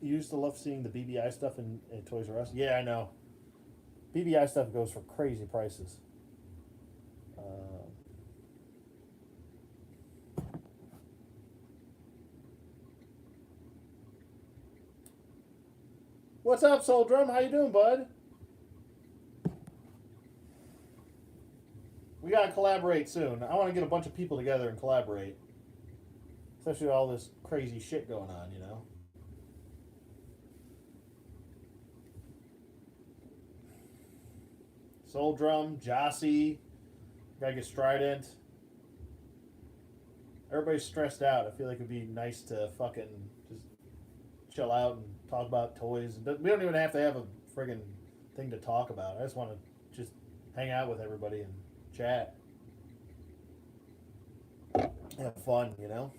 used to love seeing the BBI stuff in Toys R Us. Yeah, I know. BBI stuff goes for crazy prices. What's up, Soul Drum? How you doing, bud? We gotta collaborate soon. I want to get a bunch of people together and collaborate. Especially with all this crazy shit going on, you know? Soul Drum, Jossie, gotta get Strident. Everybody's stressed out. I feel like it'd be nice to fucking just chill out and talk about toys. We don't even have to have a friggin' thing to talk about. I just want to just hang out with everybody and chat. Have fun, you know?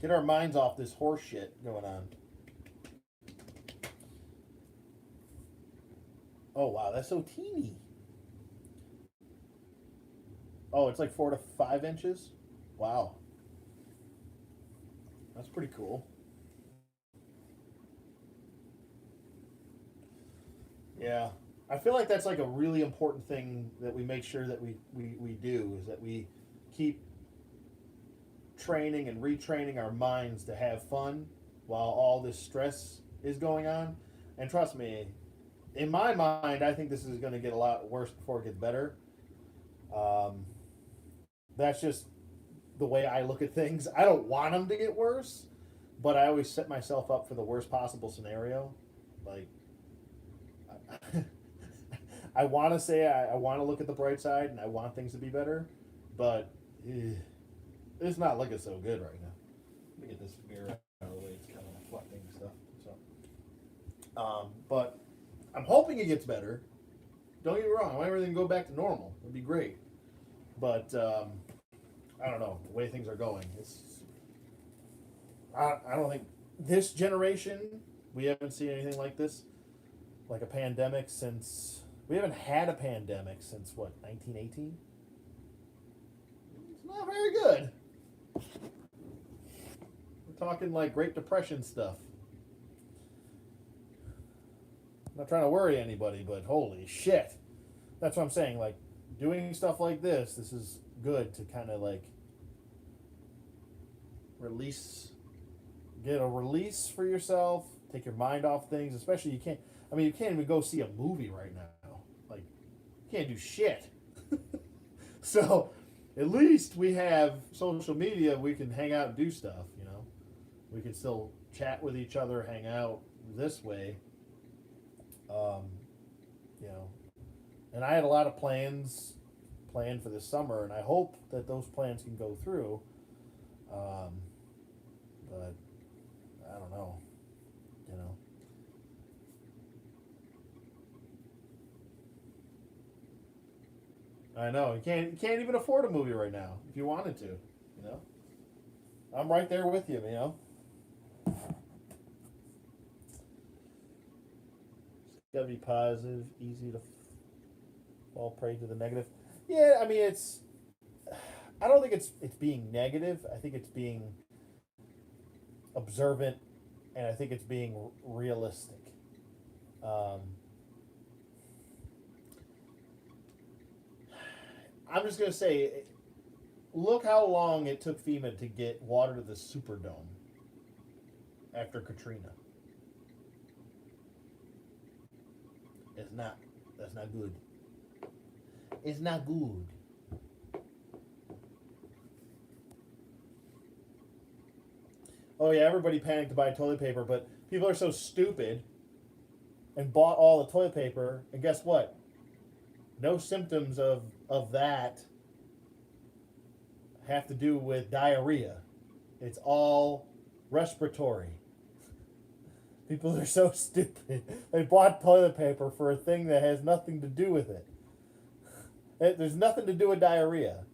Get our minds off this horse shit going on. Oh, wow, that's so teeny. Oh, it's like 4 to 5 inches? Wow. That's pretty cool. Yeah. I feel like that's like a really important thing that we make sure that we do, is that we keep training and retraining our minds to have fun while all this stress is going on. And trust me, in my mind, I think this is going to get a lot worse before it gets better. That's just the way I look at things. I don't want them to get worse, but I always set myself up for the worst possible scenario. Like, I want to say I want to look at the bright side and I want things to be better, but it's not looking so good right now. Let me get this mirror out of the way. It's kind of reflecting stuff. So, but I'm hoping it gets better. Don't get me wrong. I want everything to go back to normal. It'd be great. But I don't know the way things are going. I don't think this generation, we haven't seen anything like this, like a pandemic since. We haven't had a pandemic since what, 1918? It's not very good. We're talking like Great Depression stuff. I'm not trying to worry anybody, but holy shit. That's what I'm saying. Like, doing stuff like this is good to kind of like get a release for yourself, take your mind off things, especially you can't even go see a movie right now. Like, you can't do shit. So, at least we have social media, we can hang out and do stuff, you know. We can still chat with each other, hang out this way. You know, and I had a lot of plans planned for this summer, and I hope that those plans can go through. But I don't know, you know. I know you can't even afford a movie right now if you wanted to, you know. I'm right there with you, you know. It's gotta be positive, easy to fall prey to the negative. Yeah, I mean I don't think it's being negative. I think it's being observant, and I think it's being realistic. I'm just gonna say, look how long it took FEMA to get water to the Superdome after Katrina. That's not good. It's not good. Oh yeah, everybody panicked to buy toilet paper, but people are so stupid and bought all the toilet paper, and guess what? No symptoms of that have to do with diarrhea. It's all respiratory. People are so stupid. They bought toilet paper for a thing that has nothing to do with it. There's nothing to do with diarrhea.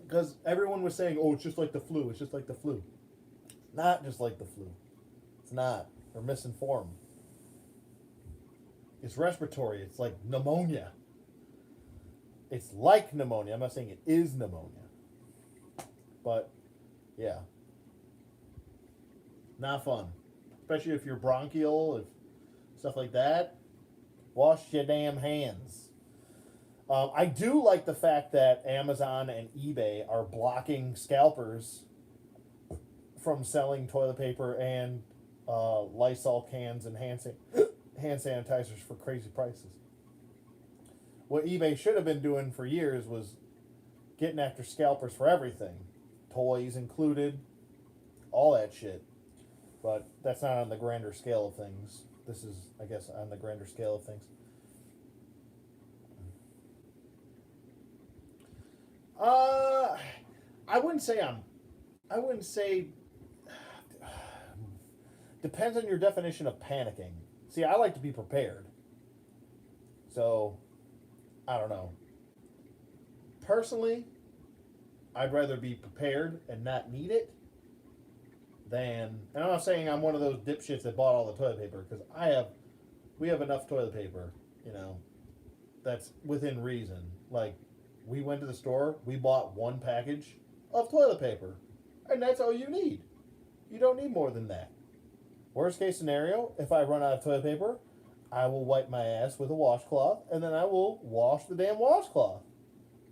Because everyone was saying, oh, it's just like the flu. It's just like the flu. It's not just like the flu. It's not. They're misinformed. It's respiratory. It's like pneumonia. It's like pneumonia. I'm not saying it is pneumonia. But, yeah. Not fun. Especially if you're bronchial, if stuff like that. Wash your damn hands. I do like the fact that Amazon and eBay are blocking scalpers from selling toilet paper and Lysol cans and hand sanitizers for crazy prices. What eBay should have been doing for years was getting after scalpers for everything. Toys included. All that shit. But that's not on the grander scale of things. This is, I guess, on the grander scale of things. I wouldn't say depends on your definition of panicking. See, I like to be prepared. So, I don't know. Personally, I'd rather be prepared and not need it than, and I'm not saying I'm one of those dipshits that bought all the toilet paper, because we have enough toilet paper, that's within reason. Like, we went to the store, we bought one package of toilet paper, and that's all you need. You don't need more than that. Worst case scenario, if I run out of toilet paper, I will wipe my ass with a washcloth, and then I will wash the damn washcloth.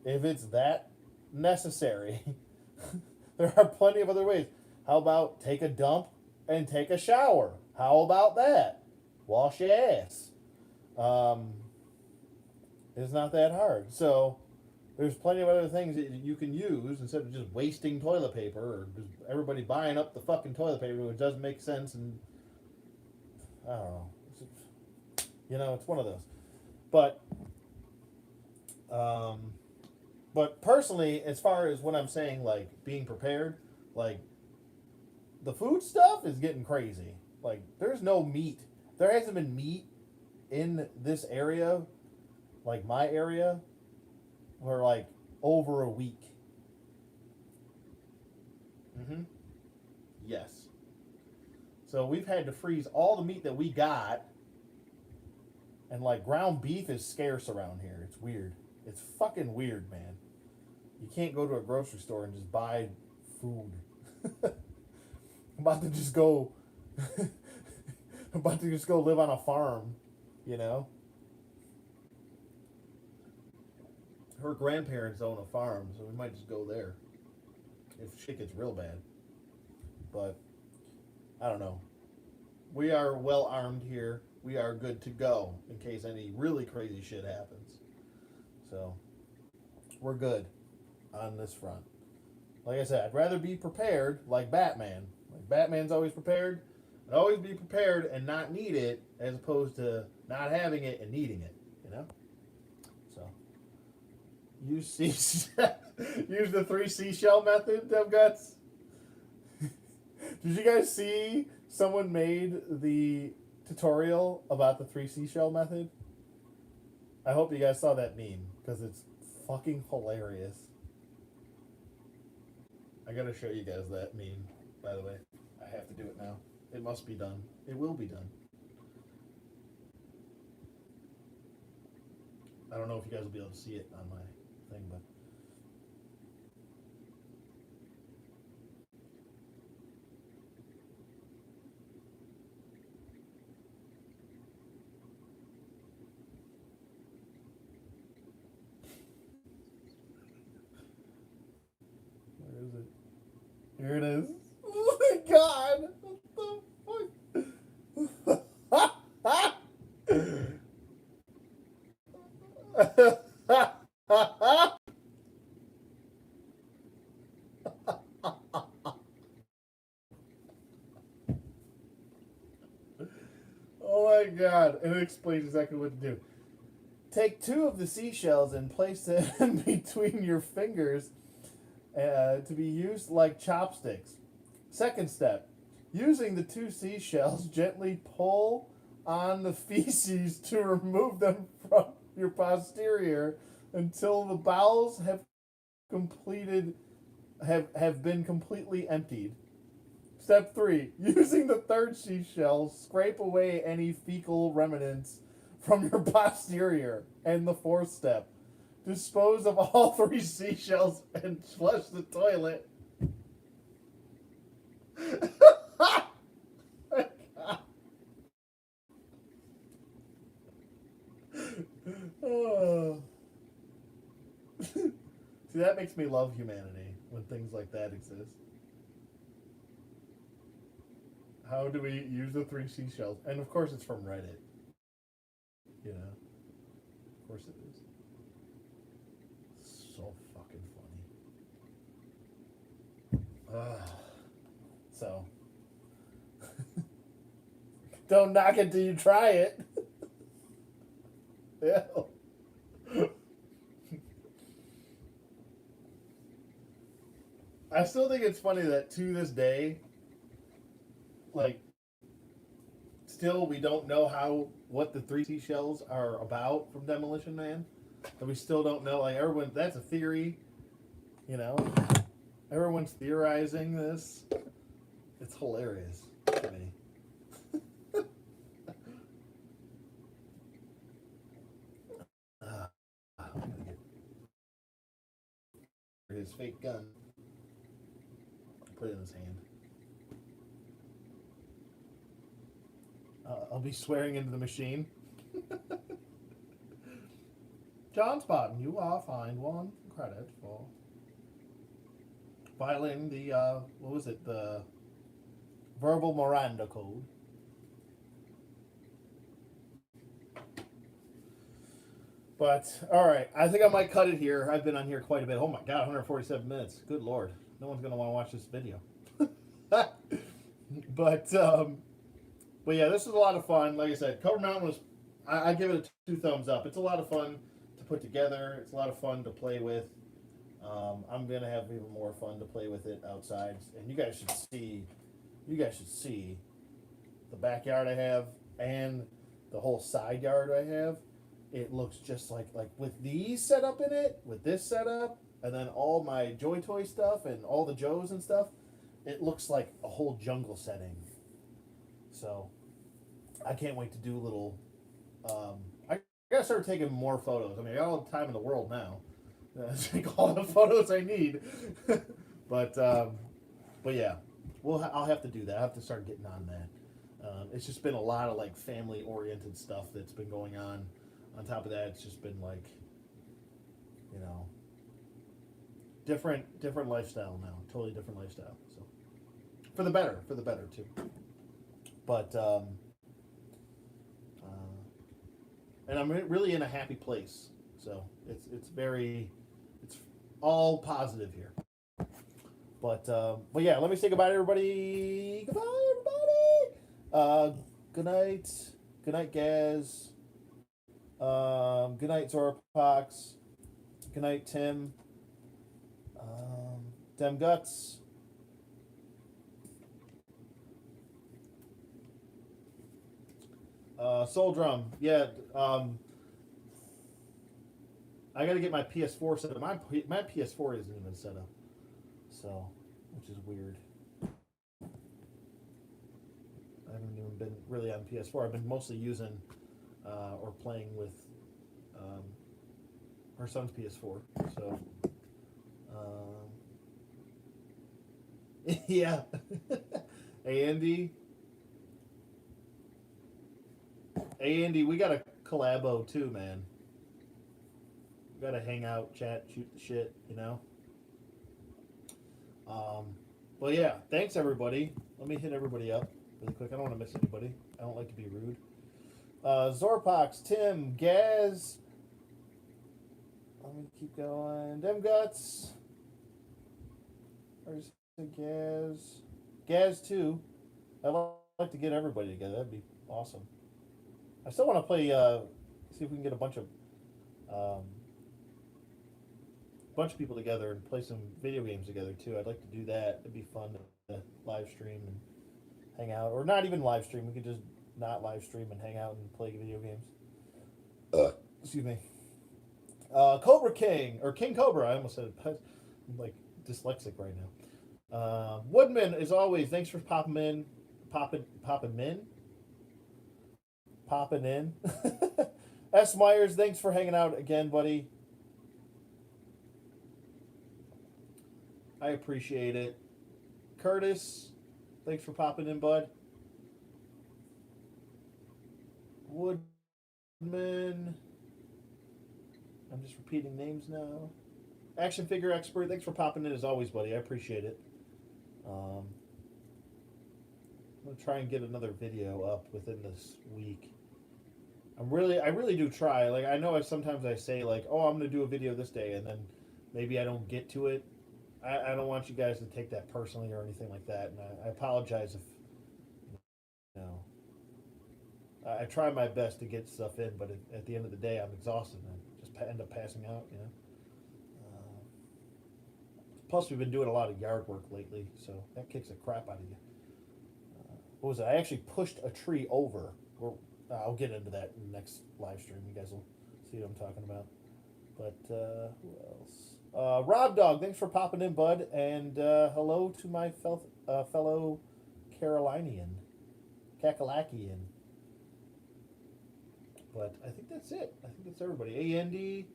If it's that necessary. There are plenty of other ways. How about take a dump and take a shower? How about that? Wash your ass. It's not that hard. So there's plenty of other things that you can use instead of just wasting toilet paper or just everybody buying up the fucking toilet paper, which doesn't make sense. And I don't know. It's one of those. But personally, as far as what I'm saying, like being prepared, like the food stuff is getting crazy. Like there's no meat. There hasn't been meat in this area, like my area, for like over a week. Yes. So we've had to freeze all the meat that we got. And like ground beef is scarce around here. It's weird. It's fucking weird, man. You can't go to a grocery store and just buy food. I'm about to just go live on a farm, Her grandparents own a farm, so we might just go there if shit gets real bad. But I don't know. We are well armed here. We are good to go in case any really crazy shit happens. So we're good on this front. Like I said, I'd rather be prepared like Batman. Like Batman's always prepared. I'd always be prepared and not need it as opposed to not having it and needing it, So use the 3 seashell method, Dev Guts. Did you guys see someone made the tutorial about the 3 seashell method? I hope you guys saw that meme because it's fucking hilarious. I gotta show you guys that meme, by the way. I have to do it now. It must be done. It will be done. I don't know if you guys will be able to see it on my thing, but where is it? Here it is. Oh my god! What the fuck? Oh my god. And it explains exactly what to do. Take 2 of the seashells and place them between your fingers to be used like chopsticks. Second step. Using the 2 seashells, gently pull on the feces to remove them from your posterior until the bowels have been completely emptied. Step 3. Using the 3rd seashell, scrape away any fecal remnants from your posterior. And the 4th step. Dispose of all 3 seashells and flush the toilet. Oh. See, that makes me love humanity when things like that exist. How do we use the 3 seashells? And of course it's from Reddit. You know? Of course it is. So fucking funny. So. Don't knock it till you try it. Yeah. I still think it's funny that to this day, like, still we don't know what the 3 seashells are about from Demolition Man. And we still don't know. Like, everyone, that's a theory, you know. Everyone's theorizing this. It's hilarious to me. I'm gonna get his fake gun. Put it in his hand. I'll be swearing into the machine. John Spotton, you are fined 1 credit for violating the, what was it, the verbal Miranda code. But, alright, I think I might cut it here. I've been on here quite a bit. Oh my god, 147 minutes. Good lord. No one's going to want to watch this video. But yeah, this is a lot of fun. Like I said, Cobra Mountain was, I give it a 2 thumbs up. It's a lot of fun to put together. It's a lot of fun to play with. I'm going to have even more fun to play with it outside. And you guys should see the backyard I have and the whole side yard I have. It looks just like with these set up in it, with this setup, and then all my Joy Toy stuff and all the Joes and stuff, it looks like a whole jungle setting. So, I can't wait to do little, I gotta start taking more photos. I mean, I got all the time in the world now. Take all the photos I need. But yeah, I'll have to do that. I have to start getting on that. It's just been a lot of like family-oriented stuff that's been going on. On top of that, it's just been like, you know, different lifestyle now. Totally different lifestyle. So, for the better too. But and I'm really in a happy place. So it's all positive here. But yeah, let me say goodbye to everybody. Goodbye, everybody. Good night, Gaz. Good night, Zorpox. Good night, Tim. Dem Guts. Soul Drum. Yeah. I got to get my PS4 set up. My PS4 isn't even set up. So, which is weird. I haven't even been really on PS4. I've been mostly using or playing with her son's PS4. So, yeah. Hey, Andy. Hey, Andy, we got a collabo too, man. We got to hang out, chat, shoot the shit, you know? But yeah, thanks, everybody. Let me hit everybody up really quick. I don't want to miss anybody. I don't like to be rude. Zorpox, Tim, Gaz. Let me keep going. Dem Guts. Where's the Gaz? Gaz 2. I'd like to get everybody together. That'd be awesome. I still want to play, see if we can get a bunch of people together and play some video games together too. I'd like to do that. It'd be fun to live stream and hang out, or not even live stream. We could just not live stream and hang out and play video games. Excuse me. Cobra King or King Cobra. I almost said it. I'm like dyslexic right now. Woodman, as always, thanks for popping in. S. Myers, thanks for hanging out again, buddy. I appreciate it. Curtis, thanks for popping in, bud. Woodman. I'm just repeating names now. Action figure expert, thanks for popping in as always, buddy. I appreciate it. I'm gonna try and get another video up within this week. I really do try. Like I know sometimes I say like, oh, I'm gonna do a video this day, and then maybe I don't get to it. I don't want you guys to take that personally or anything like that, and I apologize if you know. I try my best to get stuff in, but at the end of the day, I'm exhausted and I just end up passing out. You know. Plus, we've been doing a lot of yard work lately, so that kicks the crap out of you. What was it? I actually pushed a tree over. I'll get into that in the next live stream. You guys will see what I'm talking about. But who else? Rob Dog, thanks for popping in, bud. And hello to my fellow Carolinian, Kakalakian. But I think that's it. I think that's everybody. Hey, Andy.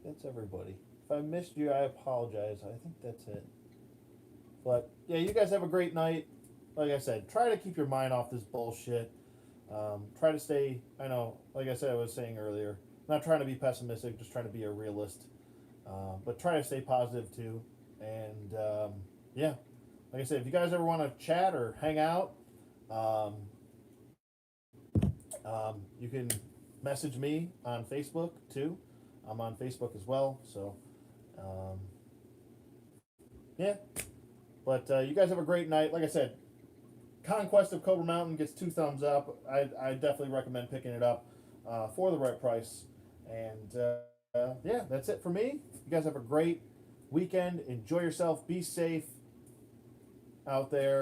That's everybody. If I missed you, I apologize. I think that's it. But yeah, you guys have a great night. Like I said, try to keep your mind off this bullshit. Try to stay, I know, like I said, I was saying earlier, not trying to be pessimistic, just trying to be a realist. But try to stay positive too. And yeah, like I said, if you guys ever want to chat or hang out, you can message me on Facebook too. I'm on Facebook as well. So yeah. But you guys have a great night. Like I said, Conquest of Cobra Mountain gets 2 thumbs up. I definitely recommend picking it up for the right price. And yeah, that's it for me. You guys have a great weekend. Enjoy yourself. Be safe out there.